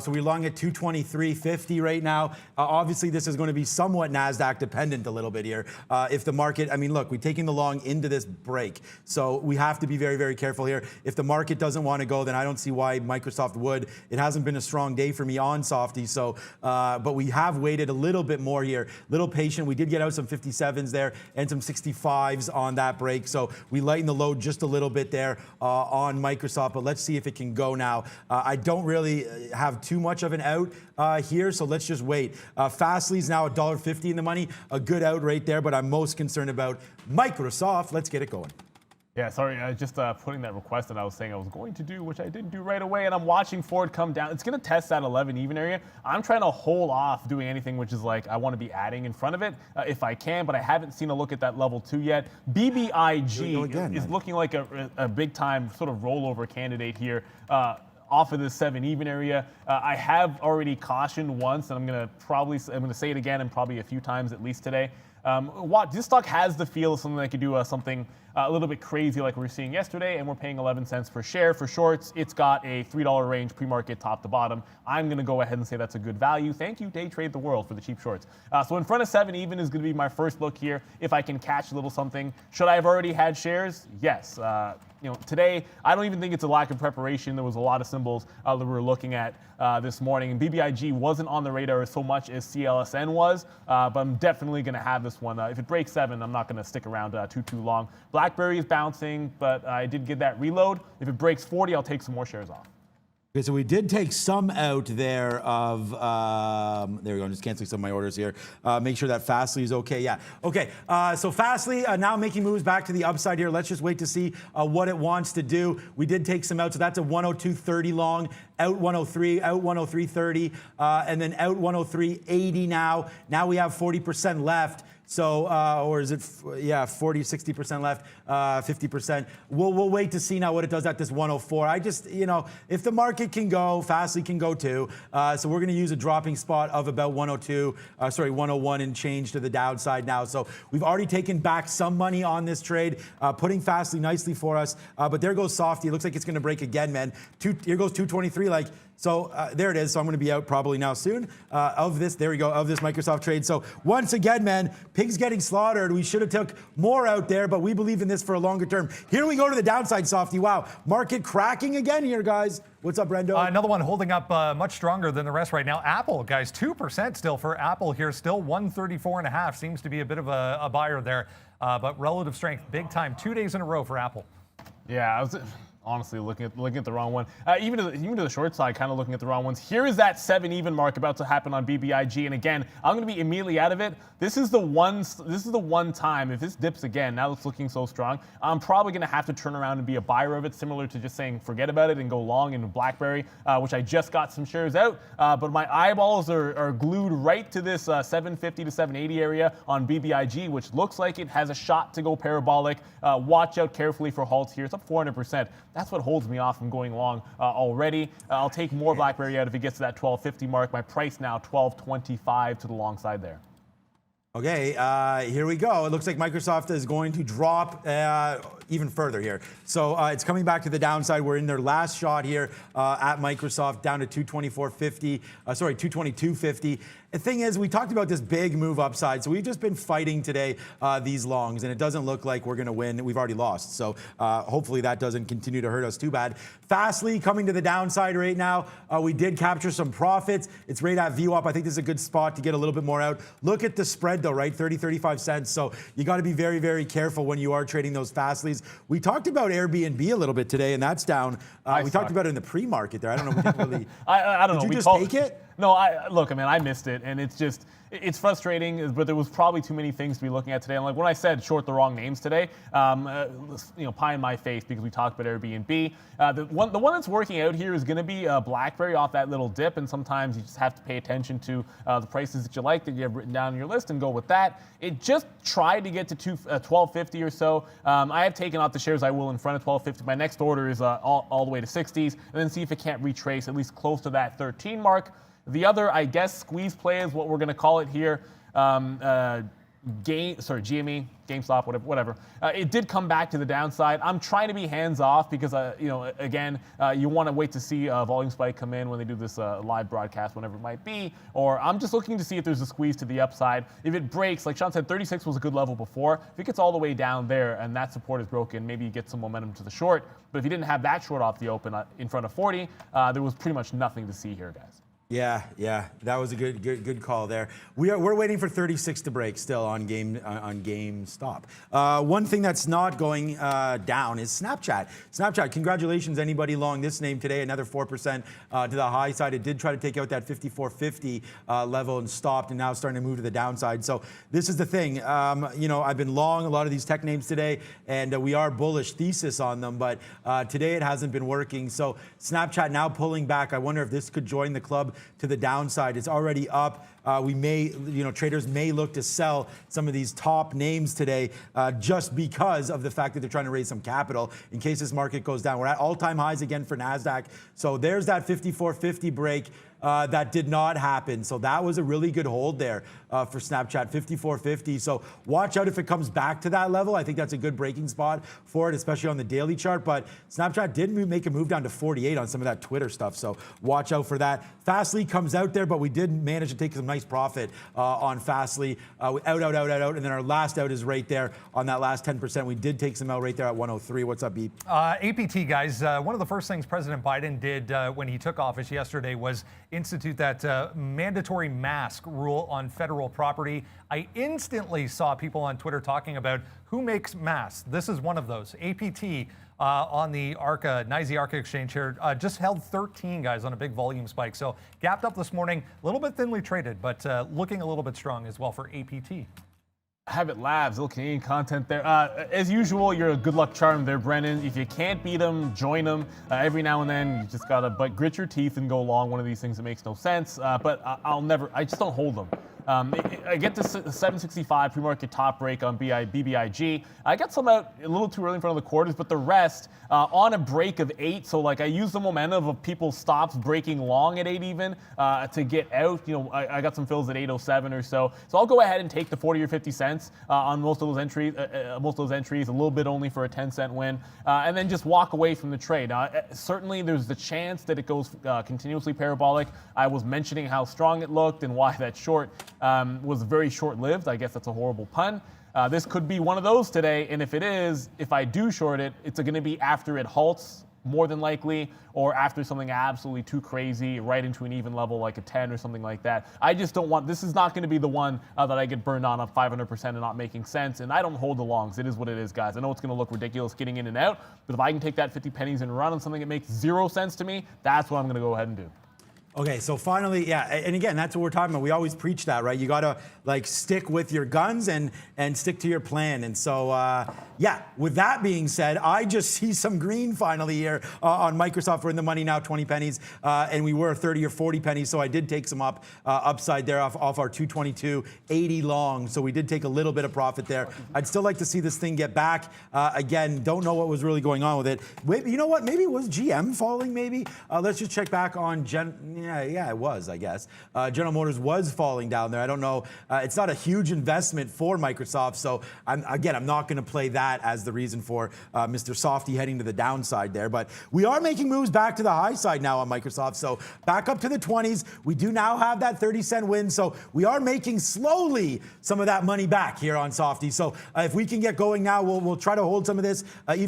S3: So we're long at 223.50 right now. Obviously, this is going to be somewhat NASDAQ dependent a little bit here. If the market, I mean, look, we're taking the long into this break. So we have to be very, very careful here. If the market doesn't want to go, then I don't see why Microsoft would. It hasn't been a strong day for me on Softy. So, but we have waited a little bit more here. Little patient. We did get out some 57s there and some 65s on that break. So we lightened the load just a little bit there on Microsoft, but let's see if it can go now. I don't really have too much of an out here, so let's just wait. Fastly's now $1.50 in the money, a good out right there, but I'm most concerned about Microsoft. Let's get it going.
S2: Yeah, sorry, just putting that request that I was saying I was going to do, which I didn't do right away, and I'm watching Ford come down. It's going to test that 11 even area. I'm trying to hold off doing anything, which is like I want to be adding in front of it if I can, but I haven't seen a look at that level 2 yet. BBIG is looking like a big-time sort of rollover candidate here. Off of this 7 even area. I have already cautioned once, and I'm going to say it again and probably a few times at least today. This stock has the feel of something that could do something a little bit crazy like we were seeing yesterday, and we're paying 11 cents per share. For shorts, it's got a $3 range pre-market top to bottom. I'm going to go ahead and say that's a good value. Thank you, Day Trade the World, for the cheap shorts. So in front of 7 even is going to be my first look here. If I can catch a little something. Should I have already had shares? Yes. Today, I don't even think it's a lack of preparation. There was a lot of symbols that we were looking at this morning. And BBIG wasn't on the radar so much as CLSN was, but I'm definitely going to have this one. If it breaks 7, I'm not going to stick around too long. BlackBerry is bouncing, but I did get that reload. If it breaks 40, I'll take some more shares off.
S3: Okay, so we did take some out there of, there we go, I'm just canceling some of my orders here. Make sure that Fastly is okay, yeah. Okay, so Fastly now making moves back to the upside here. Let's just wait to see what it wants to do. We did take some out, so that's a 102.30 long, out 103, out 103.30, and then out 103.80 now. Now we have 40% left. So, or is it, 40, 60% left, 50%. We'll wait to see now what it does at this 104. I just, if the market can go, Fastly can go too. So we're going to use a dropping spot of about 101 and change to the downside now. So we've already taken back some money on this trade, putting Fastly nicely for us. But there goes Softy. It looks like it's going to break again, man. Here goes 223, so there it is. So I'm going to be out probably now soon of this. There we go, of this Microsoft trade. So once again, man, pigs getting slaughtered. We should have took more out there, but we believe in this for a longer term. Here we go to the downside, Softy. Wow, market cracking again here, guys. What's up, Brendo?
S1: Another one holding up much stronger than the rest right now. Apple, guys, 2% still for Apple here. Still 134.5. Seems to be a bit of a buyer there, but relative strength, big time. 2 days in a row for Apple.
S2: Yeah, I was honestly looking at the wrong one. Even to the short side, kind of looking at the wrong ones. Here is that 7 even mark about to happen on BBIG, and again, I'm going to be immediately out of it. This is the one time, if this dips again, now it's looking so strong, I'm probably going to have to turn around and be a buyer of it, similar to just saying forget about it and go long in BlackBerry, which I just got some shares out, but my eyeballs are glued right to this 750 to 780 area on BBIG, which looks like it has a shot to go parabolic. Watch out carefully for halts here. It's up 400%. That's what holds me off from going long already. I'll take more BlackBerry out if it gets to that 1250 mark. My price now 1225 to the long side there.
S3: Okay, here we go. It looks like Microsoft is going to drop even further here. So it's coming back to the downside. We're in their last shot here at Microsoft, down to 224.50. 222.50. the thing is, we talked about this big move upside, so we've just been fighting today these longs, and it doesn't look like we're going to win. We've already lost, so hopefully that doesn't continue to hurt us too bad. Fastly coming to the downside right now. We did capture some profits. It's right at VWAP. I think this is a good spot to get a little bit more out. Look at the spread though, right? 30, 35 cents. So you got to be very, very careful when you are trading those Fastlies. We talked about Airbnb a little bit today, and that's down. We talked about it in the pre-market there. I don't know. We didn't really.
S2: I don't know.
S3: Did you
S2: We
S3: just take it?
S2: No, look, I mean, I missed it, and it's frustrating, but there was probably too many things to be looking at today. And like when I said short the wrong names today, pie in my face because we talked about Airbnb. The one that's working out here is going to be BlackBerry off that little dip, and sometimes you just have to pay attention to the prices that you like that you have written down on your list and go with that. It just tried to get to 1250 or so. I have taken out the shares I will in front of 1250. My next order is all the way to 60s, and then see if it can't retrace at least close to that 13 mark. The other, I guess, squeeze play is what we're going to call it here. GME, GameStop, whatever. It did come back to the downside. I'm trying to be hands off because, again, you want to wait to see a volume spike come in when they do this live broadcast, whenever it might be. Or I'm just looking to see if there's a squeeze to the upside. If it breaks, like Sean said, 36 was a good level before. If it gets all the way down there and that support is broken, maybe you get some momentum to the short. But if you didn't have that short off the open in front of 40, there was pretty much nothing to see here, guys.
S3: Yeah, that was a good call there. We're waiting for 36 to break still on GameStop. One thing that's not going down is Snapchat. Snapchat, congratulations anybody long this name today, another 4% to the high side. It did try to take out that 54.50 level and stopped, and now starting to move to the downside. So this is the thing. I've been long a lot of these tech names today, and we are bullish thesis on them, but today it hasn't been working. So Snapchat now pulling back. I wonder if this could join the club to the downside. It's already up. Traders may look to sell some of these top names today just because of the fact that they're trying to raise some capital in case this market goes down. We're at all-time highs again for NASDAQ. So there's that 54.50 break. That did not happen. So that was a really good hold there for Snapchat, 54.50. So watch out if it comes back to that level. I think that's a good breaking spot for it, especially on the daily chart. But Snapchat did make a move down to 48 on some of that Twitter stuff. So watch out for that. Fastly comes out there, but we did manage to take some nice profit on Fastly. Out. And then our last out is right there on that last 10%. We did take some out right there at 103. What's up, Beep?
S1: APT, guys, one of the first things President Biden did when he took office yesterday was institute that mandatory mask rule on federal property. I instantly saw people on Twitter talking about who makes masks. This is one of those. APT on the NYSE ARCA exchange here just held 13, guys, on a big volume spike. So gapped up this morning, a little bit thinly traded, but looking a little bit strong as well for APT.
S2: Habit Labs, little Canadian content there. As usual, you're a good luck charm there, Brendan. If you can't beat them, join them. Every now and then, you just gotta grit your teeth and go along one of these things that makes no sense. But I just don't hold them. I get this 765 pre-market top break on BBIG. I got some out a little too early in front of the quarters, but the rest on a break of 8. So like I use the momentum of people's stops breaking long at 8 even to get out. I got some fills at 807 or so. So I'll go ahead and take the 40 or 50 cents on most of those entries. A little bit only for a 10-cent win, and then just walk away from the trade. Certainly, there's the chance that it goes continuously parabolic. I was mentioning how strong it looked and why that short was very short-lived. I guess that's a horrible pun. This could be one of those today, and if it is, if I do short it, it's going to be after it halts, more than likely, or after something absolutely too crazy, right into an even level like a 10 or something like that. I just don't want, this is not going to be the one that I get burned on 500% and not making sense, and I don't hold the longs. It is what it is, guys. I know it's going to look ridiculous getting in and out, but if I can take that 50 pennies and run on something that makes 0 sense to me, that's what I'm going to go ahead and do.
S3: Okay, so finally, yeah, and again, that's what we're talking about. We always preach that, right? You gotta stick with your guns and stick to your plan. And so, yeah, with that being said, I just see some green finally here on Microsoft. We're in the money now, 20 pennies, and we were 30 or 40 pennies. So I did take some upside there off our 222.80 long. So we did take a little bit of profit there. I'd still like to see this thing get back. Again, don't know what was really going on with it. You know what? Maybe it was GM falling. Maybe let's just check back on Yeah, it was, I guess. General Motors was falling down there. I don't know. It's not a huge investment for Microsoft, so I'm not going to play that as the reason for Mr. Softy heading to the downside there. But we are making moves back to the high side now on Microsoft, so back up to the 20s. We do now have that 30-cent win, so we are making slowly some of that money back here on Softy. So if we can get going now, we'll try to hold some of this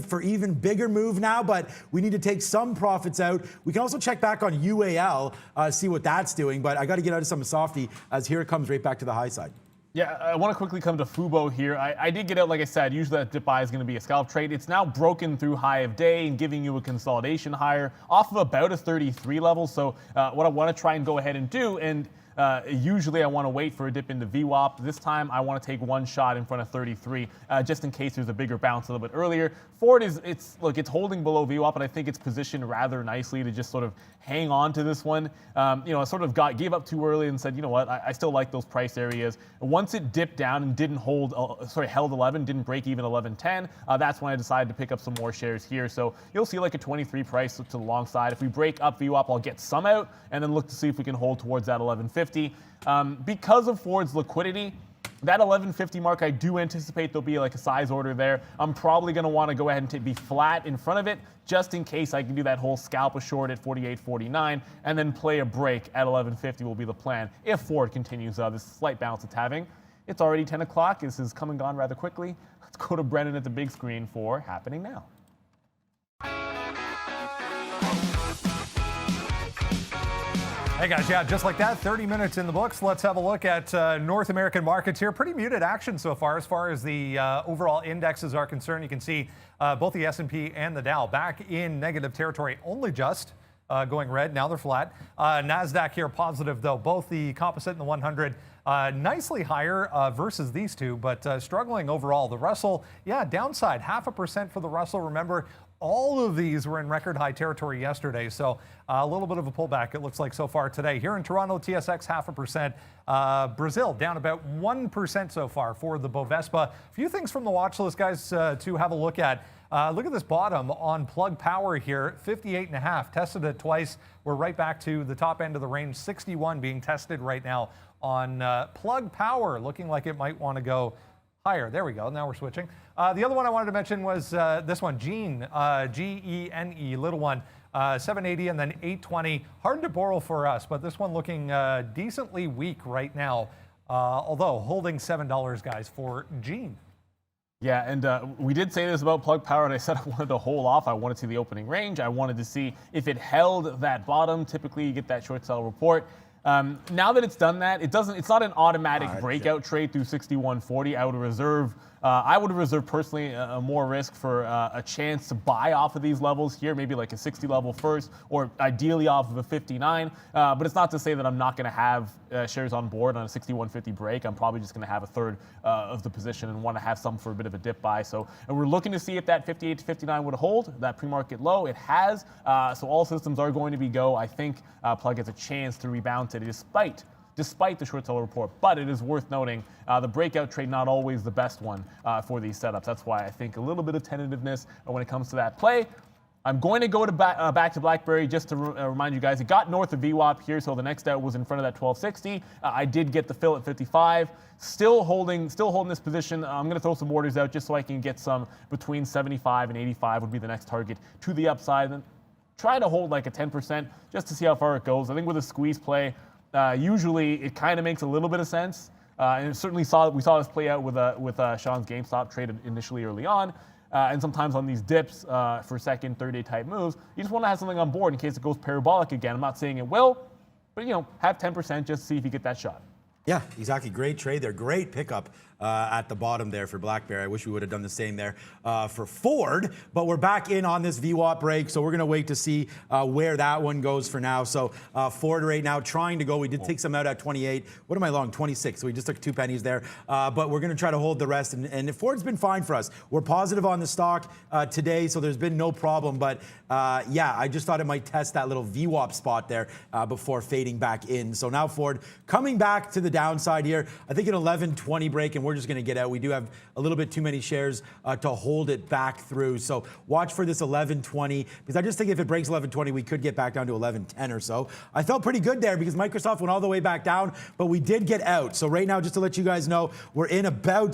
S3: for even bigger move now, but we need to take some profits out. We can also check back on UAL, see what that's doing, but I got to get out of some Softy as here it comes right back to the high side.
S2: Yeah, I want to quickly come to Fubo here. I did get out, like I said, usually that dip buy is going to be a scalp trade. It's now broken through high of day and giving you a consolidation higher off of about a 33 level. So what I want to try and go ahead and do, and usually I want to wait for a dip into VWAP. This time I want to take one shot in front of 33 just in case there's a bigger bounce a little bit earlier. Ford it's holding below VWAP, and I think it's positioned rather nicely to just sort of hang on to this one. I sort of gave up too early and said, you know what, I still like those price aroas. Once it dipped down and didn't held 11, didn't break even 11.10, that's when I decided to pick up some more shares here. So you'll see like a 23 price to the long side. If we break up VWAP, I'll get some out and then look to see if we can hold towards that 11.50. Because of Ford's liquidity, that 11.50 mark, I do anticipate there'll be like a size order there. I'm probably going to want to go ahead and be flat in front of it just in case I can do that whole scalp a short at 48.49 and then play a break at 11.50 will be the plan if Ford continues this slight bounce it's having. It's already 10 o'clock. This has come and gone rather quickly. Let's go to Brendan at the big screen for Happening Now.
S1: Hey guys, yeah, just like that, 30 minutes in the books. Let's have a look at North American markets here. Pretty muted action so far as the overall indexes are concerned. You can see both the S&P and the Dow back in negative territory, only just going red. Now they're flat. NASDAQ here positive though. Both the composite and the 100 nicely higher versus these two, but struggling overall. The Russell, yeah, downside 0.5% for the Russell. Remember, all of these were in record high territory yesterday, so a little bit of a pullback it looks like so far today. Here in Toronto, TSX 0.5%. Brazil down about 1% so far for the BOVESPA. A few things from the watch list, guys, to have a look at. Look at this bottom on Plug Power here, 58.5. Tested it twice. We're right back to the top end of the range, 61 being tested right now on Plug Power, looking like it might want to go higher. There we go. Now we're switching. The other one I wanted to mention was this one, Gene, G-E-N-E, little one, 780 and then 820. Hard to borrow for us, but this one looking decently weak right now, although holding $7, guys, for Gene.
S2: Yeah, and we did say this about Plug Power, and I said I wanted to hold off. I wanted to see the opening range. I wanted to see if it held that bottom. Typically, you get that short sell report. Now that it's done that, it's not an automatic breakout trade through 61.40. I would reserve personally more risk for a chance to buy off of these levels here, maybe like a 60 level first, or ideally off of a 59. But it's not to say that I'm not going to have shares on board on a 61.50 break. I'm probably just going to have a third of the position and want to have some for a bit of a dip buy. So and we're looking to see if that 58 to 59 would hold, that pre-market low. It has. So all systems are going to be go. I think Plug has a chance to rebound today despite the short seller report. But it is worth noting the breakout trade not always the best one for these setups. That's why I think a little bit of tentativeness when it comes to that play. I'm going to go to back to BlackBerry just to remind you guys. It got north of VWAP here, so the next out was in front of that 1260. I did get the fill at 55. Still holding this position. I'm going to throw some orders out just so I can get some between 75 and 85 would be the next target to the upside. And try to hold like a 10% just to see how far it goes. I think with a squeeze play, usually it kind of makes a little bit of sense. And certainly we saw this play out with Sean's GameStop trade initially early on. And sometimes on these dips for second, third day type moves, you just want to have something on board in case it goes parabolic again. I'm not saying it will, but have 10% just to see if you get that shot.
S3: Yeah, exactly. Great trade there. Great pickup at the bottom there for BlackBerry. I wish we would have done the same there for Ford, but we're back in on this VWAP break, so we're going to wait to see where that one goes for now. So Ford right now trying to go. We did take some out at 28. What am I long? 26. So we just took 2 pennies there, but we're going to try to hold the rest. And Ford's been fine for us. We're positive on the stock today, so there's been no problem. But yeah, I just thought it might test that little VWAP spot there before fading back in. So now Ford coming back to the downside here. I think an 11.20 break, and we're just going to get out. We do have a little bit too many shares to hold it back through. So watch for this 11.20, because I just think if it breaks 11.20, we could get back down to 11.10 or so. I felt pretty good there because Microsoft went all the way back down, but we did get out. So right now, just to let you guys know, we're in about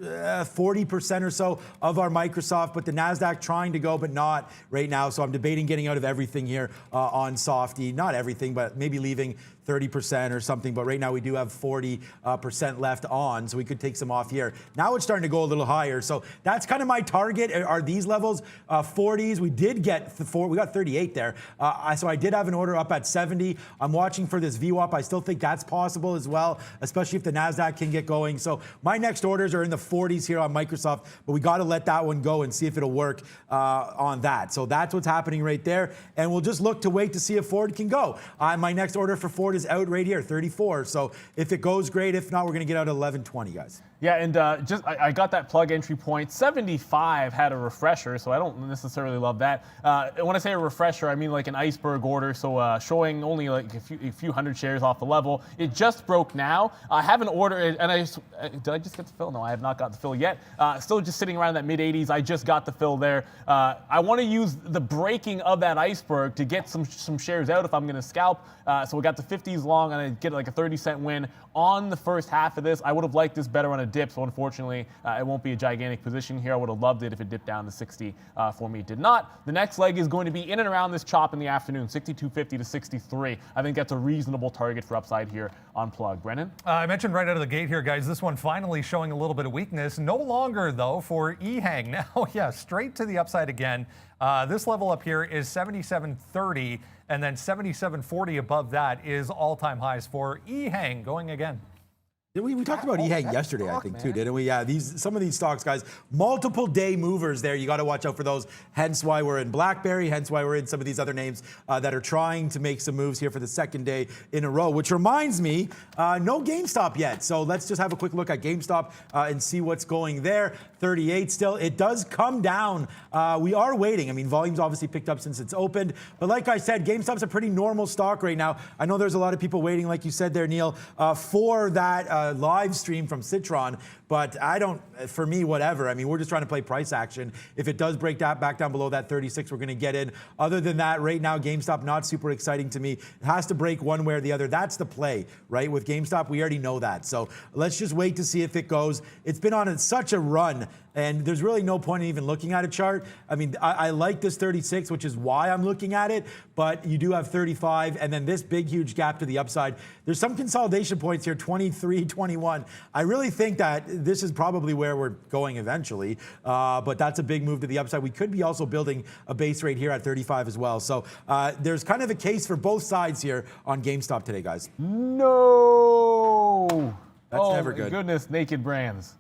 S3: 40% or so of our Microsoft, but the NASDAQ trying to go, but not right now. So I'm debating getting out of everything here on Softy. Not everything, but maybe leaving 30% or something. But right now we do have 40% left on, so we could take some off here. Now it's starting to go a little higher. So that's kind of my target, are these levels, 40s. We did get we got 38 there. So I did have an order up at 70. I'm watching for this VWAP. I still think that's possible as well, especially if the NASDAQ can get going. So my next orders are in the 40s here on Microsoft, but we got to let that one go and see if it'll work on that. So that's what's happening right there. And we'll just look to wait to see if Ford can go. My next order for Ford is out right here, 34. So if it goes, great. If not, we're going to get out at 11.20, guys.
S2: Yeah, and I got that plug entry point. 75 had a refresher, so I don't necessarily love that. When I say a refresher, I mean like an iceberg order, so showing only like a few hundred shares off the level. It just broke now. I have an order, and did I just get the fill? No, I have not got the fill yet. Still just sitting around that mid-80s. I just got the fill there. I want to use the breaking of that iceberg to get some shares out if I'm going to scalp. So we got the 50s long, and I get like a 30-cent win on the first half of this. I would have liked this better on a dip, so unfortunately it won't be a gigantic position here. I would have loved it if it dipped down to 60 for me. It did not. The next leg is going to be in and around this chop in the afternoon, 62.50 to 63. I think that's a reasonable target for upside here on plug. Brennan?
S1: I mentioned right out of the gate here, guys, this one finally showing a little bit of weakness. No longer, though, for EHang. Now, yeah, straight to the upside again. This level up here is 77.30, and then 77.40 above that is all-time highs for EHang going again.
S3: We talked about EHang yesterday, I think, too, didn't we? Yeah, some of these stocks, guys, multiple day movers there. You got to watch out for those. Hence why we're in BlackBerry. Hence why we're in some of these other names that are trying to make some moves here for the second day in a row. Which reminds me, no GameStop yet. So let's just have a quick look at GameStop and see what's going there. 38 still. It does come down. We are waiting. I mean, volume's obviously picked up since it's opened. But like I said, GameStop's a pretty normal stock right now. I know there's a lot of people waiting, like you said there, Neil, for that live stream from Citron, but for me, whatever. I mean, we're just trying to play price action. If it does break that back down below that 36, we're going to get in. Other than that, right now, GameStop, not super exciting to me. It has to break one way or the other. That's the play, right? With GameStop, we already know that. So let's just wait to see if it goes. It's been on such a run, and there's really no point in even looking at a chart. I mean, I like this 36, which is why I'm looking at it, but you do have 35, and then this big, huge gap to the upside. There's some consolidation points here, 23, 21. I really think that this is probably where we're going eventually, but that's a big move to the upside. We could be also building a base rate here at 35 as well. So there's kind of a case for both sides here on GameStop today, guys.
S2: No!
S3: That's never good.
S2: Oh my goodness, naked brands.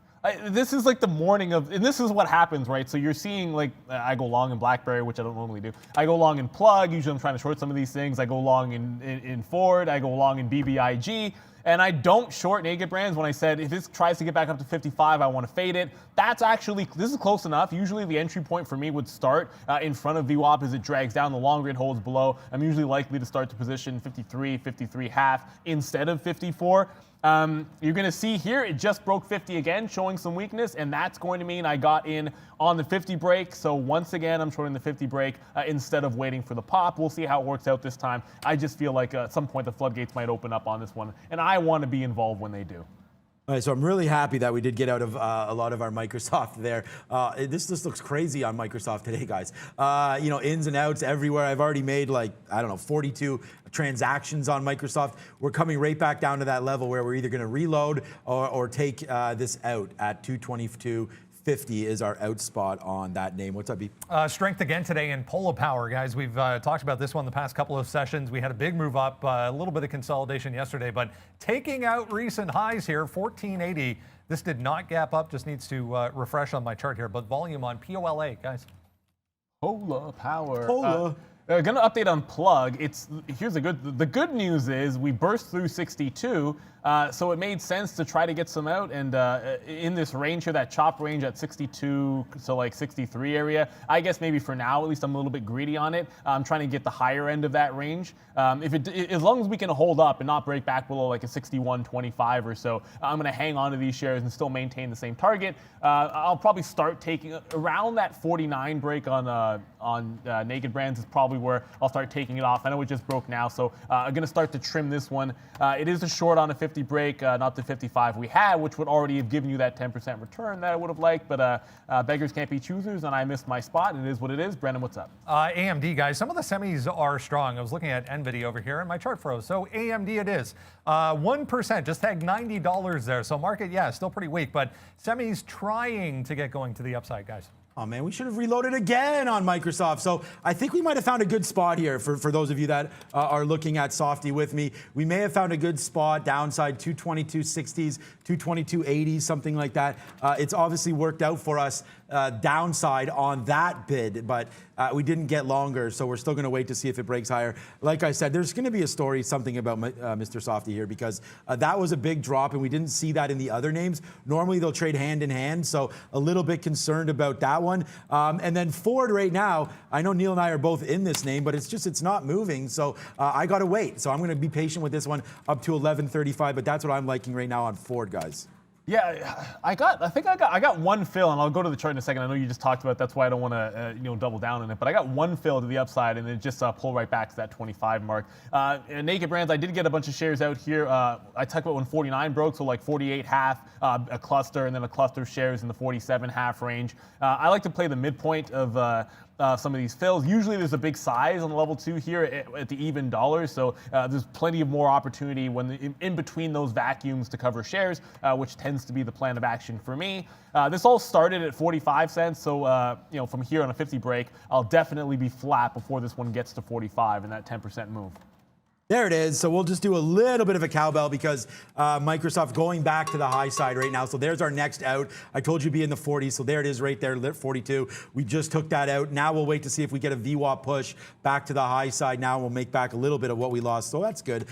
S2: This is like the morning of, and this is what happens, right? So you're seeing, like, I go long in BlackBerry, which I don't normally do. I go long in Plug. Usually I'm trying to short some of these things. I go long in Ford. I go long in BBIG. And I don't short naked brands. When I said if this tries to get back up to 55, I want to fade it. That's actually, this is close enough. Usually the entry point for me would start in front of VWAP as it drags down. The longer it holds below, I'm usually likely to start to position 53, 53 half instead of 54. You're going to see here, it just broke 50 again, showing some weakness, and that's going to mean I got in on the 50 break. So once again, I'm shorting the 50 break instead of waiting for the pop. We'll see how it works out this time. I just feel like at some point the floodgates might open up on this one, and I want to be involved when they do.
S3: All right, so I'm really happy that we did get out of a lot of our Microsoft there. This just looks crazy on Microsoft today, guys. Ins and outs everywhere. I've already made 42 transactions on Microsoft. We're coming right back down to that level where we're either going to reload or take this out at 222.50 is our out spot on that name. What's up, B?
S1: Strength again today in Polar Power, guys. We've talked about this one the past couple of sessions. We had a big move up, a little bit of consolidation yesterday, but taking out recent highs here, 1480. This did not gap up, just needs to refresh on my chart here, but volume on POLA, guys.
S2: Polar Power.
S3: Polar.
S2: Going to update on plug. The good news is we burst through 62, so it made sense to try to get some out. And in this range here, that chop range at 62, so like 63 area. I guess maybe for now, at least I'm a little bit greedy on it. I'm trying to get the higher end of that range. As long as we can hold up and not break back below like a 61.25 or so, I'm going to hang on to these shares and still maintain the same target. I'll probably start taking around that 49 break on Naked Brands is probably where I'll start taking it off. I know it just broke now, so I'm going to start to trim this one. It is a short on a 50 break, not the 55 we had, which would already have given you that 10% return that I would have liked, but beggars can't be choosers, and I missed my spot. It is what it is. Brendan, what's up?
S1: AMD, guys, some of the semis are strong. I was looking at NVIDIA over here, and my chart froze. So AMD it is. 1%, just tagged $90 there. So market, yeah, still pretty weak, but semis trying to get going to the upside, guys.
S3: Oh man, we should have reloaded again on Microsoft. So I think we might have found a good spot here for those of you that are looking at Softy with me. We may have found a good spot, downside 222.60s, 222.80s, something like that. It's obviously worked out for us downside on that bid, but we didn't get longer, so we're still going to wait to see if it breaks higher. Like I said, there's going to be a story, something about Mr. Softy here, because that was a big drop, and we didn't see that in the other names. Normally, they'll trade hand in hand, so a little bit concerned about that one. And then Ford right now, I know Neil and I are both in this name, but it's not moving, so I got to wait. So I'm going to be patient with this one up to 11.35, but that's what I'm liking right now on Ford, guys.
S2: Yeah, I got one fill, and I'll go to the chart in a second. I know you just talked about it, that's why I don't want to double down on it. But I got one fill to the upside, and then just pull right back to that 25 mark. Naked Brands, I did get a bunch of shares out here. I talked about when 49 broke, so like 48 half, a cluster, and then a cluster of shares in the 47 half range. I like to play the midpoint of some of these fills. Usually there's a big size on level 2 here at the even dollars, so there's plenty of more opportunity when in between those vacuums to cover shares, which tends to be the plan of action for me. This all started at 45 cents, so from here on a 50 break, I'll definitely be flat before this one gets to 45 in that 10% move.
S3: There it is. So we'll just do a little bit of a cowbell because Microsoft going back to the high side right now. So there's our next out. I told you be in the 40s. So there it is right there, 42. We just took that out. Now we'll wait to see if we get a VWAP push back to the high side. Now we'll make back a little bit of what we lost. So that's good.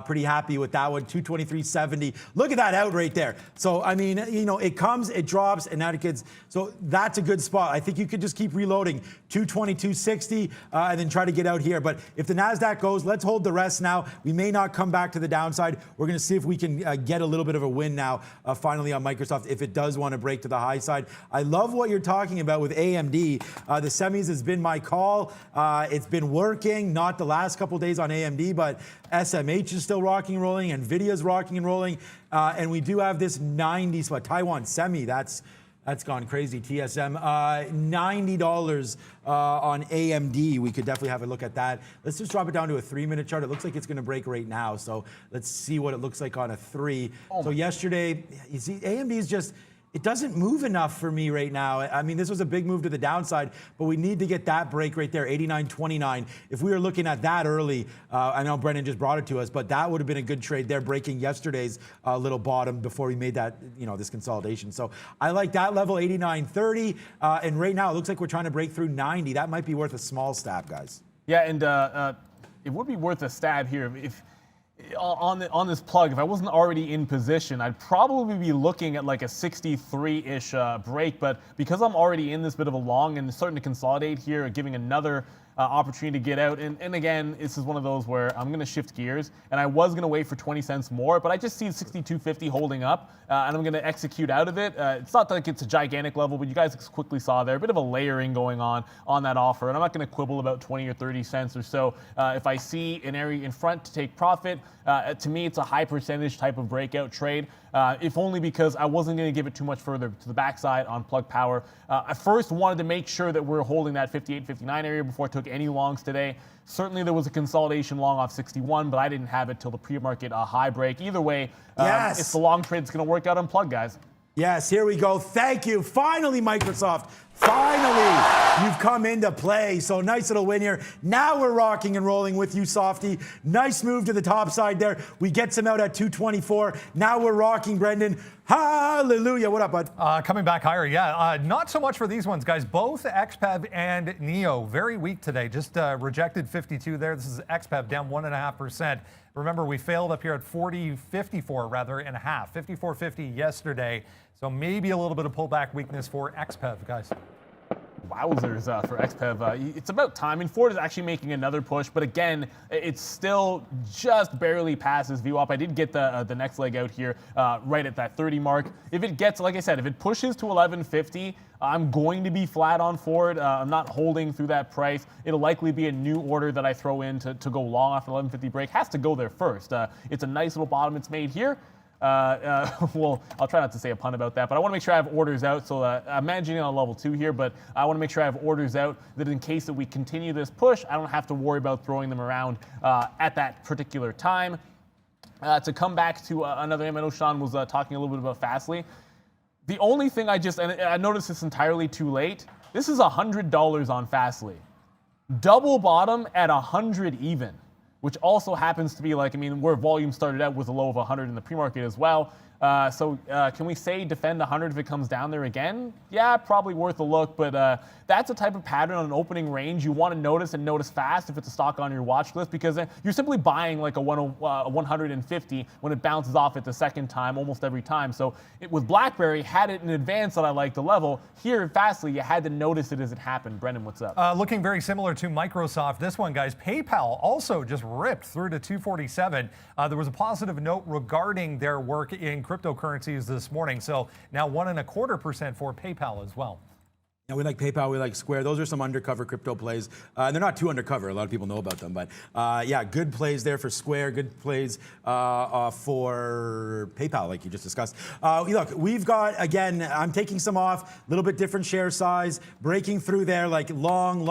S3: Pretty happy with that one. 223.70. Look at that out right there. So, I mean, it comes, it drops, and now it gets. So that's a good spot. I think you could just keep reloading. 222.60 and then try to get out here. But if the NASDAQ goes, let's hold the rest now. We may not come back to the downside. We're going to see if we can get a little bit of a win now, finally on Microsoft, if it does want to break to the high side. I love what you're talking about with AMD. The semis has been my call. It's been working, not the last couple days on AMD, but SMH is still rocking and rolling. NVIDIA's rocking and rolling. And we do have this 90 spot. Taiwan Semi, that's gone crazy. TSM, $90 on AMD. We could definitely have a look at that. Let's just drop it down to a 3-minute chart. It looks like it's going to break right now. So let's see what it looks like on a 3. So yesterday, you see, AMD is just, it doesn't move enough for me right now. I mean, this was a big move to the downside, but we need to get that break right there, 89.29. If we were looking at that early, I know Brendan just brought it to us, but that would have been a good trade there, breaking yesterday's little bottom before we made that, this consolidation. So I like that level, 89.30. And right now, it looks like we're trying to break through 90. That might be worth a small stab, guys.
S2: Yeah, and it would be worth a stab here if on this plug, if I wasn't already in position, I'd probably be looking at like a 63-ish break. But because I'm already in this bit of a long and starting to consolidate here, giving another opportunity to get out. And again, this is one of those where I'm going to shift gears, and I was going to wait for 20 cents more, but I just see 62.50 holding up, and I'm going to execute out of it. It's not like it's a gigantic level, but you guys quickly saw there a bit of a layering going on that offer, and I'm not going to quibble about 20 or 30 cents or so. If I see an area in front to take profit, to me, it's a high percentage type of breakout trade, if only because I wasn't going to give it too much further to the backside on plug power. I first wanted to make sure that we're holding that 58, 59 area before I took any longs today. Certainly there was a consolidation long off 61, but I didn't have it till the pre-market high break. Either way,
S3: yes.
S2: It's the long trade that's going to work out on plug, guys.
S3: Yes, here we go. Thank you. Finally, Microsoft. Finally, you've come into play. So nice little win here. Now we're rocking and rolling with you, Softy. Nice move to the top side there. We get some out at 224. Now we're rocking, Brendan. Hallelujah. What up, bud?
S1: Coming back higher, yeah. Not so much for these ones, guys. Both XPEV and NEO very weak today. Just rejected 52 there. This is XPEV down 1.5%. Remember, we failed up here at 54 rather and a half. 54.50 yesterday. So maybe a little bit of pullback weakness for XPEV, guys.
S2: Wowzers for XPEV. It's about time. I mean, Ford is actually making another push, but again, it's still just barely passes VWAP. I did get the next leg out here right at that 30 mark. If it gets, like I said, if it pushes to 1150, I'm going to be flat on Ford. I'm not holding through that price. It'll likely be a new order that I throw in to go long off an 1150 break. Has to go there first. It's a nice little bottom it's made here. Well, I'll try not to say a pun about that, but I want to make sure I have orders out. So I'm managing on level 2 here, but I want to make sure I have orders out that in case that we continue this push, I don't have to worry about throwing them around at that particular time. To come back to another name, I know Sean was talking a little bit about Fastly. The only thing and I noticed this entirely too late, this is $100 on Fastly. Double bottom at 100 even, which also happens to be like, I mean, where volume started out with a low of 100 in the pre-market as well. So can we say defend 100 if it comes down there again? Yeah, probably worth a look, but that's a type of pattern on an opening range you want to notice and notice fast if it's a stock on your watch list, because you're simply buying like a 150 when it bounces off it the second time almost every time. So with BlackBerry, had it in advance that I liked the level. Here, Fastly, you had to notice it as it happened. Brendan, what's up?
S1: Looking very similar to Microsoft. This one, guys, PayPal also just ripped through to 247. There was a positive note regarding their work in cryptocurrencies this morning. So now 1.25% for PayPal as well.
S3: Yeah, we like PayPal, we like Square. Those are some undercover crypto plays. They're not too undercover. A lot of people know about them. But yeah, good plays there for Square, good plays for PayPal, like you just discussed. Look, we've got, again, I'm taking some off, a little bit different share size, breaking through there, like long.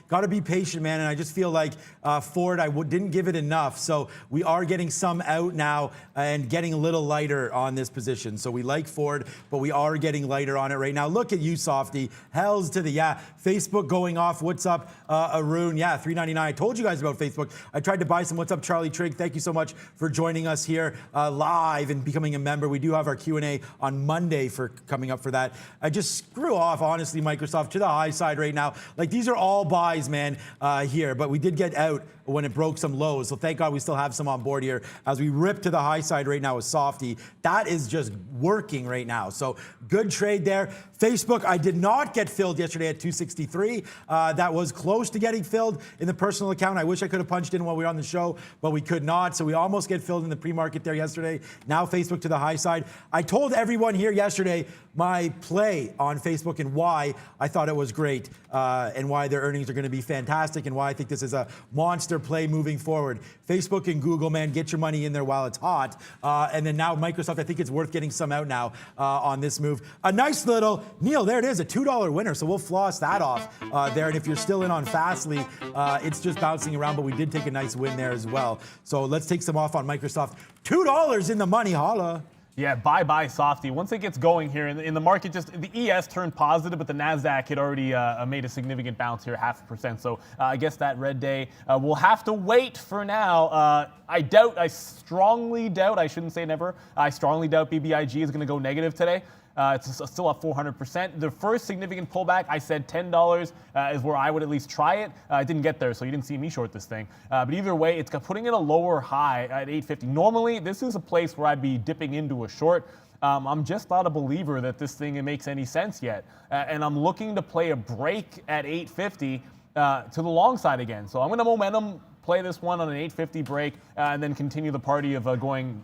S3: Got to be patient, man. And I just feel like Ford, didn't give it enough. So we are getting some out now and getting a little lighter on this position. So we like Ford, but we are getting lighter on it right now. Look at you, Softy. Hells to the yeah. Facebook going off. What's up, Arun? Yeah, $3.99. I told you guys about Facebook. I tried to buy some. What's up, Charlie Trigg? Thank you so much for joining us here live and becoming a member. We do have our Q&A on Monday for coming up for that. I just screw off, honestly, Microsoft to the high side right now. Like, these are all buys, man, here. But we did get out when it broke some lows. So thank God we still have some on board here as we rip to the high side right now with Softy. That is just working right now. So good trade there. Facebook, I did not get filled yesterday at 263. That was close to getting filled in the personal account. I wish I could have punched in while we were on the show, but we could not. So we almost get filled in the pre-market there yesterday. Now Facebook to the high side. I told everyone here yesterday my play on Facebook and why I thought it was great and why their earnings are going to be fantastic and why I think this is a monster play moving forward. Facebook and Google, man, get your money in there while it's hot. And then now Microsoft, I think it's worth getting some out now on this move. A nice little, Neil, there it is, a $2 winner. So we'll floss that off there. And if you're still in on Fastly, it's just bouncing around, but we did take a nice win there as well. So let's take some off on Microsoft. $2 in the money, holla.
S2: Yeah, bye-bye, Softy. Once it gets going here in the market, just the ES turned positive, but the NASDAQ had already made a significant bounce here, 0.5%. So I guess that red day, we'll have to wait for now. I strongly doubt, I shouldn't say never, I strongly doubt BBIG is going to go negative today. It's still up 400%. The first significant pullback, I said $10 is where I would at least try it. I didn't get there, so you didn't see me short this thing. But either way, it's putting in a lower high at 850. Normally, this is a place where I'd be dipping into a short. I'm just not a believer that this thing makes any sense yet. And I'm looking to play a break at 850 to the long side again. So I'm going to momentum play this one on an 850 break and then continue the party of going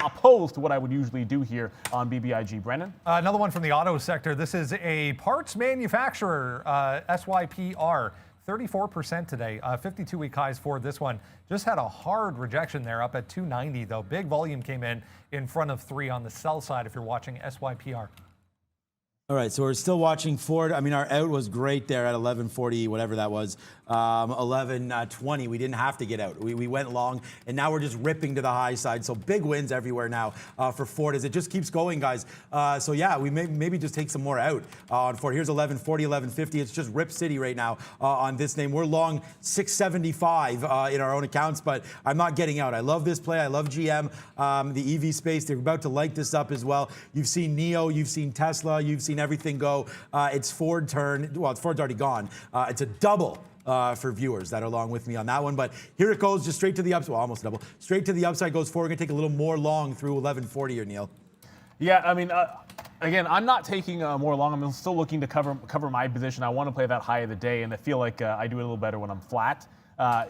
S2: opposed to what I would usually do here on BBIG. Brendan?
S1: Another one from the auto sector. This is a parts manufacturer, SYPR. 34% today, 52-week highs for this one. Just had a hard rejection there up at 290, though. Big volume came in front of 3 on the sell side if you're watching SYPR.
S3: All right, so we're still watching Ford. I mean, our out was great there at 1140, whatever that was, 1120. We didn't have to get out. We went long, and now we're just ripping to the high side. So big wins everywhere now for Ford as it just keeps going, guys. So yeah, we may maybe just take some more out on Ford. Here's 1140, 1150. It's just Rip City right now on this name. We're long 675 in our own accounts, but I'm not getting out. I love this play. I love GM, the EV space. They're about to light this up as well. You've seen NIO, you've seen Tesla, you've seen everything go. It's Ford turn. Well, Ford's already gone. It's a double for viewers that are along with me on that one. But here it goes, just straight to the upside. Well, almost double. Straight to the upside goes Ford. We're going to take a little more long through 1140 here, Neil. Yeah, I mean, again, I'm not taking more long. I'm still looking to cover my position. I want to play that high of the day, and I feel like I do it a little better when I'm flat.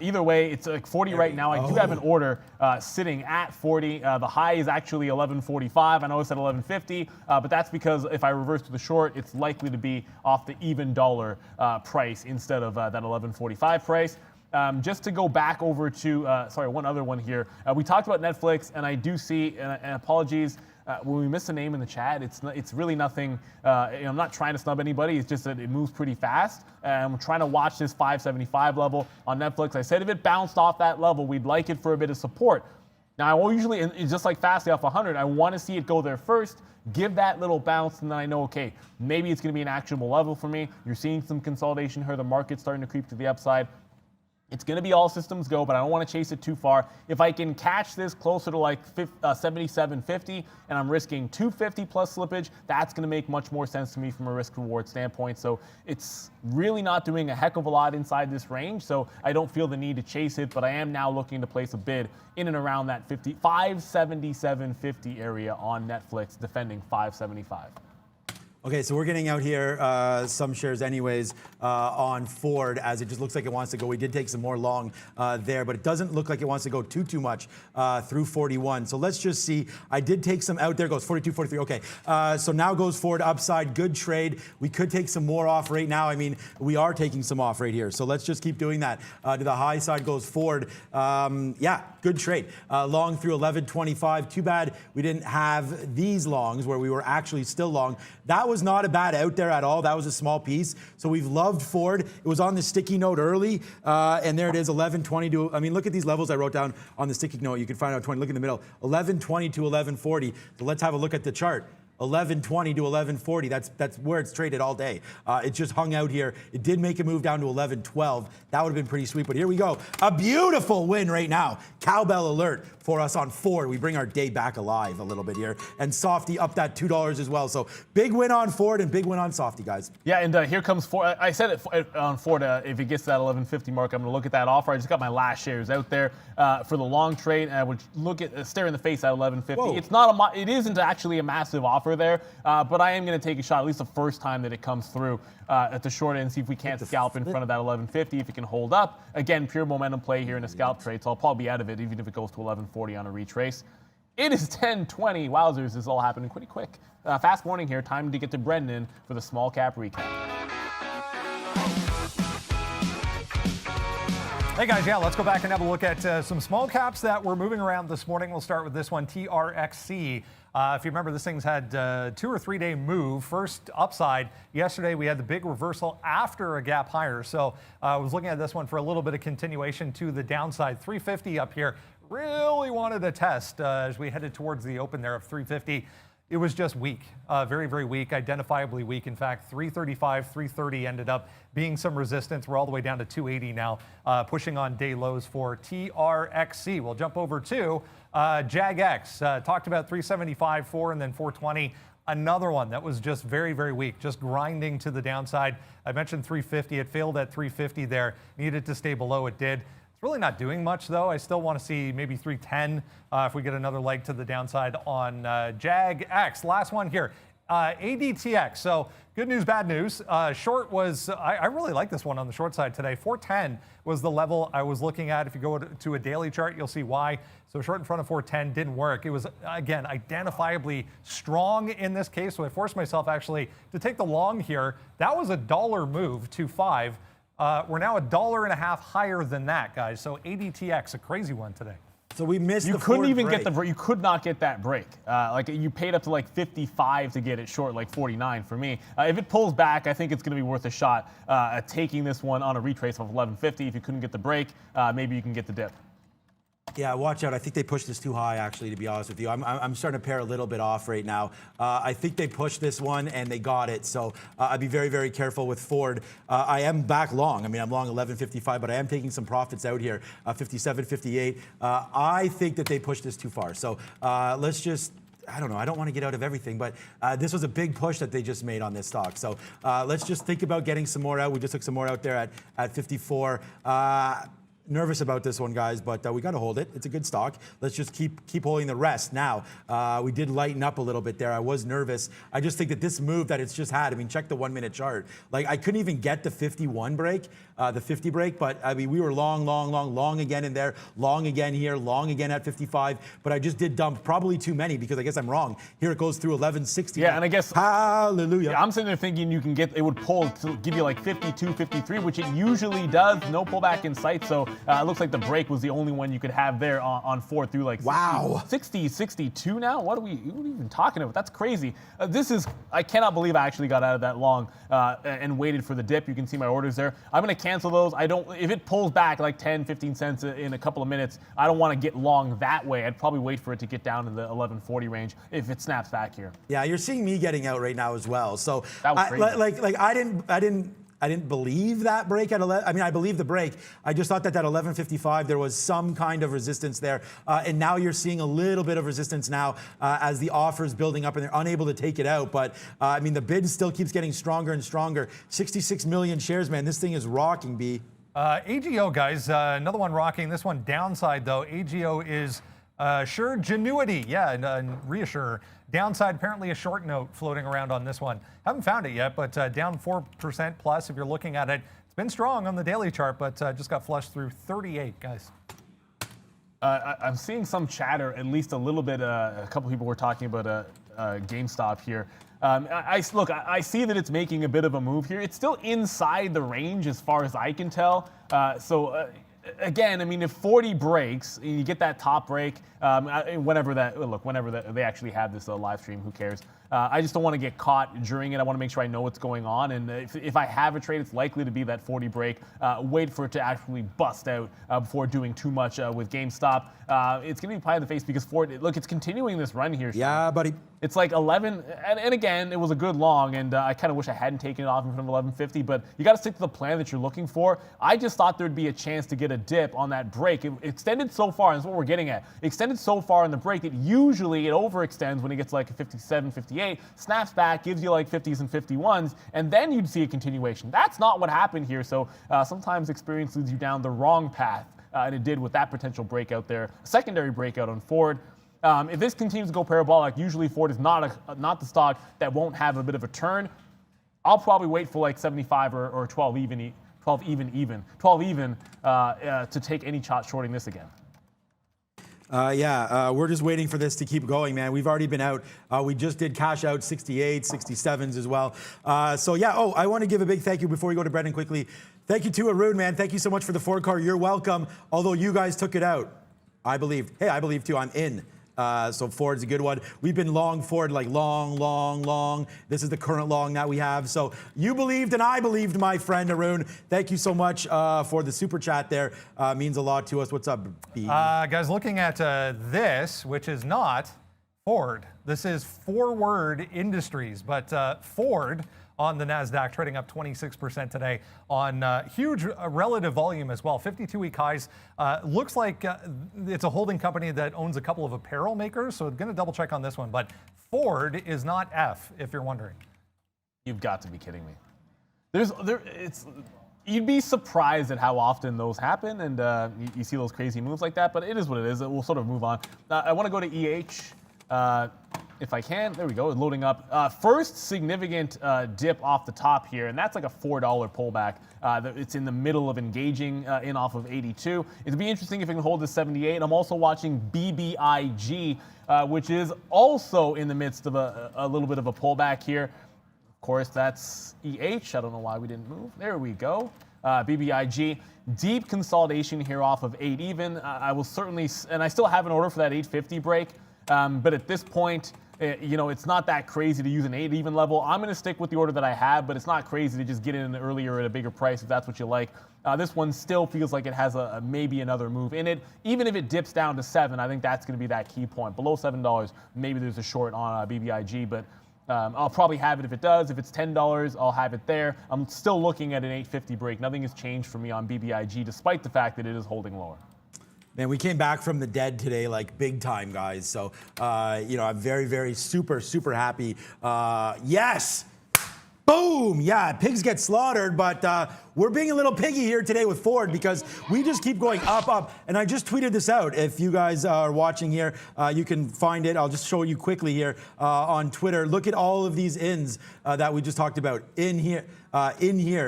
S3: Either way, it's like 40 right now. I do have an order sitting at 40. The high is actually 1145. I know it's at 1150, but that's because if I reverse to the short, it's likely to be off the even dollar price instead of that 1145 price. Just to go back over to, one other one here. We talked about Netflix, and I do see, and apologies, when we miss a name in the chat, it's really nothing. I'm not trying to snub anybody. It's just that it moves pretty fast. I'm trying to watch this 575 level on Netflix. I said if it bounced off that level, we'd like it for a bit of support. Now, I will usually, just like Fastly off 100, I want to see it go there first, give that little bounce, and then I know, okay, maybe it's going to be an actionable level for me. You're seeing some consolidation here. The market's starting to creep to the upside. It's going to be all systems go, but I don't want to chase it too far. If I can catch this closer to like 77.50 and I'm risking 250 plus slippage, that's going to make much more sense to me from a risk reward standpoint. So it's really not doing a heck of a lot inside this range, so I don't feel the need to chase it, but I am now looking to place a bid in and around that 577.50 area on Netflix, defending 575. Okay, so we're getting out here some shares anyways on Ford as it just looks like it wants to go. We did take some more long there, but it doesn't look like it wants to go too much through 41. So let's just see. I did take some out there. Goes 42, 43. Okay, so now goes Ford upside. Good trade. We could take some more off right now. I mean, we are taking some off right here. So let's just keep doing that. To the high side goes Ford. Yeah, good trade. Long through 11.25. Too bad we didn't have these longs where we were actually still long. That was not a bad out there at all. That was a small piece. So we've loved Ford. It was on the sticky note early, and there it is, 1120 to, I mean, look at these levels I wrote down on the sticky note. You can find out 20, look in the middle, 1120 to 1140. So let's have a look at the chart. 1120 to 1140. That's where it's traded all day. It just hung out here. It did make a move down to 1112. That would have been pretty sweet, but here we go. A beautiful win right now. Cowbell alert for us on Ford. We bring our day back alive a little bit here. And Softy up that $2 as well. So big win on Ford and big win on Softy, guys. Yeah, and here comes Ford. I said it on Ford, if it gets to that 1150 mark, I'm going to look at that offer. I just got my last shares out there for the long trade. And I would look at, stare in the face at 1150. Whoa. It's not it isn't actually a massive offer there, but I am going to take a shot, at least the first time that it comes through at the short end, see if we can't scalp in front of that 1150, if it can hold up. Again, pure momentum play here in a scalp trade, so I'll probably be out of it even if it goes to 1140 on a retrace. It is 10:20. Wowzers, this is all happening pretty quick. Fast morning here, time to get to Brendan for the small cap recap.
S1: Hey guys, yeah, let's go back and have a look at some small caps that were moving around this morning. We'll start with this one, TRXC. If you remember, this thing's had 2 or 3 day move. First upside yesterday, we had the big reversal after a gap higher. So I was looking at this one for a little bit of continuation to the downside. 350 up here. Really wanted a test as we headed towards the open there of 350. It was just weak, very, very weak, identifiably weak. In fact, 335, 330 ended up being some resistance. We're all the way down to 280 now, pushing on day lows for TRXC. We'll jump over to JAGX. Talked about 375, 4, and then 420. Another one that was just very, very weak, just grinding to the downside. I mentioned 350. It failed at 350 there. Needed to stay below. It did. Really not doing much, though. I still want to see maybe 310 if we get another leg to the downside on JAGX. Last one here, ADTX. So good news, bad news. Short was, I really like this one on the short side today. 410 was the level I was looking at. If you go to a daily chart, you'll see why. So short in front of 410 didn't work. It was, again, identifiably strong in this case. So I forced myself actually to take the long here. That was a $1 move to 5. We're now $1.50 higher than that, guys. So ADTX, a crazy one today.
S3: So we missed
S2: You
S3: the
S2: couldn't
S3: Ford
S2: even
S3: break.
S2: get you could not get that break. Like you paid up to like 55 to get it short, like 49 for me. If it pulls back, I think it's going to be worth a shot at taking this one on a retrace of 1150. If you couldn't get the break, maybe you can get the dip.
S3: Yeah, watch out. I think they pushed this too high, actually, to be honest with you. I'm starting to pair a little bit off right now. I think they pushed this one and they got it. So I'd be very, very careful with Ford. I am back long. I mean, I'm long 11.55, but I am taking some profits out here, 57.58. I think that they pushed this too far. So let's just... I don't know. I don't want to get out of everything, but this was a big push that they just made on this stock. So let's just think about getting some more out. We just took some more out there at 54. Nervous about this one, guys, but we got to hold it. It's a good stock. Let's just keep holding the rest. Now, we did lighten up a little bit there. I was nervous. I just think that this move that it's just had, I mean, check the 1 minute chart. Like, I couldn't even get the 51 break, the 50 break, but I mean, we were long again in there, long again here, long again at 55, but I just did dump probably too many because I guess I'm wrong. Here it goes through 1160.
S2: Yeah, and I guess...
S3: Hallelujah.
S2: Yeah, I'm sitting there thinking you can get, it would pull to give you like 52, 53, which it usually does. No pullback in sight, so it looks like the break was the only one you could have there on Ford through like 60, 62 now? What are we even talking about? That's crazy. I cannot believe I actually got out of that long and waited for the dip. You can see my orders there. I'm going to cancel those. If it pulls back like 10, 15 cents in a couple of minutes, I don't want to get long that way. I'd probably wait for it to get down to the 1140 range if it snaps back here.
S3: Yeah, you're seeing me getting out right now as well. So
S2: that was crazy.
S3: I didn't believe that break at 11. I mean, I believe the break. I just thought that 11.55, there was some kind of resistance there. And now you're seeing a little bit of resistance now as the offer's building up and they're unable to take it out. But I mean, the bid still keeps getting stronger and stronger. 66 million shares, man. This thing is rocking, B.
S1: AGO, guys, another one rocking. This one downside, though. AGO is sure Genuity. Yeah, and reassure. Downside, apparently a short note floating around on this one. Haven't found it yet, but down 4% plus if you're looking at it. It's been strong on the daily chart, but just got flushed through 38, guys.
S2: I'm seeing some chatter, at least a little bit. A couple people were talking about GameStop here. I see that it's making a bit of a move here. It's still inside the range as far as I can tell. Again, I mean, if 40 breaks, and you get that top break, whenever they actually have this live stream, who cares? I just don't want to get caught during it. I want to make sure I know what's going on. And if I have a trade, it's likely to be that 40 break. Wait for it to actually bust out before doing too much with GameStop. It's going to be pie in the face because Ford, look, it's continuing this run here.
S3: Yeah, buddy.
S2: It's like 11, and again, it was a good long, and I kind of wish I hadn't taken it off in front of 1150, but you got to stick to the plan that you're looking for. I just thought there'd be a chance to get a dip on that break. It extended so far, and that's what we're getting at. It extended so far in the break that usually it overextends when it gets like a 57, 58, snaps back, gives you like 50s and 51s, and then you'd see a continuation. That's not what happened here, so sometimes experience leads you down the wrong path, and it did with that potential breakout there, secondary breakout on Ford. If this continues to go parabolic, usually Ford is not the stock that won't have a bit of a turn. I'll probably wait for like 75 or 12 even to take any shot shorting this again.
S3: We're just waiting for this to keep going, man. We've already been out. We just did cash out 68, 67s as well. I want to give a big thank you before we go to Brendan quickly. Thank you to Arun, man. Thank you so much for the Ford car. You're welcome, although you guys took it out. I believe. Hey, I believe too. I'm in. So Ford's a good one. We've been long Ford, like long. This is the current long that we have. So you believed and I believed, my friend Arun. Thank you so much for the super chat there. Means a lot to us. What's up, B?
S1: Guys, looking at this, which is not Ford. This is Forward Industries, but Ford on the NASDAQ, trading up 26% today on huge relative volume as well. 52-week highs. Looks like it's a holding company that owns a couple of apparel makers, so I'm going to double check on this one. But Ford is not F, if you're wondering.
S2: You've got to be kidding me. You'd be surprised at how often those happen, and you see those crazy moves like that, but it is what it is. We'll sort of move on. I want to go to EH. If I can, there we go, loading up. First significant dip off the top here, and that's like a $4 pullback. It's in the middle of engaging in off of 82. It'd be interesting if it can hold this 78. I'm also watching BBIG, which is also in the midst of a little bit of a pullback here. Of course, that's EH. I don't know why we didn't move. There we go. BBIG, deep consolidation here off of 8 even. I will certainly, and I still have an order for that 850 break, but at this point, you know, it's not that crazy to use an 8 even level. I'm going to stick with the order that I have, but it's not crazy to just get in earlier at a bigger price if that's what you like. This one still feels like it has maybe another move in it. Even if it dips down to 7, I think that's going to be that key point. Below $7, maybe there's a short on BBIG, but I'll probably have it if it does. If it's $10, I'll have it there. I'm still looking at an 850 break. Nothing has changed for me on BBIG, despite the fact that it is holding lower.
S3: Man, we came back from the dead today, like big time, guys. So, you know, I'm very, very super happy. Yes! Boom! Yeah, pigs get slaughtered, but we're being a little piggy here today with Ford because we just keep going up. And I just tweeted this out. If you guys are watching here, you can find it. I'll just show you quickly here on Twitter. Look at all of these ins that we just talked about. In here,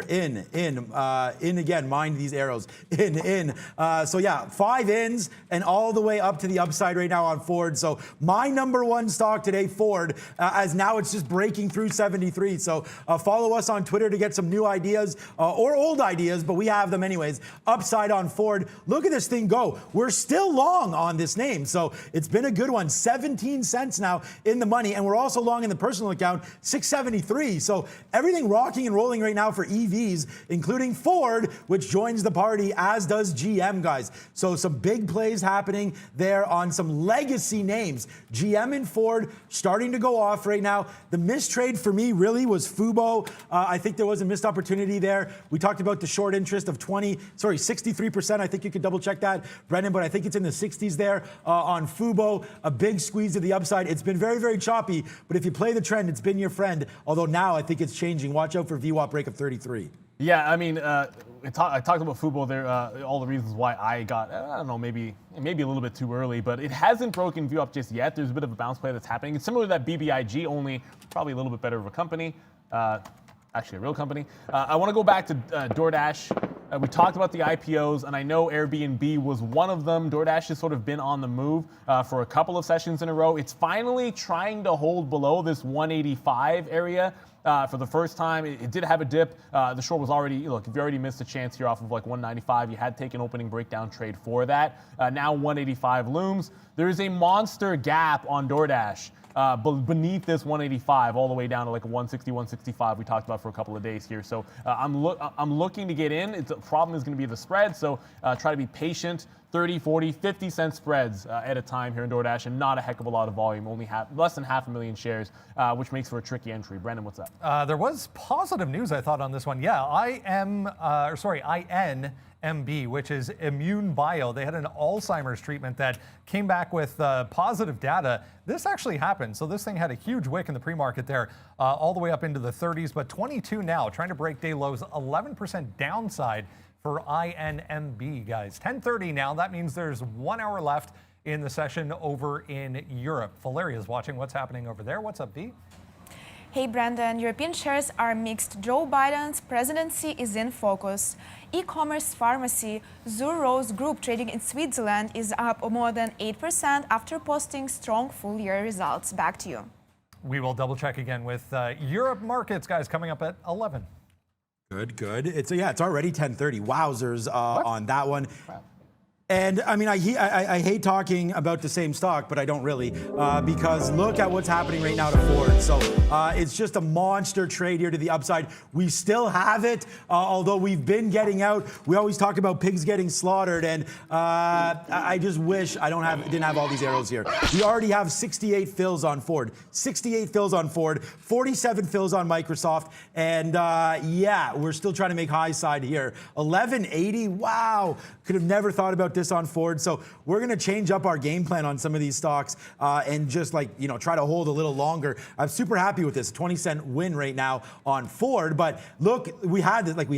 S3: in again, mind these arrows, in. So yeah, 5 ins and all the way up to the upside right now on Ford. So my number one stock today, Ford, as now it's just breaking through 73. So follow us on Twitter to get some new ideas or old ideas, but we have them anyways. Upside on Ford. Look at this thing go. We're still long on this name. So it's been a good one. 17 cents now in the money. And we're also long in the personal account, 673. So everything rocking and rolling right now for EVs, including Ford, which joins the party, as does GM, guys. So some big plays happening there on some legacy names. GM and Ford starting to go off right now. The missed trade for me really was Fubo. I think there was a missed opportunity there. We talked about the short interest of 63%. I think you could double check that, Brendan, but I think it's in the 60s there on Fubo. A big squeeze to the upside. It's been very, very choppy, but if you play the trend, it's been your friend. Although now I think it's changing. Watch out for VWAP break of 33. Yeah,
S2: I mean, I talked about Fubo there, all the reasons why I got, I don't know, maybe a little bit too early, but it hasn't broken view up just yet. There's a bit of a bounce play that's happening. It's similar to that BBIG, only probably a little bit better of a company. Actually, a real company. I want to go back to DoorDash. We talked about the IPOs, and I know Airbnb was one of them. DoorDash has sort of been on the move for a couple of sessions in a row. It's finally trying to hold below this 185 area. For the first time, it did have a dip. The short was already, look, if you already missed a chance here off of like 195, you had to take an opening breakdown trade for that. Now 185 looms. There is a monster gap on DoorDash beneath this 185 all the way down to like 160, 165 we talked about for a couple of days here. So I'm looking to get in. The problem is going to be the spread, so try to be patient. 30, 40, 50 cent spreads at a time here in DoorDash, and not a heck of a lot of volume, only less than 500,000 shares, which makes for a tricky entry. Brendan, what's up?
S1: There was positive news, I thought, on this one. Yeah, INMB, which is Immune Bio. They had an Alzheimer's treatment that came back with positive data. This actually happened. So this thing had a huge wick in the pre-market there, all the way up into the 30s, but 22 now, trying to break day lows, 11% downside for INMB, guys. 10:30 now. That means there's 1 hour left in the session over in Europe. Valeria's watching what's happening over there. What's up, V?
S4: Hey, Brandon. European shares are mixed. Joe Biden's presidency is in focus. E-commerce pharmacy Zur Rose Group, trading in Switzerland, is up more than 8% after posting strong full-year results. Back to you.
S1: We will double check again with Europe markets, guys, coming up at 11.
S3: Good. It's already 10:30. Wowzers on that one. Wow. And I mean, I hate talking about the same stock, but I don't really, because look at what's happening right now to Ford. So it's just a monster trade here to the upside. We still have it, although we've been getting out. We always talk about pigs getting slaughtered, and I just wish didn't have all these arrows here. We already have 68 fills on Ford, 68 fills on Ford, 47 fills on Microsoft, and yeah, we're still trying to make high side here. 1180. Wow, could have never thought about this on Ford. So we're going to change up our game plan on some of these stocks and just try to hold a little longer. I'm super happy with this 20-cent win right now on Ford. But look, we had it. We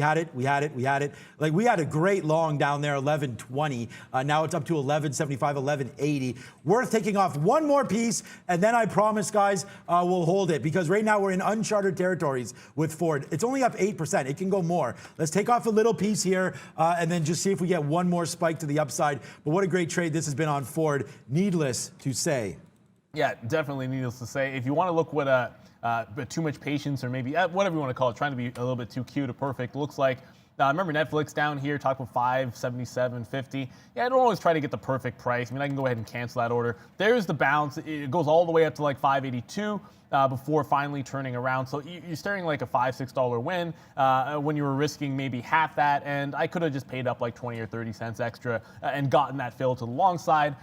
S3: had a great long down there, 1120. Now it's up to 1175, 1180. Worth taking off one more piece, and then I promise, guys, we'll hold it, because right now we're in uncharted territories with Ford. It's only up 8%. It can go more. Let's take off a little piece here and then just see if we get one more spike to the upside. But what a great trade this has been on Ford, needless to say.
S2: Yeah, definitely needless to say. If you want to look what but too much patience, or maybe whatever you want to call it, trying to be a little bit too cute or perfect. It looks like. Remember Netflix down here, talk about $577.50. Yeah, I don't always try to get the perfect price. I mean, I can go ahead and cancel that order. There's the bounce. It goes all the way up to like $582 before finally turning around. So you're staring like a $5, $6 win when you were risking maybe half that. And I could have just paid up like 20 or 30 cents extra and gotten that fill to the long side.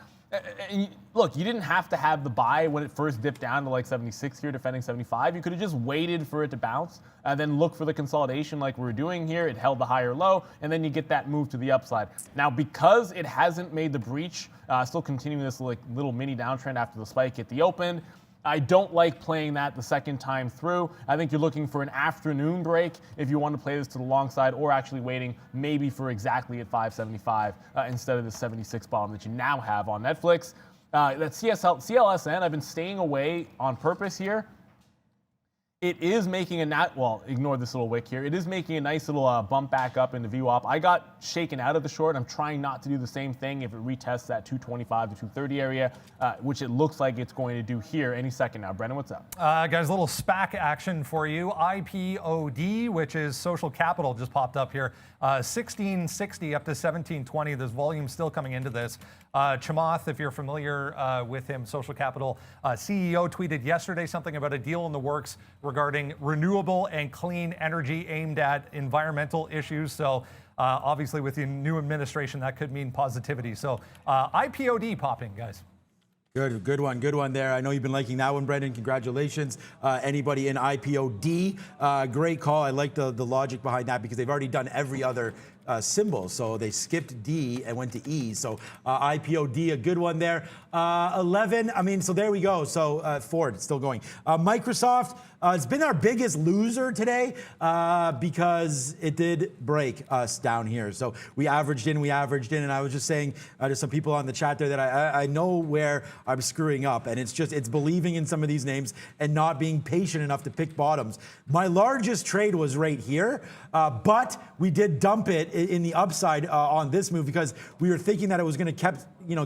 S2: And look, you didn't have to have the buy when it first dipped down to like 76 here, defending 75. You could have just waited for it to bounce and then look for the consolidation like we're doing here. It held the higher low, and then you get that move to the upside. Now, because it hasn't made the breach, still continuing this like little mini downtrend after the spike at the open, I don't like playing that the second time through. I think you're looking for an afternoon break if you want to play this to the long side, or actually waiting maybe for exactly at 575 instead of the 76 bottom that you now have on Netflix. That CLSN, I've been staying away on purpose here. It is making ignore this little wick here. It is making a nice little bump back up into VWAP. I got shaken out of the short. I'm trying not to do the same thing if it retests that 225 to 230 area, which it looks like it's going to do here any second now. Brendan, what's up?
S1: Guys, a little SPAC action for you. IPOD, which is Social Capital, just popped up here. 1660 up to 1720. There's volume still coming into this. Chamath, if you're familiar with him, Social Capital CEO, tweeted yesterday something about a deal in the works regarding renewable and clean energy aimed at environmental issues. So obviously with the new administration, that could mean positivity. So IPOD popping, guys.
S3: Good one there. I know you've been liking that one, Brendan. Congratulations. Anybody in IPOD, great call. I like the logic behind that because they've already done every other symbol. So they skipped D and went to E. So IPOD, a good one there. 11, I mean, so there we go. So Ford, still going. Microsoft, it's been our biggest loser today because it did break us down here. So we averaged in, and I was just saying to some people on the chat there that I know where I'm screwing up, and it's believing in some of these names and not being patient enough to pick bottoms. My largest trade was right here, but we did dump it in the upside on this move because we were thinking that it was going to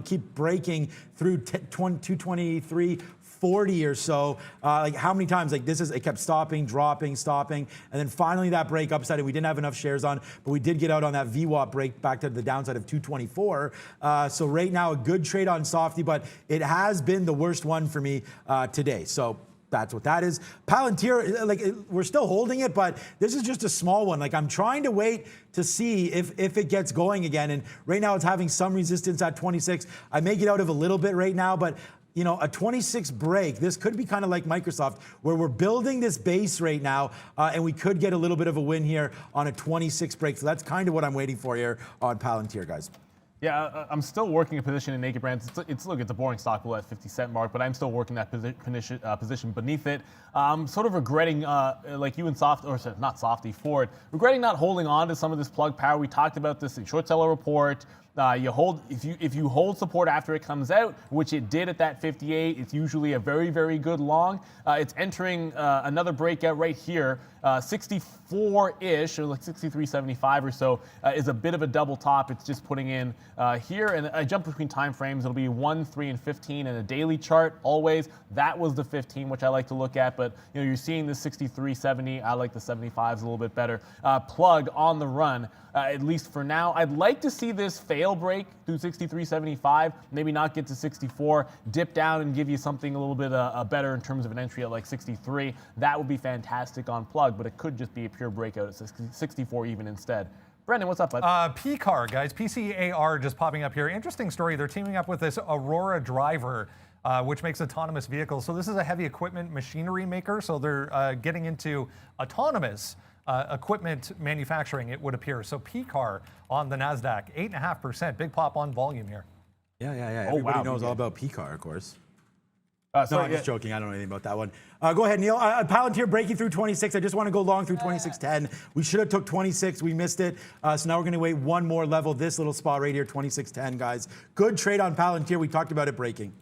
S3: keep breaking through 223.40 or so. Like how many times it kept stopping, dropping, stopping, and then finally that break upside, and we didn't have enough shares on, but we did get out on that VWAP break back to the downside of 224. So right now a good trade on Softy, but it has been the worst one for me today. So that's what that is. Palantir, we're still holding it, but this is just a small one. I'm trying to wait to see if it gets going again. And right now it's having some resistance at 26. I may get out of a little bit right now, but a 26 break, this could be kind of like Microsoft, where we're building this base right now, and we could get a little bit of a win here on a 26 break. So that's kind of what I'm waiting for here on Palantir, guys.
S2: Yeah, I'm still working a position in Naked Brands. It's a boring stock below that 50 cent mark, but I'm still working that position beneath it. Sort of regretting, like you and Ford, regretting not holding on to some of this plug power. We talked about this in short seller report. If you hold support after it comes out, which it did at that 58, it's usually a very, very good long. It's entering another breakout right here. 64-ish, or like 63.75 or so, is a bit of a double top. It's just putting in here, and I jump between time frames. It'll be 1, 3, and 15 in a daily chart always. That was the 15, which I like to look at, but you're seeing the 63.70. I like the 75s a little bit better. Plug on the run. At least for now. I'd like to see this fail break through 63.75, maybe not get to 64, dip down and give you something a little bit better in terms of an entry at like 63. That would be fantastic on plug, but it could just be a pure breakout at 64 even instead. Brendan, what's up, bud?
S1: PCAR, guys, PCAR just popping up here. Interesting story. They're teaming up with this Aurora driver, which makes autonomous vehicles. So this is a heavy equipment machinery maker. So they're getting into autonomous equipment manufacturing, it would appear. So PCAR on the NASDAQ, 8.5%. Big pop on volume here.
S3: Yeah.
S2: Oh,
S3: Everybody
S2: wow,
S3: knows all about PCAR, of course.
S2: No,
S3: I'm just joking. I don't know anything about that one. Go ahead, Neil. Palantir breaking through 26. I just want to go long through 26.10. We should have took 26. We missed it. So now we're going to wait one more level. This little spot right here, 26.10, guys. Good trade on Palantir. We talked about it breaking.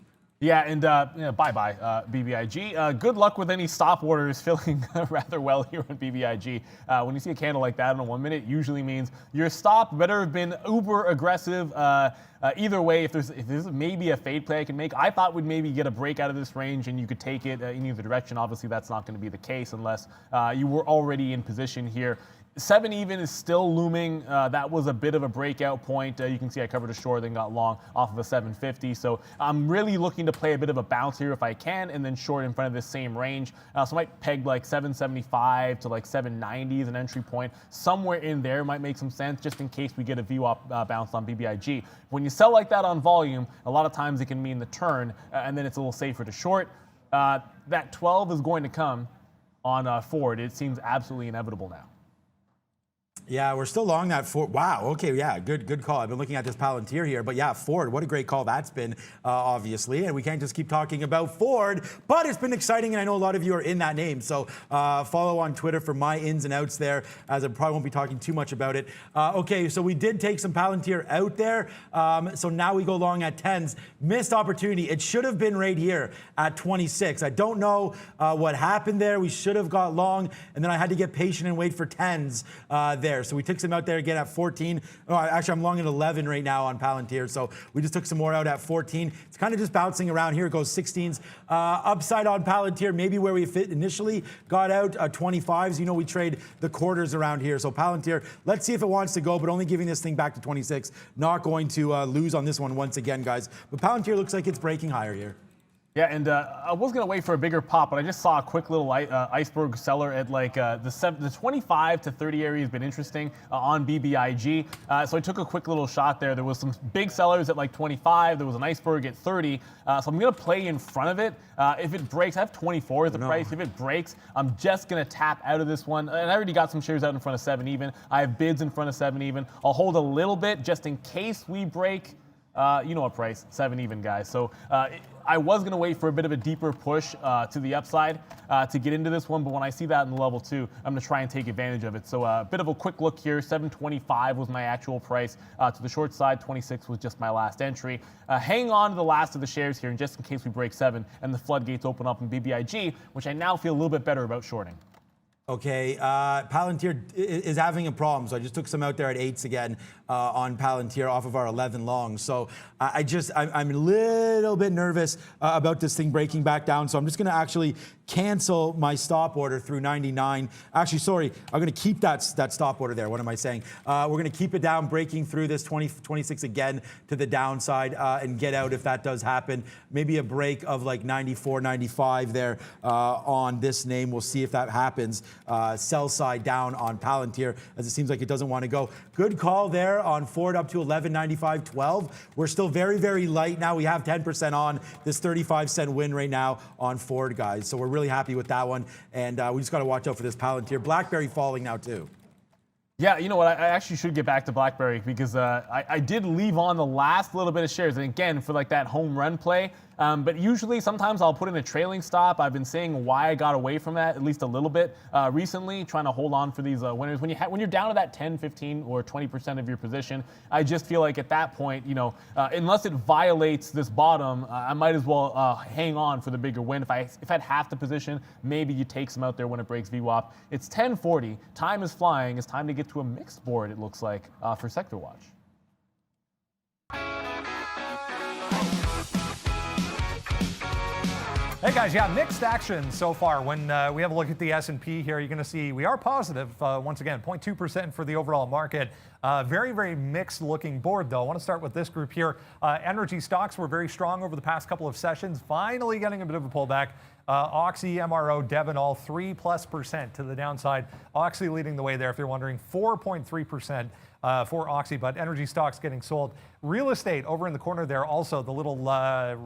S2: Yeah, and bye-bye, BBIG. Good luck with any stop orders filling rather well here on BBIG. When you see a candle like that in a 1 minute, usually means your stop better have been uber aggressive. Either way, if there's maybe a fade play I can make, I thought we'd maybe get a break out of this range and you could take it in either direction. Obviously, that's not going to be the case unless you were already in position here. 7 even is still looming. That was a bit of a breakout point. You can see I covered a short, then got long off of a 750. So I'm really looking to play a bit of a bounce here if I can, and then short in front of this same range. So I might peg like 775 to like 790 as an entry point. Somewhere in there might make some sense just in case we get a VWAP bounce on BBIG. When you sell like that on volume, a lot of times it can mean the turn, and then it's a little safer to short. That 12 is going to come on Ford. It seems absolutely inevitable now.
S3: Yeah, we're still long that Ford. Wow, okay, yeah, good call. I've been looking at this Palantir here, but yeah, Ford, what a great call that's been, obviously. And we can't just keep talking about Ford, but it's been exciting, and I know a lot of you are in that name. So follow on Twitter for my ins and outs there, as I probably won't be talking too much about it. Okay, so we did take some Palantir out there. So now we go long at 10s. Missed opportunity. It should have been right here at 26. I don't know what happened there. We should have got long, and then I had to get patient and wait for 10s there. So we took some out there again at 14. Oh, actually, I'm long at 11 right now on Palantir. So we just took some more out at 14. It's kind of just bouncing around here. It goes 16s. Upside on Palantir, maybe where we fit initially, got out 25s. You know, we trade the quarters around here. So Palantir, let's see if it wants to go, but only giving this thing back to 26. Not going to lose on this one once again, guys. But Palantir looks like it's breaking higher here.
S2: Yeah, and I was going to wait for a bigger pop, but I just saw a quick little iceberg seller at like the 25 to 30 area has been interesting on BBIG. So I took a quick little shot there. There was some big sellers at like 25. There was an iceberg at 30. So I'm going to play in front of it. If it breaks, I have 24 as the price. If it breaks, I'm just going to tap out of this one. And I already got some shares out in front of 7 even. I have bids in front of 7 even. I'll hold a little bit just in case we break. You know what price, 7 even, guys. So I was going to wait for a bit of a deeper push to the upside to get into this one, but when I see that in the level 2, I'm going to try and take advantage of it. So a bit of a quick look here. 725 was my actual price. To the short side, 26 was just my last entry. Hang on to the last of the shares here, and just in case we break 7 and the floodgates open up in BBIG, which I now feel a little bit better about shorting.
S3: Okay, Palantir is having a problem, so I just took some out there at 8s again on Palantir off of our 11 longs. So I'm a little bit nervous about this thing breaking back down, so I'm just going to actually cancel my stop order through 99. Actually, sorry, I'm going to keep that stop order there. What am I saying? We're going to keep it down, breaking through this 26 again to the downside and get out if that does happen. Maybe a break of like 94, 95 there on this name. We'll see if that happens. Sell side down on Palantir, as it seems like it doesn't want to go. Good call there on Ford up to 11.95.12. We're still very, very light now. We have 10% on this 35-cent win right now on Ford, guys. So we're really happy with that one. And we just got to watch out for this Palantir. BlackBerry falling now too.
S2: Yeah, you know what? I actually should get back to BlackBerry because I did leave on the last little bit of shares. And again, for like that home run play. But usually, sometimes I'll put in a trailing stop. I've been saying why I got away from that at least a little bit recently, trying to hold on for these winners. When you're down to that 10, 15, or 20% of your position, I just feel like at that point, you know, unless it violates this bottom, I might as well hang on for the bigger win. If I had half the position, maybe you take some out there when it breaks VWAP. It's 10:40. Time is flying. It's time to get to a mixed board, it looks like, for Sector Watch.
S1: Hey guys, yeah, mixed action so far. When we have a look at the S&P here, you're going to see we are positive once again, 0.2% for the overall market. Very, very mixed looking board though. I want to start with this group here. Energy stocks were very strong over the past couple of sessions, finally getting a bit of a pullback. Oxy, MRO, Devon, all 3+% to the downside. Oxy leading the way there, if you're wondering, 4.3%. For Oxy, but energy stocks getting sold. Real estate over in the corner there also, the little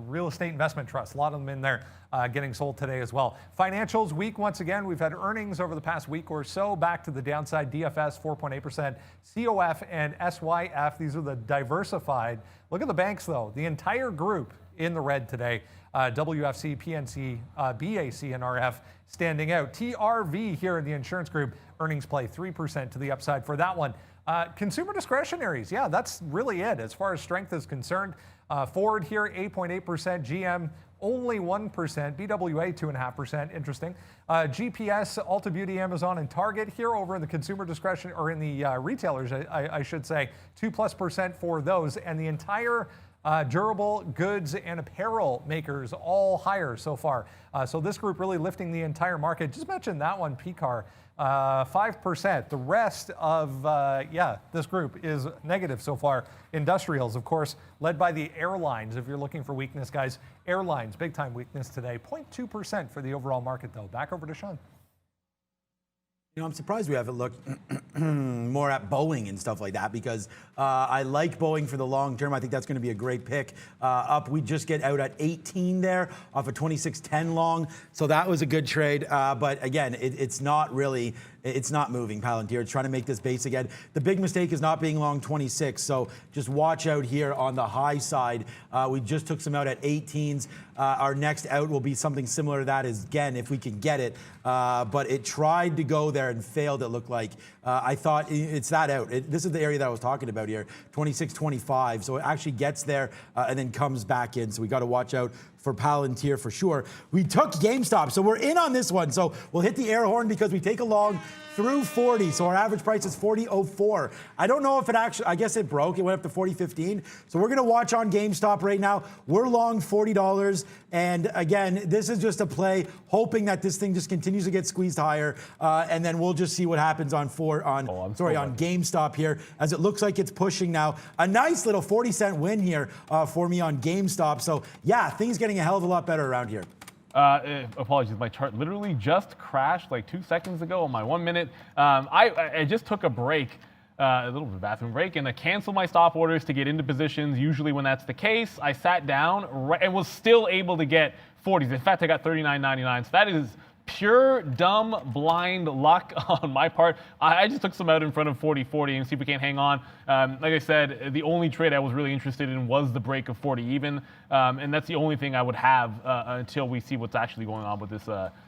S1: real estate investment trust, a lot of them in there getting sold today as well. Financials weak once again. We've had earnings over the past week or so back to the downside. DFS 4.8%, COF and SYF, these are the diversified. Look at the banks though, the entire group in the red today. WFC, PNC, BAC, and RF standing out. TRV here in the insurance group, earnings play 3% to the upside for that one. Consumer discretionaries, yeah, that's really it as far as strength is concerned. Ford here, 8.8%, GM only 1%. BWA 2.5%. Interesting. GPS, Ulta Beauty, Amazon, and Target here over in the consumer discretion, or in the retailers, I should say, 2+% for those, and the entire durable goods and apparel makers all higher so far. So this group really lifting the entire market. Just mentioned that one, PCAR, 5%. The rest of, this group is negative so far. Industrials, of course, led by the airlines. If you're looking for weakness, guys, airlines, big time weakness today. 0.2% for the overall market, though. Back over to Sean.
S3: You know, I'm surprised we haven't looked more at Boeing and stuff like that, because I like Boeing for the long term. I think that's going to be a great pick. Up, we just get out at 18 there off a 26.10 long. So that was a good trade. But again, it's not really, it's not moving. Palantir, it's trying to make this base again. The big mistake is not being long 26. So just watch out here on the high side. We just took some out at 18s. Our next out will be something similar to that, is again, if we can get it. But it tried to go there and failed, it looked like. I thought it's that out. This is the area that I was talking about here, 26.25. So it actually gets there and then comes back in. So we got to watch out for Palantir for sure. We took GameStop, so we're in on this one. So we'll hit the air horn because we take a long through 40. So our average price is 40.04. I don't know if it actually, I guess it broke. It went up to 40.15. So we're going to watch on GameStop right now. We're long $40. And again, this is just a play, hoping that this thing just continues to get squeezed higher. And then we'll just see what happens on GameStop here, as it looks like it's pushing now. A nice little 40-cent win here for me on GameStop. So yeah, things getting a hell of a lot better around here.
S2: Apologies, my chart literally just crashed like 2 seconds ago on my 1 minute. I just took a break, a little bit of bathroom break, and I canceled my stop orders to get into positions. Usually when that's the case, I sat down and was still able to get 40s. In fact, I got 39.99. So that is pure dumb blind luck on my part. I just took some out in front of 40.40 and see if we can't hang on. Like I said, the only trade I was really interested in was the break of 40 even, and that's the only thing I would have until we see what's actually going on with this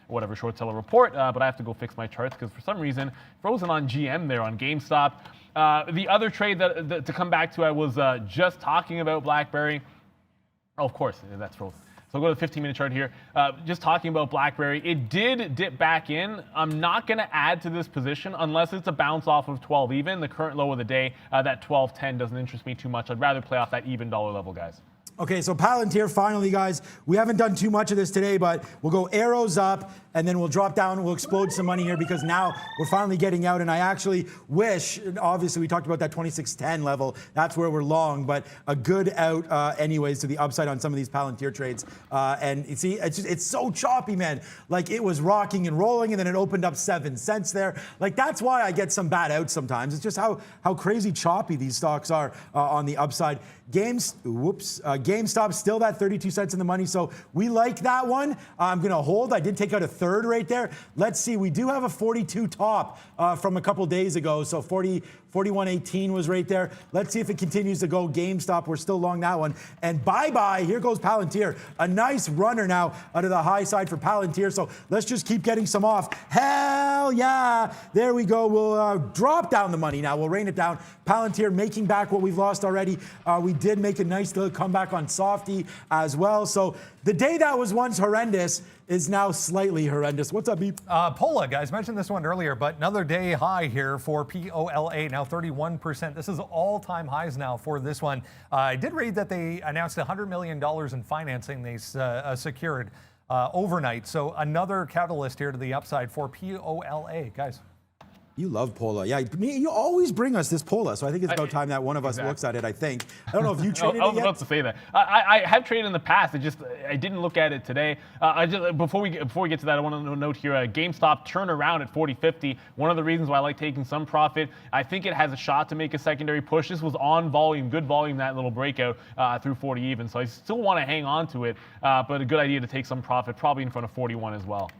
S2: whatever short seller report. But I have to go fix my charts because for some reason frozen on GM there on GameStop. The other trade that to come back to, I was just talking about BlackBerry. Oh, of course, that's frozen. So I'll go to the 15-minute chart here. Just talking about BlackBerry, it did dip back in. I'm not going to add to this position unless it's a bounce off of 12 even. The current low of the day, that 12.10 doesn't interest me too much. I'd rather play off that even dollar level, guys.
S3: Okay, so Palantir, finally, guys. We haven't done too much of this today, but we'll go arrows up, and then we'll drop down, we'll explode some money here, because now we're finally getting out, and I actually wish, obviously we talked about that 26.10 level, that's where we're long, but a good out anyways to the upside on some of these Palantir trades. And you see, it's so choppy, man. Like, it was rocking and rolling, and then it opened up 7 cents there. Like, that's why I get some bad outs sometimes. It's just how crazy choppy these stocks are on the upside. GameStop still that 32 cents in the money, so we like that one. I'm going to hold. I did take out a third right there. Let's see. We do have a 42 top from a couple days ago, so 41.18 was right there. Let's see if it continues to go. GameStop, we're still long that one. And bye-bye, here goes Palantir. A nice runner now out of the high side for Palantir, so let's just keep getting some off. Hell yeah! There we go. We'll drop down the money now. We'll rain it down. Palantir making back what we've lost already. We did make a nice little comeback on Softy as well. So the day that was once horrendous is now slightly horrendous. What's up, Beep?
S1: Pola, guys, mentioned this one earlier, but another day high here for POLA, now 31%. This is all-time highs now for this one. I did read that they announced $100 million in financing they secured overnight. So another catalyst here to the upside for POLA, guys.
S3: You love Pola. Yeah, you always bring us this Pola, so I think it's about time that one of us looks at it, I think. I don't know if you traded it yet.
S2: I was about to say that. I have traded in the past. I didn't look at it today. Before we get to that, I want to note here, GameStop turnaround at 40.50. One of the reasons why I like taking some profit. I think it has a shot to make a secondary push. This was on volume, good volume, that little breakout through 40 even. So I still want to hang on to it, but a good idea to take some profit, probably in front of 41 as well.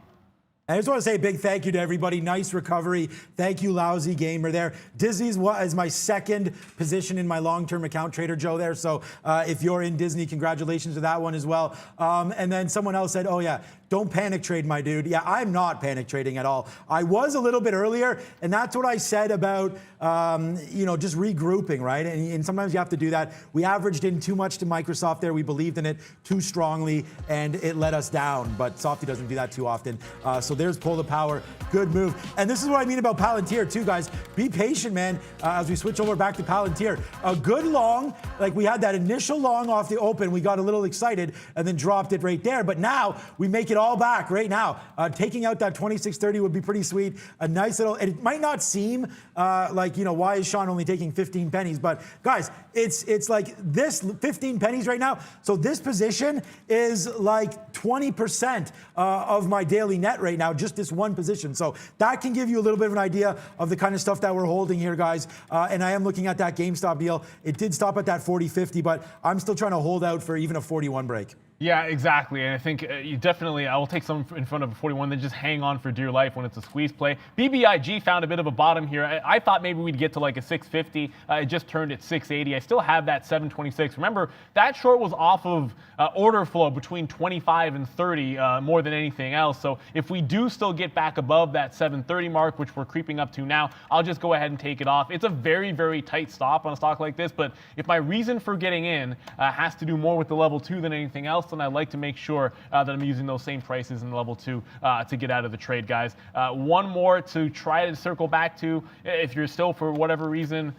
S3: And I just want to say a big thank you to everybody. Nice recovery. Thank you, Lousy Gamer there. Disney's is my second position in my long-term account, Trader Joe there. So if you're in Disney, congratulations to that one as well. And then someone else said, oh yeah, don't panic trade, my dude. Yeah, I'm not panic trading at all. I was a little bit earlier, and that's what I said about, just regrouping, right? And sometimes you have to do that. We averaged in too much to Microsoft there. We believed in it too strongly, and it let us down. But Softy doesn't do that too often. So there's pull the power. Good move. And this is what I mean about Palantir too, guys. Be patient, man, as we switch over back to Palantir. A good long, like we had that initial long off the open. We got a little excited and then dropped it right there. But now we make it all back right now. Taking out that 2630 would be pretty sweet. A nice little, and it might not seem why is Sean only taking 15 pennies? But guys, it's like this 15 pennies right now. So this position is like 20% of my daily net right now, just this one position. So that can give you a little bit of an idea of the kind of stuff that we're holding here, guys. And I am looking at that GameStop deal. It did stop at that 40.50, but I'm still trying to hold out for even a 41 break.
S2: Yeah, exactly. And I think you definitely, I will take some in front of a 41, then just hang on for dear life when it's a squeeze play. BBIG found a bit of a bottom here. I thought maybe we'd get to like a 650. It just turned at 680. I still have that 726. Remember, that short was off of order flow between 25 and 30 more than anything else. So if we do still get back above that 730 mark, which we're creeping up to now, I'll just go ahead and take it off. It's a very, very tight stop on a stock like this. But if my reason for getting in has to do more with the level 2 than anything else, and I'd like to make sure that I'm using those same prices in level 2 to get out of the trade, guys. One more to try to circle back to, if you're still, for whatever reason,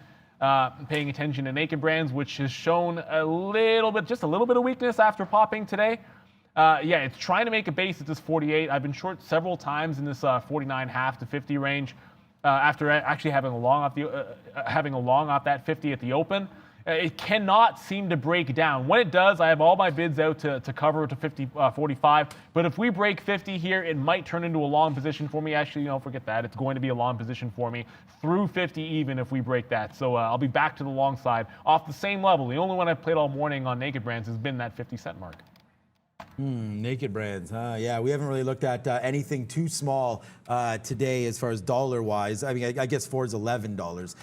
S2: paying attention to Naked Brands, which has shown just a little bit of weakness after popping today. It's trying to make a base at this 48. I've been short several times in this 49.5 to 50 range after actually having a long off that 50 at the open. It cannot seem to break down. When it does, I have all my bids out to cover to 45. But if we break 50 here, it might turn into a long position for me. Actually, forget that. It's going to be a long position for me through 50 even if we break that. So I'll be back to the long side off the same level. The only one I've played all morning on Naked Brands has been that 50-cent mark.
S3: Naked Brands, huh? Yeah, we haven't really looked at anything too small today as far as dollar-wise. I mean, I guess Ford's $11.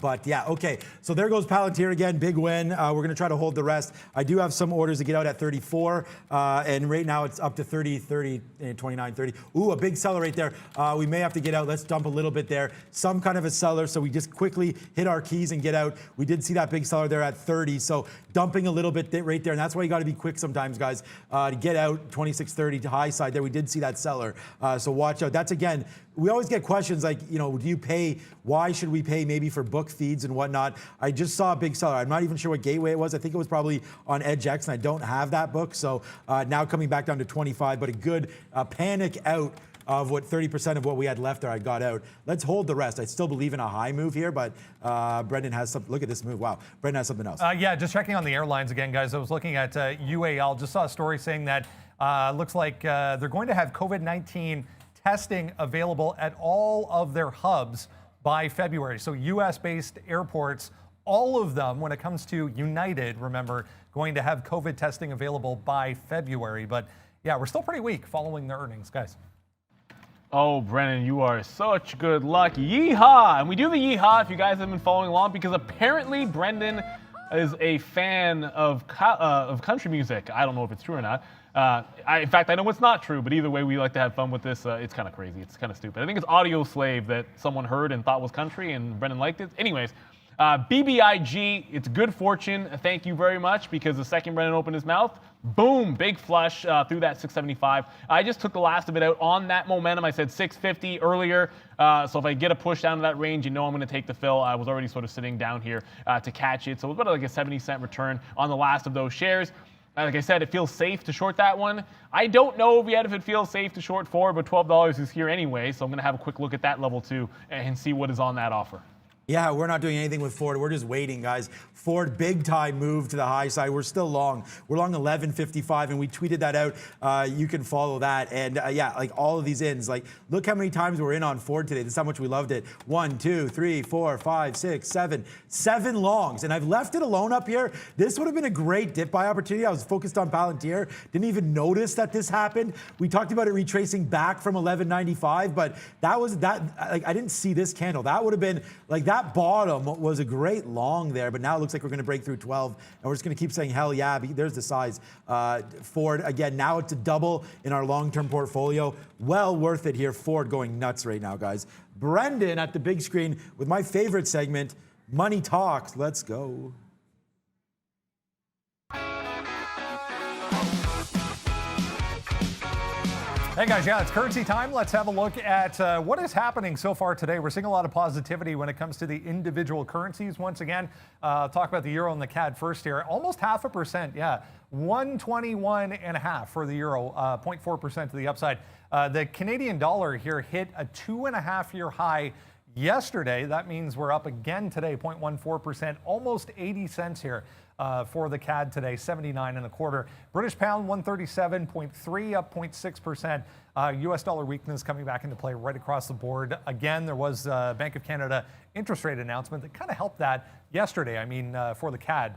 S3: But yeah, okay. So there goes Palantir again, big win. We're going to try to hold the rest. I do have some orders to get out at 34, and right now it's up to 30, 30, 29, 30. Ooh, a big seller right there. We may have to get out. Let's dump a little bit there. Some kind of a seller, so we just quickly hit our keys and get out. We did see that big seller there at 30, so dumping a little bit right there, and that's why you got to be quick sometimes, guys, to get out 26.30 to high side there. We did see that seller, so watch out. That's, again, we always get questions like, do you pay, why should we pay maybe for book feeds and whatnot? I just saw a big seller. I'm not even sure what gateway it was. I think it was probably on EdgeX, and I don't have that book. So now coming back down to 25, but a good panic out of what 30% of what we had left there I got out. Let's hold the rest. I still believe in a high move here, but Brendan has some, look at this move. Wow, Brendan has something else.
S1: Just checking on the airlines again, guys. I was looking at UAL, just saw a story saying that looks like they're going to have COVID-19 testing available at all of their hubs by February. So US-based airports, all of them, when it comes to United, remember, going to have COVID testing available by February. But yeah, we're still pretty weak following the earnings, guys.
S2: Oh, Brennan, you are such good luck. Yeehaw! And we do the yeehaw if you guys have been following along, because apparently Brendan is a fan of country music. I don't know if it's true or not. In fact, I know it's not true, but either way, we like to have fun with this. It's kind of crazy. It's kind of stupid. I think it's Audio Slave that someone heard and thought was country, and Brendan liked it. Anyways, BBIG, it's good fortune. Thank you very much, because the second Brendan opened his mouth, boom, big flush through that 675. I just took the last of it out on that momentum. I said 650 earlier. So if I get a push down to that range, I'm going to take the fill. I was already sort of sitting down here to catch it. So it was about like a 70-cent return on the last of those shares. Like I said, it feels safe to short that one. I don't know yet if it feels safe to short for, but $12 is here anyway, so I'm going to have a quick look at that level too and see what is on that offer.
S3: Yeah, we're not doing anything with Ford. We're just waiting, guys. Ford, big time move to the high side. We're still long. We're long 11.55, and we tweeted that out. You can follow that. And yeah, like all of these ins, like look how many times we're in on Ford today. This is how much we loved it. 1, 2, 3, 4, 5, 6, 7. 7 longs. And I've left it alone up here. This would have been a great dip buy opportunity. I was focused on Palantir. Didn't even notice that this happened. We talked about it retracing back from 11.95, but that was that. Like I didn't see this candle. That would have been like that bottom was a great long there, but now it looks like we're going to break through 12, and we're just going to keep saying hell yeah. There's the size. Ford again. Now it's a double in our long-term portfolio. Well worth it here. Ford going nuts right now, guys. Brendan at the big screen with my favorite segment, Money Talks. Let's go.
S1: Hey guys, yeah, it's currency time. Let's have a look at what is happening so far today. We're seeing a lot of positivity when it comes to the individual currencies. Once again, talk about the euro and the CAD first here. Almost 0.5%, yeah. 121.5 for the euro, 0.4% to the upside. The Canadian dollar here hit a 2.5-year high yesterday. That means we're up again today, 0.14%, almost 80 cents here. For the CAD today, 79.25. British pound 137.3, up 0.6%. U.S. dollar weakness coming back into play right across the board. Again, there was a Bank of Canada interest rate announcement that kind of helped that yesterday. I mean, for the CAD.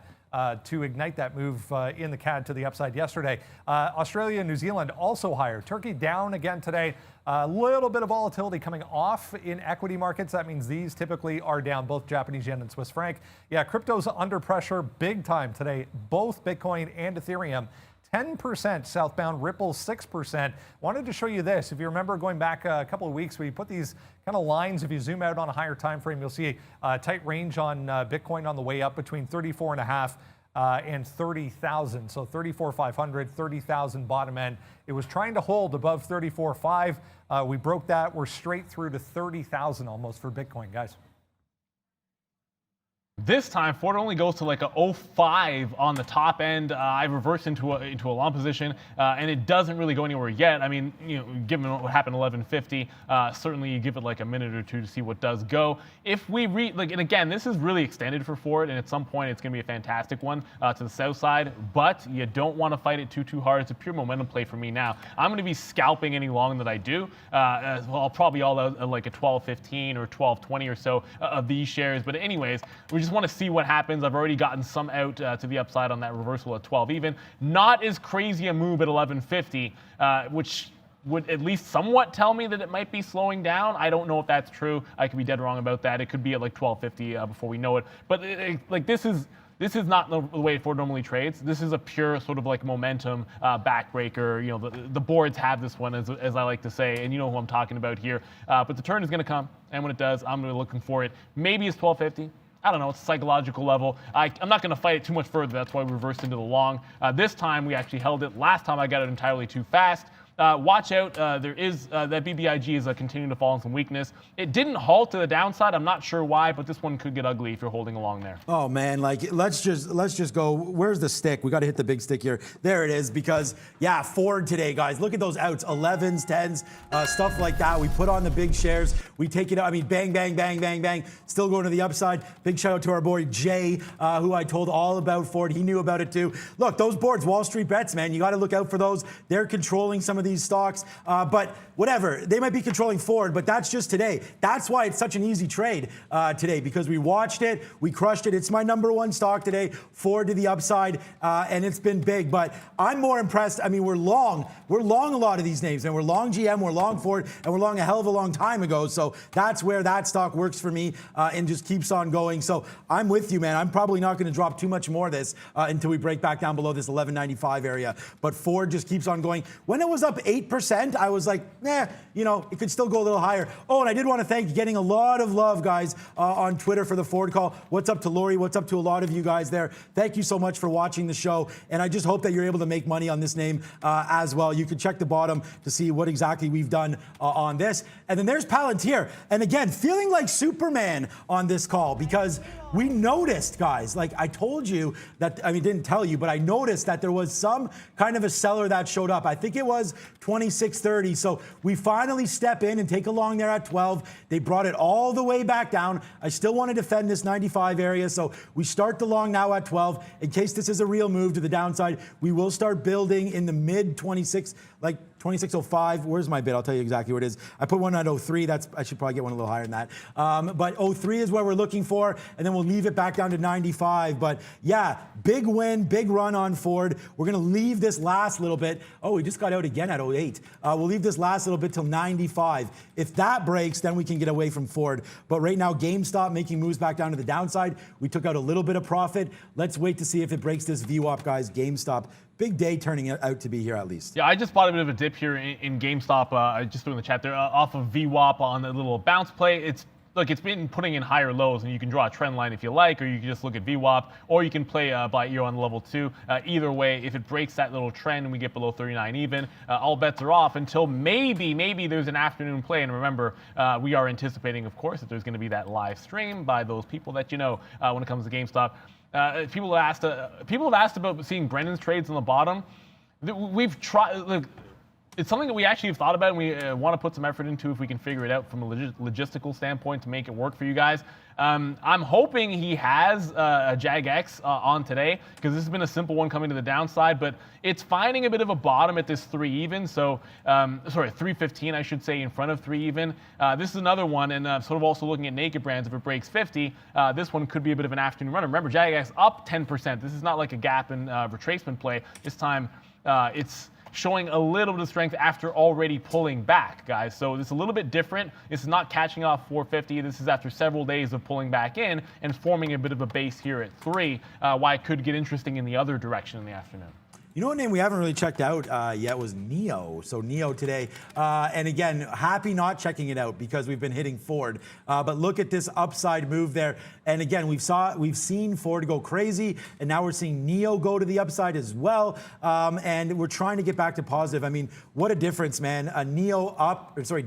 S1: To ignite that move in the CAD to the upside yesterday. Australia and New Zealand also higher. Turkey down again today. A little bit of volatility coming off in equity markets. That means these typically are down, both Japanese yen and Swiss franc. Yeah, crypto's under pressure big time today. Both Bitcoin and Ethereum. 10% southbound, Ripple 6%. Wanted to show you this. If you remember going back a couple of weeks, we put these kind of lines. If you zoom out on a higher time frame, you'll see a tight range on Bitcoin on the way up between 34.5 and 30,000. So 34,500, 30,000 bottom end. It was trying to hold above 34.5. We broke that. We're straight through to 30,000 almost for Bitcoin, guys.
S2: This time, Ford only goes to like a 0.5 on the top end. I reversed into a long position, and it doesn't really go anywhere yet. I mean, you know, given what happened 11.50, certainly you give it like a minute or two to see what does go. If we and again, this is really extended for Ford, and at some point it's going to be a fantastic one to the south side. But you don't want to fight it too hard. It's a pure momentum play for me now. I'm going to be scalping any long that I do. Well, I'll probably all out like a 12.15 or 12.20 or so of these shares. But anyways, we just want to see what happens. I've already gotten some out to the upside on that reversal at 12 even. Not as crazy a move at 11.50, which would at least somewhat tell me that it might be slowing down. I don't know if that's true. I could be dead wrong about that. It could be at like 12.50 before we know it. But like this is not the way Ford normally trades. This is a pure sort of like momentum backbreaker. You know, the boards have this one, as I like to say, and you know who I'm talking about here. But the turn is going to come, and when it does, I'm going to be looking for it. Maybe it's 12.50. I don't know, it's a psychological level. I'm not going to fight it too much further. That's why we reversed into the long. This time, we actually held it. Last time, I got it entirely too fast. Watch out. There is that BBIG is continuing to fall in some weakness. It didn't halt to the downside. I'm not sure why, but this one could get ugly if you're holding along there.
S3: Oh man, like let's just go. Where's the stick? We got to hit the big stick here. There it is. Because yeah, Ford today, guys. Look at those outs, 11s, 10s, stuff like that. We put on the big shares. We take it out. I mean, bang, bang, bang, bang, bang. Still going to the upside. Big shout out to our boy Jay, who I told all about Ford. He knew about it too. Look, those boards, Wall Street bets, man. You got to look out for those. They're controlling some of these stocks, but whatever, they might be controlling Ford, but that's just today. That's why it's such an easy trade today, because we watched it, we crushed it. It's my #1 stock today, Ford to the upside, and it's been big. But I'm more impressed. I mean, we're long a lot of these names, and we're long GM, we're long Ford, and we're long a hell of a long time ago. So that's where that stock works for me, and just keeps on going. So I'm with you, man. I'm probably not going to drop too much more of this until we break back down below this 11.95 area. But Ford just keeps on going. When it was up 8%, I was like, you know, it could still go a little higher. Oh, and I did want to thank you, getting a lot of love, guys, on Twitter for the Ford call. What's up to Lori? What's up to a lot of you guys there? Thank you so much for watching the show. And I just hope that you're able to make money on this name as well. You can check the bottom to see what exactly we've done on this. And then there's Palantir. And again, feeling like Superman on this call, because We noticed, guys, like I told you that, I mean, didn't tell you, but I noticed that there was some kind of a seller that showed up. I think it was 26.30. So we finally step in and take a long there at 12. They brought it all the way back down. I still want to defend this 95 area. So we start the long now at 12. In case this is a real move to the downside, we will start building in the mid 26, like 26.05. Where's my bid? I'll tell you exactly where it is. I put one at 03. I should probably get one a little higher than that. But 03 is what we're looking for. And then we'll leave it back down to 95. But yeah, big win, big run on Ford. We're going to leave this last little bit. Oh, we just got out again at 08. We'll leave this last little bit till 95. If that breaks, then we can get away from Ford. But right now, GameStop making moves back down to the downside. We took out a little bit of profit. Let's wait to see if it breaks this VWAP, guys. GameStop. Big day turning out to be here at least.
S2: Yeah, I just bought a bit of a dip here in GameStop. I just threw in the chat there off of VWAP on the little bounce play. It's been putting in higher lows, and you can draw a trend line if you like, or you can just look at VWAP, or you can play by ear on level 2. Either way, if it breaks that little trend and we get below 39 even, all bets are off until maybe there's an afternoon play. And remember, we are anticipating, of course, that there's going to be that live stream by those people that you know when it comes to GameStop. People have asked about seeing Brendan's trades on the bottom. We've tried. Look, it's something that we actually have thought about, and we want to put some effort into if we can figure it out from a logistical standpoint to make it work for you guys. I'm hoping he has a JAGX on today, because this has been a simple one coming to the downside, but it's finding a bit of a bottom at this 3 even. So, sorry, 315, I should say, in front of 3 even. This is another one, and sort of also looking at Naked Brands. If it breaks 50, this one could be a bit of an afternoon runner. Remember, JAGX up 10%. This is not like a gap and retracement play. This time, it's showing a little bit of strength after already pulling back, guys. So it's a little bit different. This is not catching off 450. This is after several days of pulling back in and forming a bit of a base here at 3, why it could get interesting in the other direction in the afternoon.
S3: You know what name we haven't really checked out yet was Neo. So Neo today. And again, happy not checking it out because we've been hitting Ford. But look at this upside move there. And again, we've seen Ford go crazy, and now we're seeing Neo go to the upside as well. And we're trying to get back to positive. I mean, what a difference, man. A Neo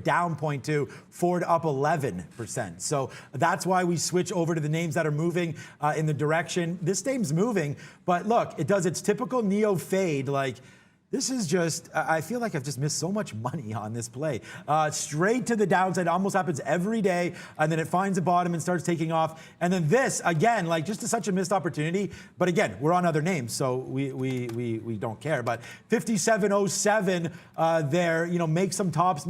S3: down 0.2, Ford up 11%. So that's why we switch over to the names that are moving in the direction. This name's moving, but look, it does its typical Neo fade. Like, this is just, I feel like I've just missed so much money on this play. Straight to the downside, almost happens every day, and then it finds a bottom and starts taking off. And then this, again, like just such a missed opportunity. But again, we're on other names, so we don't care. But 57.07 there, you know, make some tops,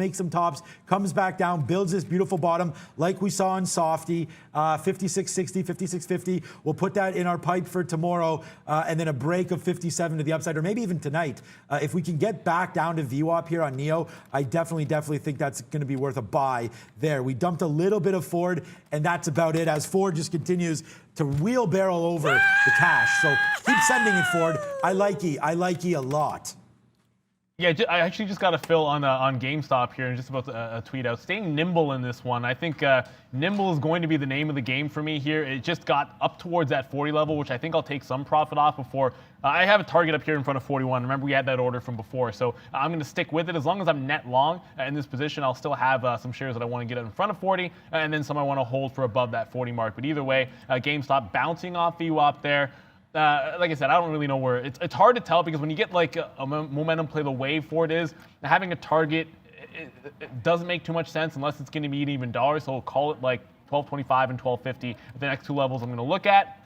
S3: comes back down, builds this beautiful bottom like we saw in Softy, 56.60, 56.50. We'll put that in our pipe for tomorrow, and then a break of 57 to the upside, or maybe even tonight. If we can get back down to VWAP here on Neo, I definitely think that's going to be worth a buy there. We dumped a little bit of Ford, and that's about it, as Ford just continues to wheelbarrow over the cash. So keep sending it, Ford. I like ye a lot.
S2: Yeah, I actually just got a fill on GameStop here and just about to tweet out. Staying nimble in this one. I think nimble is going to be the name of the game for me here. It just got up towards that 40 level, which I think I'll take some profit off before. I have a target up here in front of 41. Remember, we had that order from before. So I'm going to stick with it. As long as I'm net long in this position, I'll still have some shares that I want to get in front of 40, and then some I want to hold for above that 40 mark. But either way, GameStop bouncing off VWAP there. Like I said, I don't really know where. It's hard to tell because when you get like a momentum play the way Ford is, having a target it doesn't make too much sense unless it's going to be an even dollar. So we'll call it like 12.25 and 12.50. The next two levels I'm going to look at.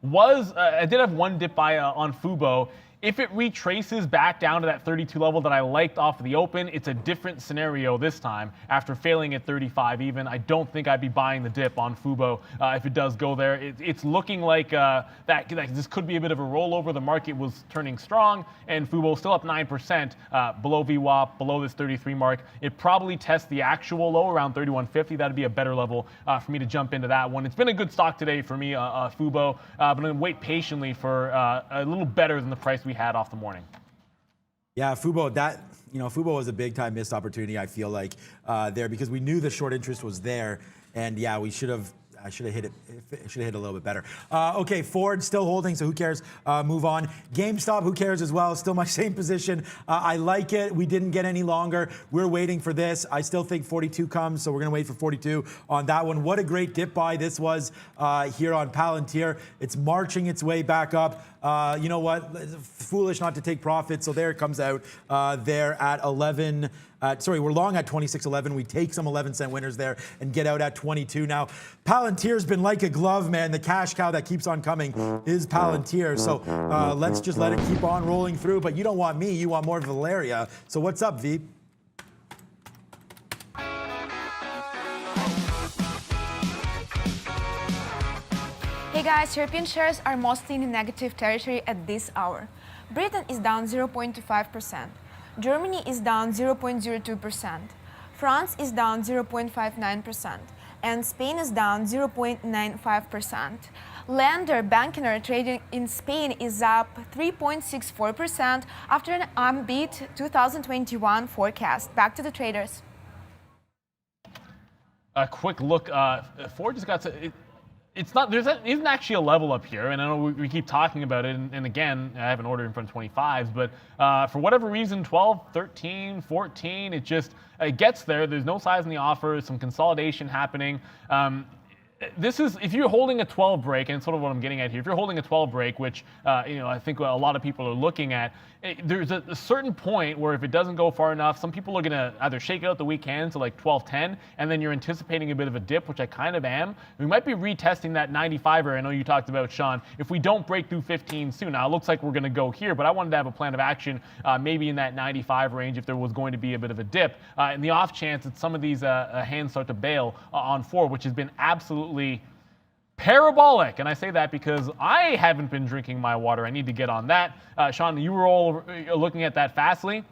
S2: I did have one dip buy on Fubo. If it retraces back down to that 32 level that I liked off of the open, it's a different scenario this time. After failing at 35 even, I don't think I'd be buying the dip on Fubo if it does go there. It's looking like that this could be a bit of a rollover. The market was turning strong, and Fubo still up 9%, below VWAP, below this 33 mark. It probably tests the actual low around 31.50. That'd be a better level for me to jump into that one. It's been a good stock today for me, Fubo, but I'm going to wait patiently for a little better than the price we had off the morning.
S3: Yeah, Fubo, Fubo was a big time missed opportunity, I feel like, there, because we knew the short interest was there. And yeah, we should have I should have hit it. Should have hit a little bit better. Okay, Ford still holding, so who cares? Move on. GameStop, who cares as well? Still my same position. I like it. We didn't get any longer. We're waiting for this. I still think 42 comes, so we're going to wait for 42 on that one. What a great dip buy this was here on Palantir. It's marching its way back up. You know what? Foolish not to take profit. So there it comes out there at 11. We're long at 26.11. We take some 11-cent winners there and get out at 22. Now, Palantir's been like a glove, man. The cash cow that keeps on coming is Palantir. So let's just let it keep on rolling through. But you don't want me. You want more Valeria. So what's up, Veep?
S4: Hey guys, European shares are mostly in negative territory at this hour. Britain is down 0.25%. Germany is down 0.02%. France is down 0.59%. And Spain is down 0.95%. Lander Bankener trading in Spain is up 3.64% after an unbeat 2021 forecast. Back to the traders.
S2: A quick look. Ford just got to. It's not. Isn't actually a level up here, and I know we keep talking about it. And again, I have an order in front of 25s, but for whatever reason, 12, 13, 14, it gets there. There's no size in the offer. Some consolidation happening. This is, if you're holding a 12 break, and it's sort of what I'm getting at here, if you're holding a 12 break, which I think a lot of people are looking at, there's a certain point where if it doesn't go far enough, some people are going to either shake it out the weekend to like 12.10, and then you're anticipating a bit of a dip, which I kind of am. We might be retesting that 95er. I know you talked about, Sean, if we don't break through 15 soon. Now, it looks like we're going to go here, but I wanted to have a plan of action maybe in that 95 range if there was going to be a bit of a dip. In the off chance that some of these hands start to bail on Ford, which has been absolutely parabolic, and I say that because I haven't been drinking my water. I need to get on that. Sean, you were all looking at that Fastly.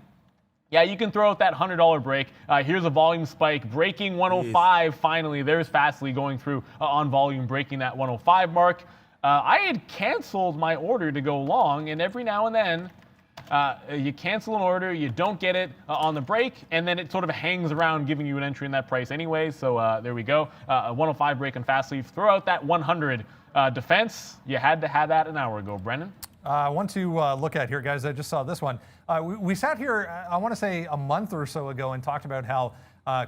S2: Yeah, you can throw out that $100 break. Here's a volume spike, breaking 105 finally. There's Fastly going through on volume, breaking that 105 mark. I had canceled my order to go long, and every now and then you cancel an order, you don't get it on the break, and then it sort of hangs around giving you an entry in that price anyway. So there we go. A 105 break on Fastly. Throw out that 100 defense. You had to have that an hour ago, Brendan.
S1: I want to look at here, guys. I just saw this one. We sat here, I want to say a month or so ago, and talked about how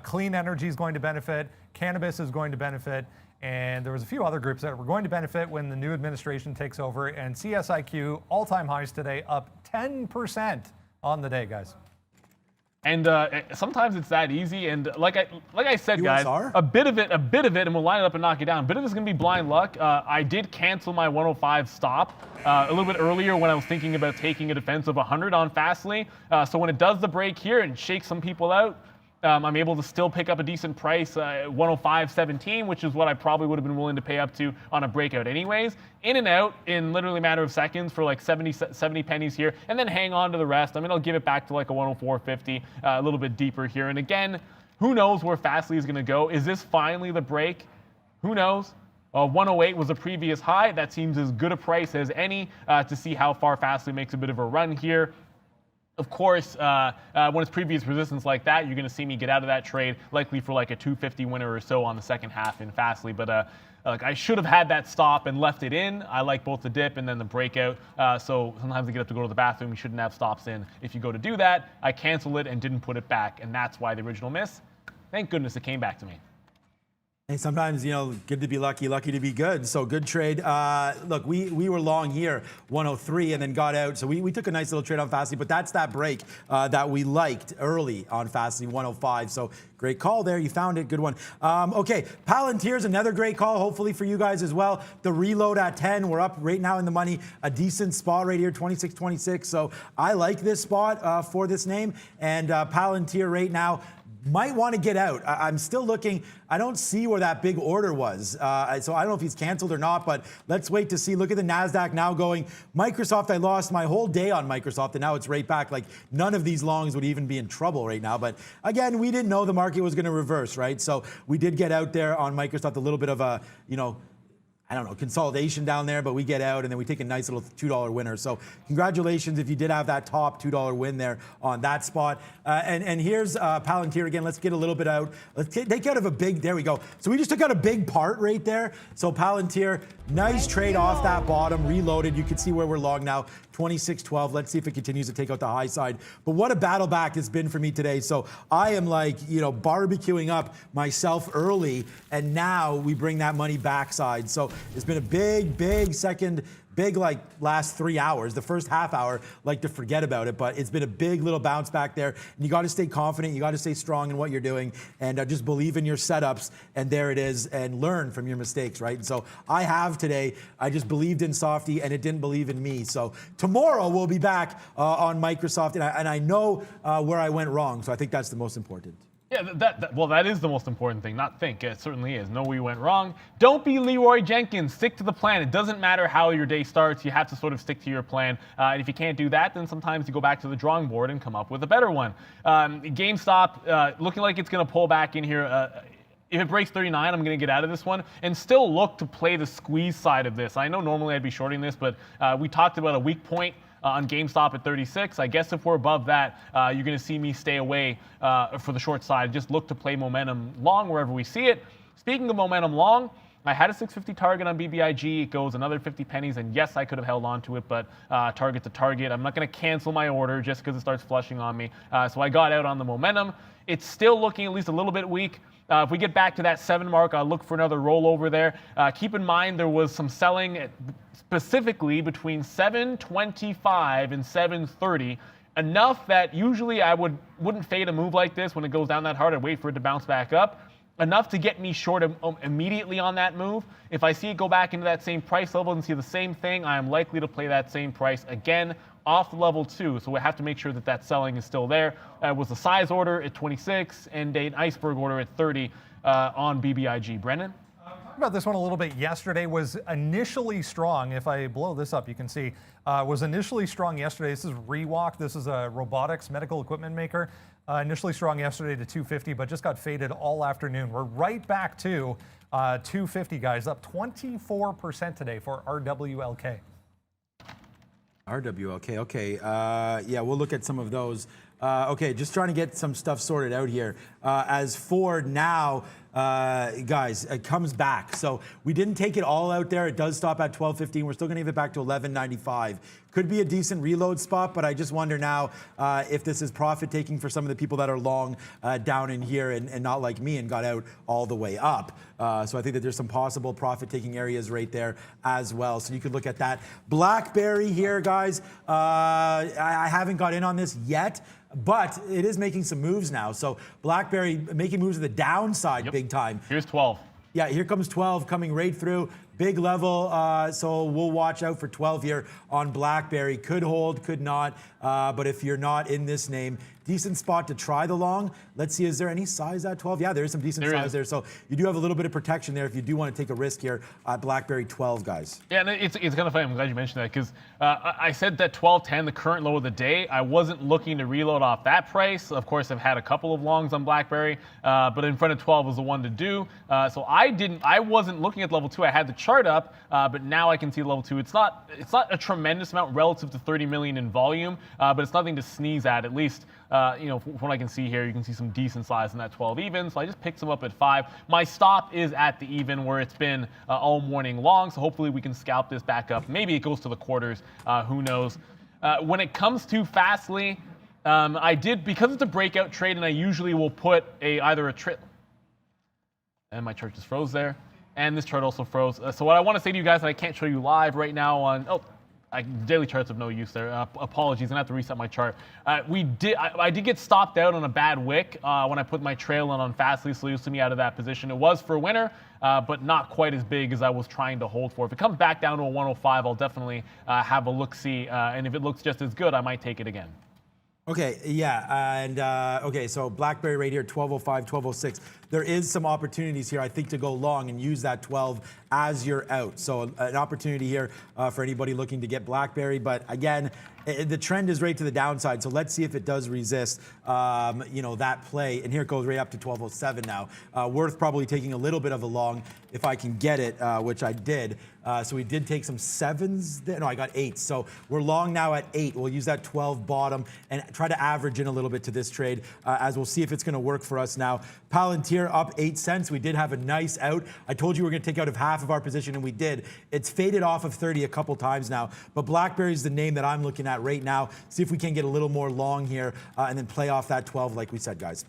S1: clean energy is going to benefit, cannabis is going to benefit, and there was a few other groups that were going to benefit when the new administration takes over. And CSIQ, all-time highs today, up 10% on the day, guys.
S2: And sometimes it's that easy. And like I said, guys,
S3: USR?
S2: a bit of it, and we'll line it up and knock it down. A bit of it's going to be blind luck. I did cancel my 105 stop a little bit earlier when I was thinking about taking a defense of 100 on Fastly. So when it does the break here and shakes some people out, I'm able to still pick up a decent price, 105.17, which is what I probably would have been willing to pay up to on a breakout anyways. In and out in literally a matter of seconds for like 70 pennies here, and then hang on to the rest. I mean, I'll give it back to like a 104.50, a little bit deeper here. And again, who knows where Fastly is going to go? Is this finally the break? Who knows? 108 was a previous high. That seems as good a price as any to see how far Fastly makes a bit of a run here. Of course, when it's previous resistance like that, you're going to see me get out of that trade, likely for like a 250 winner or so on the second half in Fastly. But I should have had that stop and left it in. I like both the dip and then the breakout. So sometimes I get up to go to the bathroom. You shouldn't have stops in. If you go to do that, I canceled it and didn't put it back. And that's why the original miss. Thank goodness it came back to me.
S3: Hey, sometimes, good to be lucky, lucky to be good. So good trade. Look, we were long here, 103, and then got out. So we took a nice little trade on Fastly, but that's that break that we liked early on Fastly, 105. So great call there. You found it. Good one. Okay, Palantir's another great call, hopefully for you guys as well. The reload at 10. We're up right now in the money. A decent spot right here, 26.26. So I like this spot for this name. And Palantir right now, might want to get out. I'm still looking. I don't see where that big order was. So I don't know if he's canceled or not, but let's wait to see. Look at the NASDAQ now going. Microsoft, I lost my whole day on Microsoft, and now it's right back. Like none of these longs would even be in trouble right now. But again, we didn't know the market was going to reverse, right? So we did get out there on Microsoft a little bit of a, I I don't know, consolidation down there, but we get out and then we take a nice little $2 winner. So congratulations if you did have that top $2 win there on that spot. And here's Palantir again. Let's get a little bit out. Let's take out of a big, there we go. So we just took out a big part right there. So Palantir, nice trade off that bottom, reloaded. You can see where we're long now, 26.12. Let's see if it continues to take out the high side. But what a battle back it's been for me today. So I am like, barbecuing up myself early, and now we bring that money backside. So it's been a big second, like last 3 hours. The first half hour, like to forget about it, but it's been a big little bounce back there. And you got to stay confident. You got to stay strong in what you're doing, and just believe in your setups. And there it is, and learn from your mistakes, right? And so I have today. I just believed in Softy, and it didn't believe in me. So tomorrow we'll be back on Microsoft, and I know where I went wrong. So I think that's the most important.
S2: Yeah, that is the most important thing. Not think, it certainly is. Know where you went wrong. Don't be Leroy Jenkins. Stick to the plan. It doesn't matter how your day starts. You have to sort of stick to your plan. And if you can't do that, then sometimes you go back to the drawing board and come up with a better one. GameStop looking like it's going to pull back in here. If it breaks 39, I'm going to get out of this one and still look to play the squeeze side of this. I know normally I'd be shorting this, but we talked about a weak point on GameStop at 36. I guess if we're above that, you're going to see me stay away for the short side. Just look to play momentum long wherever we see it. Speaking of momentum long, I had a 650 target on BBIG. It goes another 50 pennies, and yes, I could have held on to it, but target to target. I'm not going to cancel my order just because it starts flushing on me. So I got out on the momentum. It's still looking at least a little bit weak. If we get back to that 7 mark, I'll look for another rollover there. Keep in mind there was some selling specifically between 725 and 730, enough that usually I wouldn't fade a move like this when it goes down that hard. I'd wait for it to bounce back up. Enough to get me short immediately on that move. If I see it go back into that same price level and see the same thing, I am likely to play that same price again off level 2. So we have to make sure that that selling is still there. It was a size order at 26 and an iceberg order at 30 on BBIG. Brennan?
S1: About this one a little bit yesterday. Was initially strong. If I blow this up, you can see was initially strong yesterday. This is Rewalk. This is a robotics medical equipment maker. Initially strong yesterday to 250, but just got faded all afternoon. We're right back to 250, guys, up 24% today for RWLK.
S3: RWLK, okay. Yeah, we'll look at some of those. Okay, just trying to get some stuff sorted out here. As for now, guys, it comes back. So we didn't take it all out there. It does stop at 12.15. We're still going to give it back to 11.95. Could be a decent reload spot, but I just wonder now if this is profit taking for some of the people that are long down in here and not like me and got out all the way up. So I think that there's some possible profit taking areas right there as well. So you could look at that. BlackBerry here, guys. I haven't got in on this yet, but it is making some moves now. So BlackBerry making moves to the downside big time.
S2: Here's 12.
S3: Yeah, here comes 12 coming right through. Big level, so we'll watch out for 12 here on BlackBerry. Could hold, could not, but if you're not in this name, decent spot to try the long. Let's see, is there any size at 12? Yeah, there is some decent size there. So you do have a little bit of protection there if you do want to take a risk here at BlackBerry 12, guys.
S2: Yeah, and it's kind of funny. I'm glad you mentioned that because I said that 12.10, the current low of the day, I wasn't looking to reload off that price. Of course, I've had a couple of longs on BlackBerry, but in front of 12 was the one to do. So I wasn't looking at level 2. I had the chart up, but now I can see level 2. It's not a tremendous amount relative to 30 million in volume, but it's nothing to sneeze at least. From what I can see here, you can see some decent size in that 12 even. So I just picked some up at 5. My stop is at the even where it's been all morning long. So hopefully we can scalp this back up. Maybe it goes to the quarters. Who knows? When it comes to Fastly, I did, because it's a breakout trade, and I usually will put either a trade. And my chart just froze there. And this chart also froze. So what I want to say to you guys that I can't show you live right now on, daily charts of no use there. Apologies, I'm gonna have to reset my chart. I did get stopped out on a bad wick when I put my trail in on Fastly, so you'll see me out of that position. It was for a winner, but not quite as big as I was trying to hold for. If it comes back down to a 105, I'll definitely have a look-see, and if it looks just as good, I might take it again.
S3: Okay, yeah, and okay, so BlackBerry right here, 1205, 1206. there is some opportunities here, I think, to go long and use that 12 as you're out. So an opportunity here for anybody looking to get BlackBerry. But again, the trend is right to the downside. So let's see if it does resist, that play. And here it goes right up to 1207 now. Worth probably taking a little bit of a long if I can get it, which I did. So we did take some 7s. No, I got 8s. So we're long now at 8. We'll use that 12 bottom and try to average in a little bit to this trade, as we'll see if it's going to work for us now. Palantir up 8 cents. We did have a nice out. I told you we were going to take out of half of our position, and we did. It's faded off of 30 a couple times now. But BlackBerry is the name that I'm looking at right now. See if we can get a little more long here and then play off that 12 like we said, guys.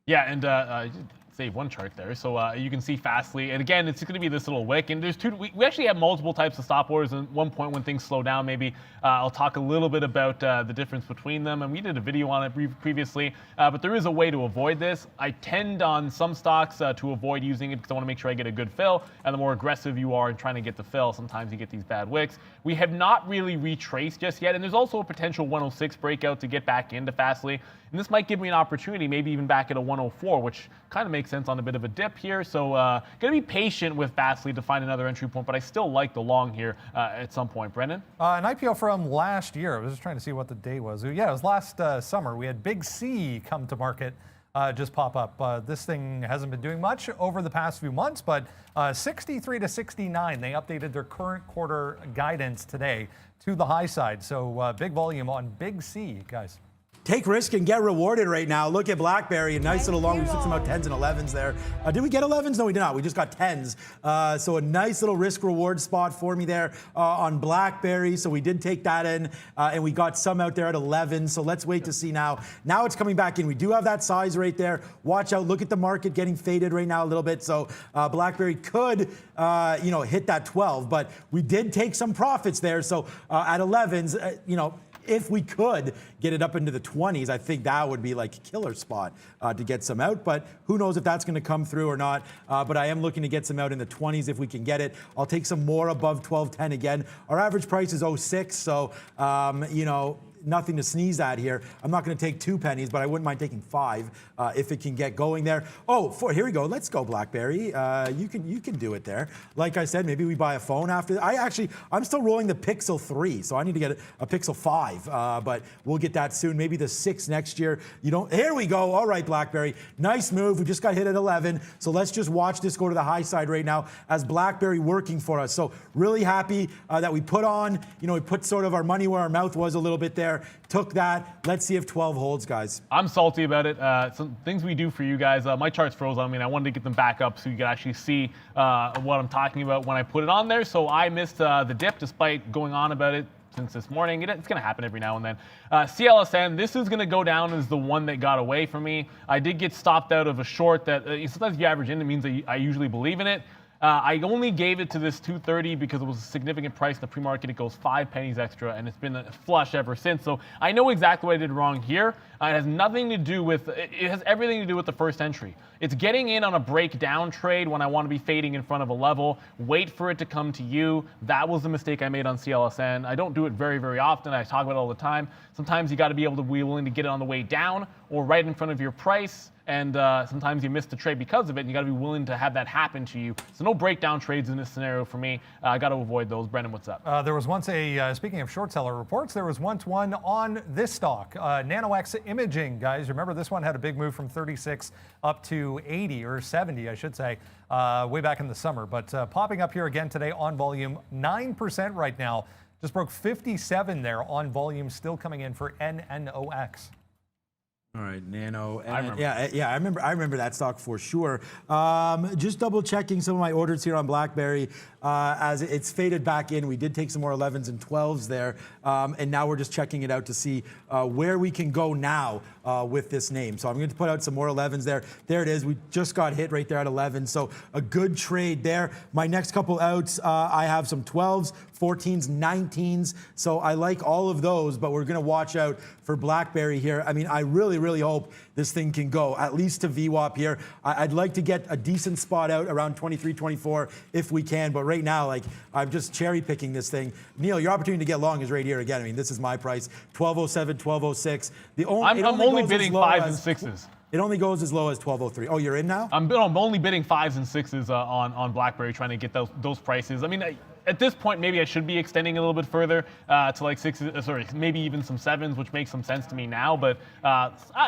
S2: Yeah, and save one chart there. So you can see Fastly. And again, it's going to be this little wick. And there's we actually have multiple types of stop orders. And at one point when things slow down, maybe I'll talk a little bit about the difference between them. And we did a video on it previously. But there is a way to avoid this. I tend on some stocks to avoid using it because I want to make sure I get a good fill. And the more aggressive you are in trying to get the fill, sometimes you get these bad wicks. We have not really retraced just yet. And there's also a potential 106 breakout to get back into Fastly. And this might give me an opportunity, maybe even back at a 104, which kind of makes sense on a bit of a dip here. So going to be patient with Fastly to find another entry point, but I still like the long here at some point. Brendan?
S1: An IPO from last year. I was just trying to see what the day was. Yeah, it was last summer. We had Big C come to market, just pop up. This thing hasn't been doing much over the past few months, but 63 to 69. They updated their current quarter guidance today to the high side. So big volume on Big C, guys.
S3: Take risk and get rewarded right now. Look at BlackBerry, a nice little long. We took some out 10s and 11s there. Did we get 11s? No, we did not. We just got 10s. So a nice little risk reward spot for me there on BlackBerry. So we did take that in, and we got some out there at 11. So let's wait to see now. Now it's coming back in. We do have that size right there. Watch out. Look at the market getting faded right now a little bit. So BlackBerry could, hit that 12, but we did take some profits there. So at 11s, if we could get it up into the 20s, I think that would be like a killer spot to get some out. But who knows if that's going to come through or not. But I am looking to get some out in the 20s if we can get it. I'll take some more above 12.10 again. Our average price is 06, so, nothing to sneeze at here. I'm not going to take 2 pennies, but I wouldn't mind taking 5 if it can get going there. Here we go. Let's go, BlackBerry. You can do it there. Like I said, maybe we buy a phone after. I'm still rolling the Pixel 3, so I need to get a Pixel 5, but we'll get that soon. Maybe the 6 next year. Here we go. All right, BlackBerry. Nice move. We just got hit at 11, so let's just watch this go to the high side right now as BlackBerry working for us. So really happy that we put on, we put sort of our money where our mouth was a little bit there. Took that. Let's see if 12 holds, guys.
S2: I'm salty about it. Some things we do for you guys. My charts froze on me, and I wanted to get them back up so you could actually see what I'm talking about when I put it on there. So I missed the dip despite going on about it since this morning. It's going to happen every now and then. CLSN, this is going to go down as the one that got away from me. I did get stopped out of a short that sometimes if you average in, it means that I usually believe in it. I only gave it to this 230 because it was a significant price in the pre-market. It goes 5 pennies extra, and it's been a flush ever since. So I know exactly what I did wrong here. It has nothing to do with, it has everything to do with the first entry. It's getting in on a breakdown trade when I want to be fading in front of a level. Wait for it to come to you. That was the mistake I made on CLSN. I don't do it very, very often. I talk about it all the time. Sometimes you got to be able to be willing to get it on the way down or right in front of your price. And sometimes you miss the trade because of it, and you got to be willing to have that happen to you. So no breakdown trades in this scenario for me. I got to avoid those. Brendan, what's up?
S1: There was once speaking of short seller reports, there was once one on this stock, NanoX Imaging, guys. Remember this one had a big move from 36 up to 80 or 70, I should say, way back in the summer. But popping up here again today on volume, 9% right now. Just broke 57 there on volume, still coming in for NNOX.
S3: All right, Nano.
S2: I remember.
S3: Yeah, I remember that stock for sure. Just double checking some of my orders here on BlackBerry as it's faded back in. We did take some more 11s and 12s there, and now we're just checking it out to see where we can go now with this name. So I'm going to put out some more 11s there. There it is. We just got hit right there at 11, so a good trade there. My next couple outs, I have some 12s, 14s, 19s. So I like all of those, but we're going to watch out for BlackBerry here. I mean, I really hope this thing can go at least to VWAP here. I'd like to get a decent spot out around 23, 24 if we can. But right now, I'm just cherry picking this thing. Neil, your opportunity to get long is right here again. I mean, this is my price, 1207, 1206.
S2: I'm only bidding 5s and 6s.
S3: It only goes as low as 1203. Oh, you're in now?
S2: I'm only bidding 5s and 6s on BlackBerry, trying to get those prices. I mean, at this point, maybe I should be extending a little bit further to like 6s, sorry, maybe even some 7s, which makes some sense to me now. But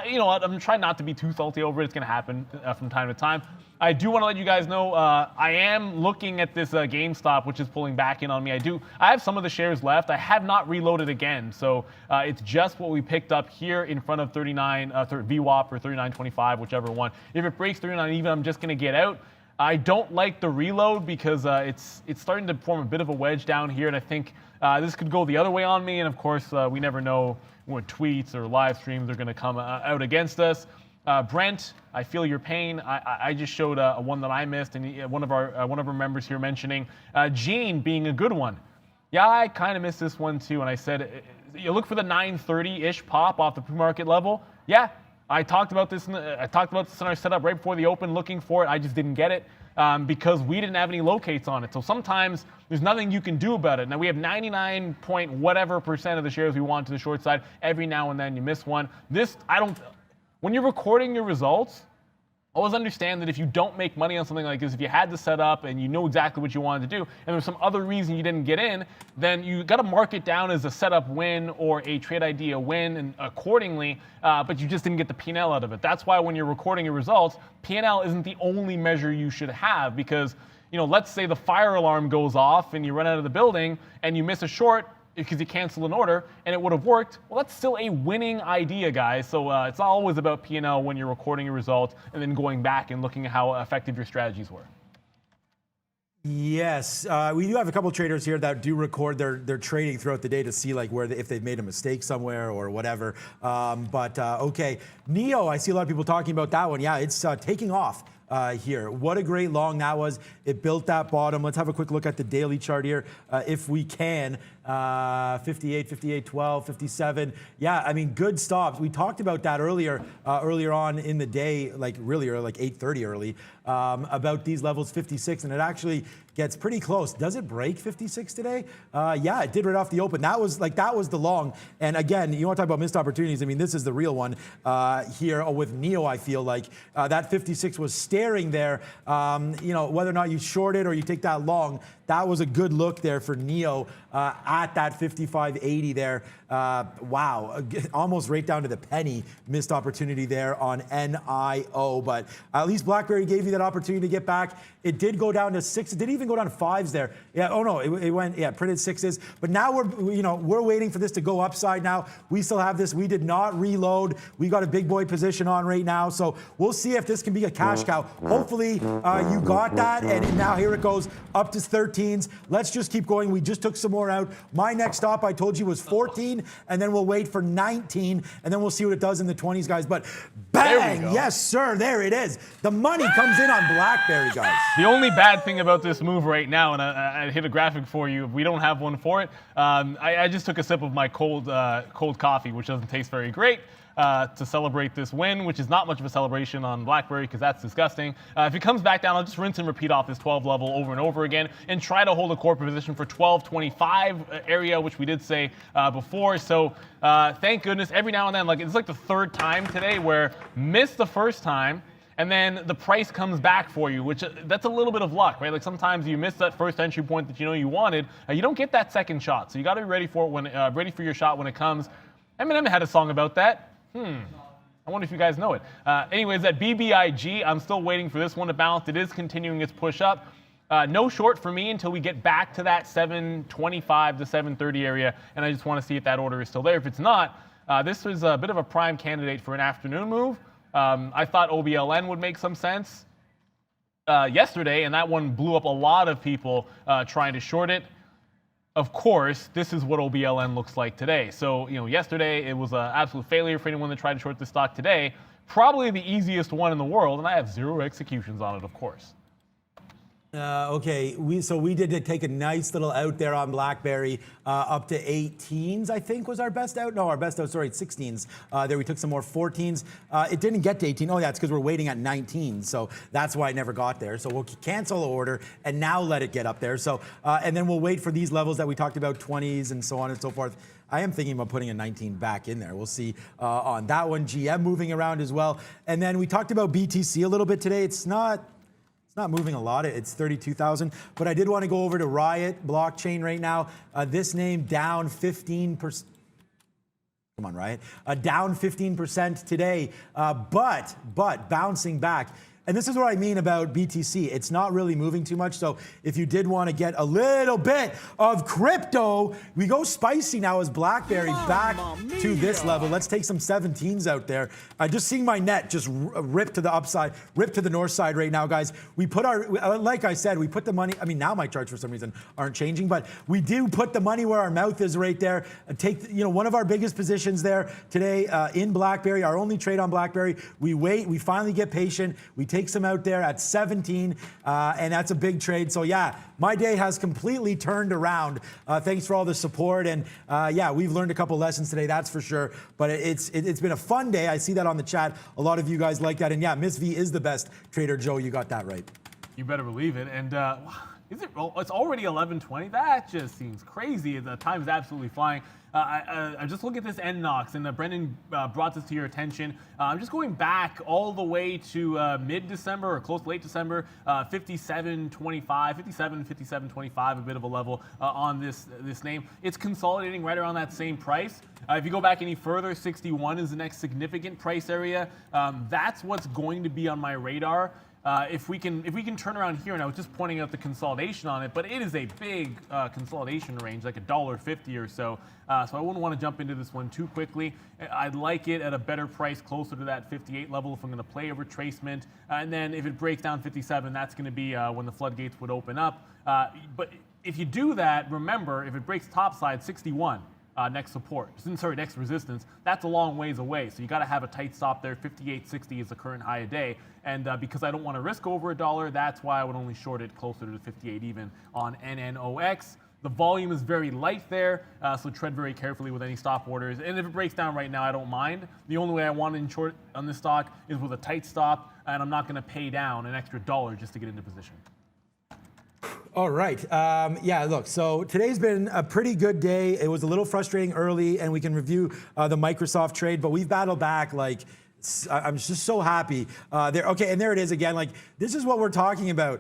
S2: you know what? I'm trying not to be too salty over it. It's going to happen from time to time. I do want to let you guys know I am looking at this GameStop, which is pulling back in on me. I have some of the shares left. I have not reloaded again, so it's just what we picked up here in front of 39 VWAP or 39.25, whichever one. If it breaks 39 even, I'm just going to get out. I don't like the reload because it's starting to form a bit of a wedge down here, and I think this could go the other way on me. And of course, we never know when tweets or live streams are going to come out against us. Brent, I feel your pain. I just showed one that I missed, and one of our members here mentioning Gene being a good one. Yeah, I kind of missed this one too, and I said you look for the 930-ish pop off the pre-market level. Yeah, I talked about this. I talked about this in our setup right before the open, looking for it. I just didn't get it because we didn't have any locates on it. So sometimes there's nothing you can do about it. Now we have 99 point whatever percent of the shares we want to the short side. Every now and then you miss one. When you're recording your results, always understand that if you don't make money on something like this, if you had the setup and you know exactly what you wanted to do, and there's some other reason you didn't get in, then you got to mark it down as a setup win or a trade idea win, and accordingly, but you just didn't get the P&L out of it. That's why when you're recording your results, P&L isn't the only measure you should have, because let's say the fire alarm goes off and you run out of the building and you miss a short because you cancel an order and it would have worked. Well, that's still a winning idea, guys. So it's not always about P&L when you're recording your results and then going back and looking at how effective your strategies were.
S3: Yes, we do have a couple traders here that do record their trading throughout the day to see like if they've made a mistake somewhere or whatever. Okay, Neo, I see a lot of people talking about that one. Yeah, it's taking off. Here. What a great long that was. It built that bottom. Let's have a quick look at the daily chart here if we can. 58, 58, 12, 57. Yeah, I mean, good stops. We talked about that earlier on in the day, like really early, like 8:30 early, about these levels 56, and it actually gets pretty close. Does it break 56 today? Yeah, it did right off the open. That was the long. And again, you want to talk about missed opportunities. I mean, this is the real one here with Neo. I feel like that 56 was staring there. Whether or not you short it or you take that long, that was a good look there for Neo at that 55.80 there. Wow, almost right down to the penny missed opportunity there on NIO. But at least BlackBerry gave you that opportunity to get back. It did go down to 6. It didn't even go down to 5s there. Yeah. Oh no, it went printed 6s. But now we're waiting for this to go upside. Now we still have this. We did not reload. We got a big boy position on right now. So we'll see if this can be a cash cow. Hopefully you got that. And now here it goes up to 13s. Let's just keep going. We just took some more out. My next stop, I told you, was 14, and then we'll wait for 19, and then we'll see what it does in the 20s, guys. But bang! Yes, sir. There it is. The money comes in on BlackBerry, guys.
S2: The only bad thing about this move right now, and I hit a graphic for you. We don't have one for it. I just took a sip of my cold coffee, which doesn't taste very great. To celebrate this win, which is not much of a celebration on BlackBerry because that's disgusting. If it comes back down, I'll just rinse and repeat off this 12 level over and over again and try to hold a core position for 12.25 area, which we did say before. So thank goodness every now and then, it's like the third time today where missed the first time and then the price comes back for you, which that's a little bit of luck, right? Like sometimes you miss that first entry point that you wanted. You don't get that second shot. So you got to be ready for it ready for your shot when it comes. Eminem had a song about that. I wonder if you guys know it. Anyways, at BBIG, I'm still waiting for this one to bounce. It is continuing its push up. No short for me until we get back to that 725 to 730 area, and I just want to see if that order is still there. If it's not, this was a bit of a prime candidate for an afternoon move. I thought OBLN would make some sense yesterday, and that one blew up a lot of people trying to short it. Of course, this is what OBLN looks like today. So, yesterday it was an absolute failure for anyone that tried to short this stock today. Probably the easiest one in the world, and I have 0 executions on it, of course.
S3: Okay, we did take a nice little out there on BlackBerry up to 18s, I think was our best out. No, our best out, sorry, 16s. There we took some more 14s. It didn't get to 18. Oh yeah, it's because we're waiting at 19. So that's why I never got there. So we'll cancel the order and now let it get up there. So and then we'll wait for these levels that we talked about, 20s and so on and so forth. I am thinking about putting a 19 back in there. We'll see on that one. GM moving around as well. And then we talked about BTC a little bit today. It's not moving a lot. It's 32,000. But I did want to go over to Riot blockchain right now. This name down 15%. Come on, Riot. Down 15% today, but bouncing back. And this is what I mean about BTC. It's not really moving too much. So if you did want to get a little bit of crypto, we go spicy now as BlackBerry back to this level. Let's take some 17s out there. Just seeing my net just rip to the upside, rip to the north side right now, guys. We put our, like I said, we put the money, I mean, now my charts for some reason aren't changing, but we do put the money where our mouth is right there. Take, one of our biggest positions there today in BlackBerry, our only trade on BlackBerry. We wait, we finally get patient. We take some out there at 17, and that's a big trade. So yeah, my day has completely turned around. Thanks for all the support, and yeah, we've learned a couple lessons today, that's for sure. But it's been a fun day. I see that on the chat. A lot of you guys like that, and yeah, Miss V is the best. Trader Joe, you got that right.
S2: You better believe it. And is it? Well, it's already 11:20. That just seems crazy. The time is absolutely flying. I just look at this NNOX, and Brendan brought this to your attention. I'm just going back all the way to mid-December or close to late December, 57.25, 57.25, a bit of a level on this name. It's consolidating right around that same price. If you go back any further, 61 is the next significant price area. That's what's going to be on my radar. If we can turn around here, and I was just pointing out the consolidation on it, but it is a big consolidation range, like $1.50 or so. So I wouldn't want to jump into this one too quickly. I'd like it at a better price, closer to that 58 level if I'm going to play a retracement. And then if it breaks down 57, that's going to be when the floodgates would open up. But if you do that, remember, if it breaks topside 61, next support, next resistance, that's a long ways away. So you got to have a tight stop there. 58.60 is the current high a day. And because I don't want to risk over $1, that's why I would only short it closer to 58 even on NNOX. The volume is very light there, so tread very carefully with any stop orders. And if it breaks down right now, I don't mind. The only way I want to short on this stock is with a tight stop, and I'm not going to pay down an extra $1 just to get into position.
S3: All right. Yeah, look, so today's been a pretty good day. It was a little frustrating early, and we can review the Microsoft trade, but we've battled back like, I'm just so happy. Okay, and there it is again. Like, this is what we're talking about.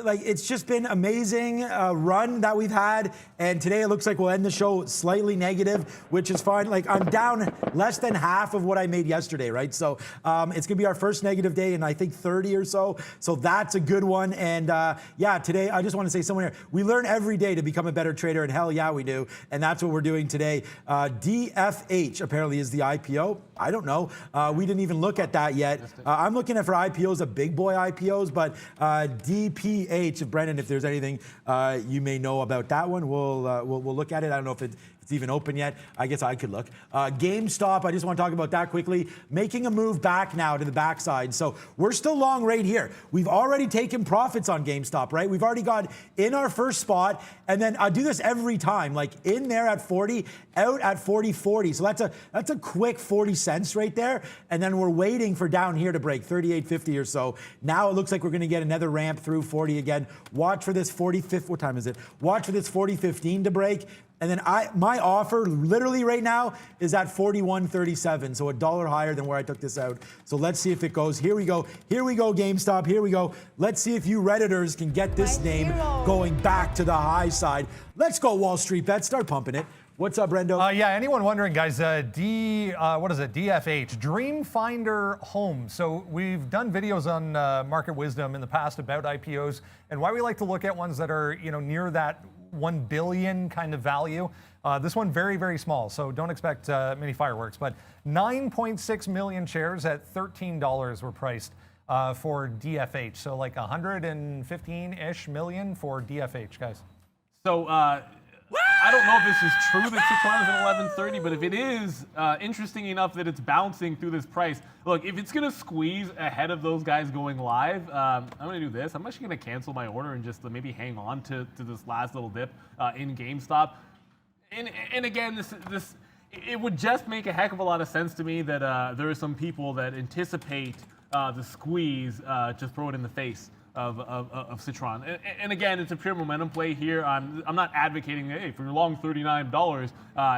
S3: Like, it's just been amazing run that we've had, and today it looks like we'll end the show slightly negative, which is fine. Like, I'm down less than half of what I made yesterday, right? So it's gonna be our first negative day in I think 30 or so. So that's a good one. And yeah, today I just want to say somewhere, we learn every day to become a better trader, and hell yeah, we do. And that's what we're doing today. DFH apparently is the IPO. I don't know. We didn't even look at that yet. I'm looking at for IPOs, a big boy IPOs, but DP. Brendan, if there's anything you may know about that one, we'll look at it. I don't know if it's even open yet. I guess I could look. GameStop, I just want to talk about that quickly. Making a move back now to the backside. So we're still long right here. We've already taken profits on GameStop, right? We've already got in our first spot, and then I do this every time, like in there at 40, out at 40.40. So that's a quick 40 cents right there. And then we're waiting for down here to break 38.50 or so. Now it looks like we're going to get another ramp through 40 again. Watch for this 45th. What time is it? Watch for this 40.15 to break. And then my offer literally right now is at 41.37, so $1 higher than where I took this out. So let's see if it goes. Here we go. Here we go, GameStop. Here we go. Let's see if you Redditors can get this name going back to the high side. Let's go, Wall Street Bets. Start pumping it. What's up, Brendo?
S1: Yeah, anyone wondering, guys, what is it, DFH, Dream Finder Home. So we've done videos on Market Wisdom in the past about IPOs and why we like to look at ones that are, near that 1 billion kind of value. This one very, very small, so don't expect many fireworks, but 9.6 million shares at $13 were priced for DFH. So like 115-ish million for DFH, guys.
S2: So, I don't know if this is true that Citron is at 1130, but if it is, interesting enough that it's bouncing through this price. Look, if it's going to squeeze ahead of those guys going live, I'm going to do this. I'm actually going to cancel my order and just maybe hang on to this last little dip in GameStop. And again, it would just make a heck of a lot of sense to me that there are some people that anticipate the squeeze, just throw it in the face of Citron. And again, it's a pure momentum play here. I'm not advocating, hey, for your long $39,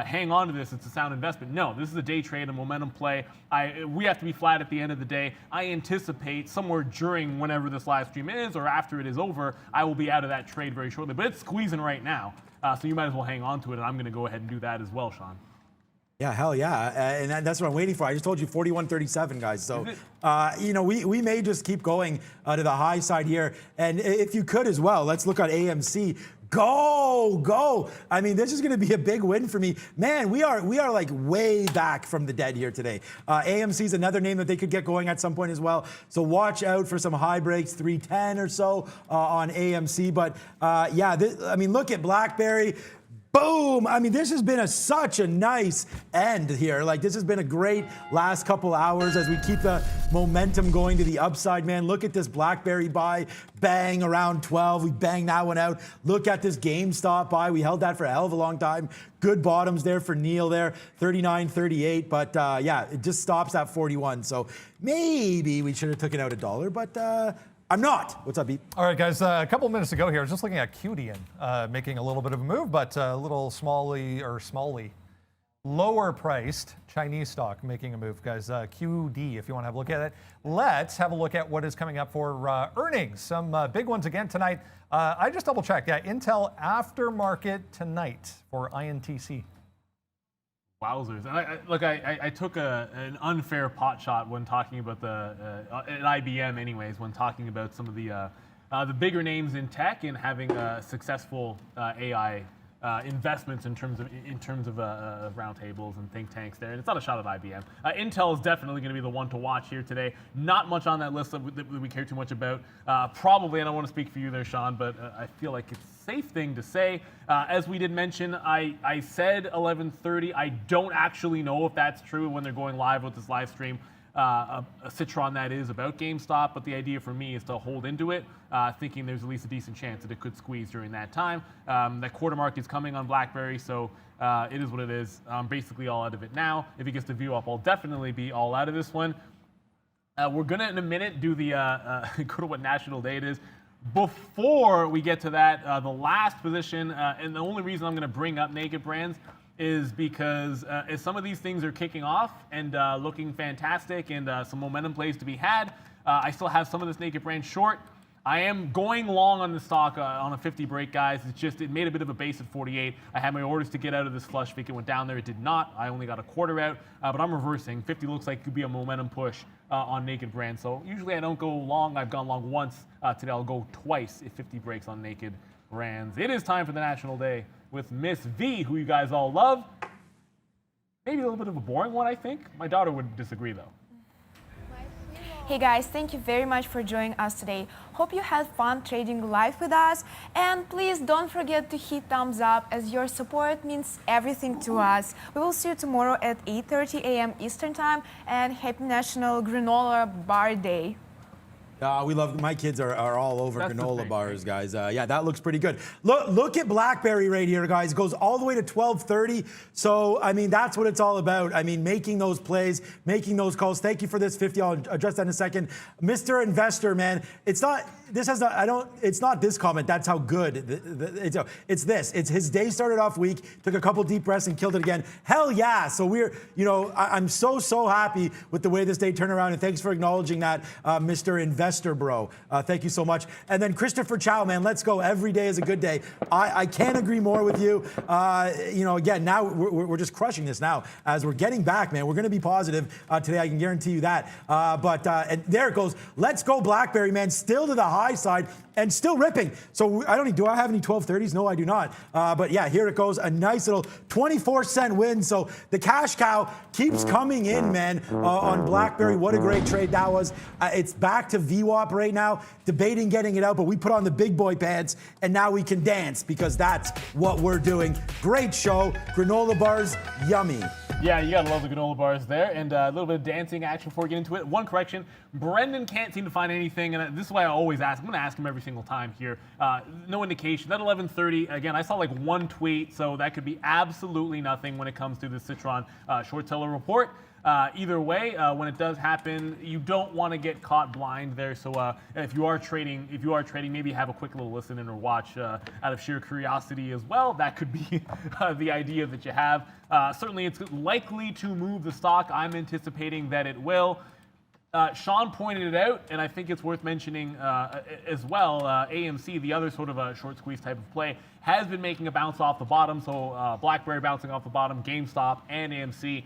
S2: hang on to this, it's a sound investment. No, this is a day trade, a momentum play. We have to be flat at the end of the day. I anticipate somewhere during whenever this live stream is or after it is over, I will be out of that trade very shortly. But it's squeezing right now, so you might as well hang on to it, and I'm going to go ahead and do that as well, Sean.
S3: Yeah, hell yeah, and that's what I'm waiting for. I just told you 41.37, guys. So, we may just keep going to the high side here, and if you could as well, let's look at AMC. Go! I mean, this is going to be a big win for me, man. We are like way back from the dead here today. AMC is another name that they could get going at some point as well. So watch out for some high breaks, 310 or so on AMC. But look at BlackBerry. Boom! I mean, this has been such a nice end here. Like, this has been a great last couple hours as we keep the momentum going to the upside, man. Look at this BlackBerry buy, bang, around 12. We banged that one out. Look at this GameStop buy. We held that for a hell of a long time. Good bottoms there for Neil there, 39.38. But, it just stops at 41. So maybe we should have taken out $1, but... I'm not. What's up, Beep?
S1: All right, guys, a couple minutes ago here, I was just looking at QDN making a little bit of a move, but a little smally, lower priced Chinese stock making a move, guys. QD, if you want to have a look at it. Let's have a look at what is coming up for earnings. Some big ones again tonight. I just double checked. Yeah, Intel aftermarket tonight for INTC.
S2: Wowzers. And I took an unfair pot shot when talking about at IBM anyways, when talking about some of the bigger names in tech and having successful AI investments in terms of roundtables and think tanks there. And it's not a shot at IBM. Intel is definitely going to be the one to watch here today. Not much on that list that we care too much about. Probably, and I don't want to speak for you there, Sean, but I feel like it's a safe thing to say. As we did mention, I said 11:30. I don't actually know if that's true when they're going live with this live stream. A Citron that is about GameStop, but the idea for me is to hold into it, thinking there's at least a decent chance that it could squeeze during that time. That quarter mark is coming on BlackBerry, so it is what it is. I'm basically all out of it now. If it gets the view up, I'll definitely be all out of this one. We're gonna in a minute do the go to what national day it is. Before we get to that, the last position, and the only reason I'm gonna bring up Naked Brands is because as some of these things are kicking off and looking fantastic and some momentum plays to be had, I still have some of this Naked Brand short. I am going long on the stock on a 50 break, guys. It's just, it made a bit of a base at 48. I had my orders to get out of this flush fake. It went down there. It did not. I only got a quarter out, but I'm reversing. 50 looks like it could be a momentum push on Naked Brand. So usually I don't go long. I've gone long once. Today I'll go twice if 50 breaks on Naked Brands. It is time for the National Day with Miss V, who you guys all love. Maybe a little bit of a boring one, I think. My daughter would disagree, though.
S4: Hey guys, thank you very much for joining us today. Hope you had fun trading live with us. And please don't forget to hit thumbs up, as your support means everything to us. We will see you tomorrow at 8:30 a.m. Eastern Time, and happy National Granola Bar Day.
S3: We love, my kids are all over granola bars, guys. Yeah, that looks pretty good. Look at BlackBerry right here, guys. It goes all the way to 12:30. So, I mean, that's what it's all about. I mean, making those plays, making those calls. Thank you for this 50. I'll address that in a second. Mr. Investor, man, it's not this comment. That's how good. It's this. It's his day started off weak, took a couple deep breaths and killed it again. Hell yeah. So I'm so happy with the way this day turned around. And thanks for acknowledging that, Mr. Investor, bro. Thank you so much. And then Christopher Chow, man, let's go. Every day is a good day. I can't agree more with you. Again, now we're just crushing this now. As we're getting back, man, we're going to be positive today. I can guarantee you that. And there it goes. Let's go BlackBerry, man. Still to the high side and still ripping. So do I have any 1230s? No, I do not. But yeah, here it goes. A nice little 24-cent win. So the cash cow keeps coming in, man, on BlackBerry. What a great trade that was. It's back to V VWAP right now, debating getting it out, but we put on the big boy pants and now we can dance because that's what we're doing. Great show. Granola bars, yummy.
S2: Yeah, you gotta love the granola bars there, and a little bit of dancing action before we get into it. One correction, Brendan can't seem to find anything, and this is why I always ask. I'm gonna ask him every single time here. No indication. That 11:30, again, I saw like one tweet, so that could be absolutely nothing when it comes to the Citron short seller report. Either way, when it does happen, you don't want to get caught blind there. So if you are trading, maybe have a quick little listen in or watch out of sheer curiosity as well. That could be the idea that you have. Certainly, it's likely to move the stock. I'm anticipating that it will. Sean pointed it out, and I think it's worth mentioning as well. AMC, the other sort of a short squeeze type of play, has been making a bounce off the bottom. So BlackBerry bouncing off the bottom, GameStop, and AMC.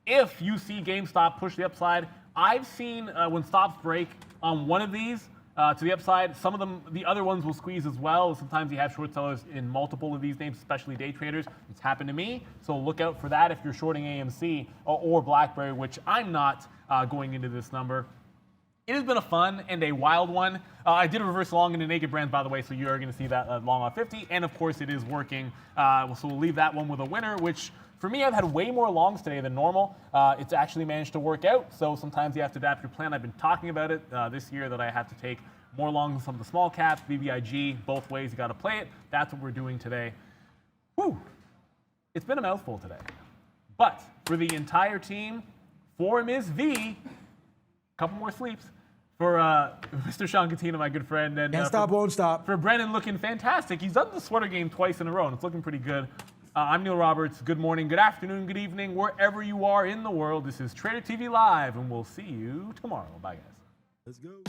S2: If you see GameStop push the upside, I've seen when stops break on one of these to the upside, some of them, the other ones will squeeze as well. Sometimes you have short sellers in multiple of these names, especially day traders. It's happened to me, so look out for that if you're shorting AMC or BlackBerry, which I'm not going into this number. It has been a fun and a wild one. I did a reverse long into Naked Brands, by the way, so you are going to see that long on 50, and of course it is working. So we'll leave that one with a winner, which for me, I've had way more longs today than normal. It's actually managed to work out, so sometimes you have to adapt your plan. I've been talking about it this year that I have to take more longs on some of the small caps, BBIG, both ways you got to play it. That's what we're doing today. Whew. It's been a mouthful today. But for the entire team, for Ms. V, a couple more sleeps. For Mr. Sean Catino, my good friend. And
S3: Can't stop, won't stop.
S2: For Brennan looking fantastic. He's done the sweater game twice in a row, and it's looking pretty good. I'm Neil Roberts. Good morning, good afternoon, good evening, wherever you are in the world. This is Trader TV Live, and we'll see you tomorrow. Bye, guys.
S3: Let's go.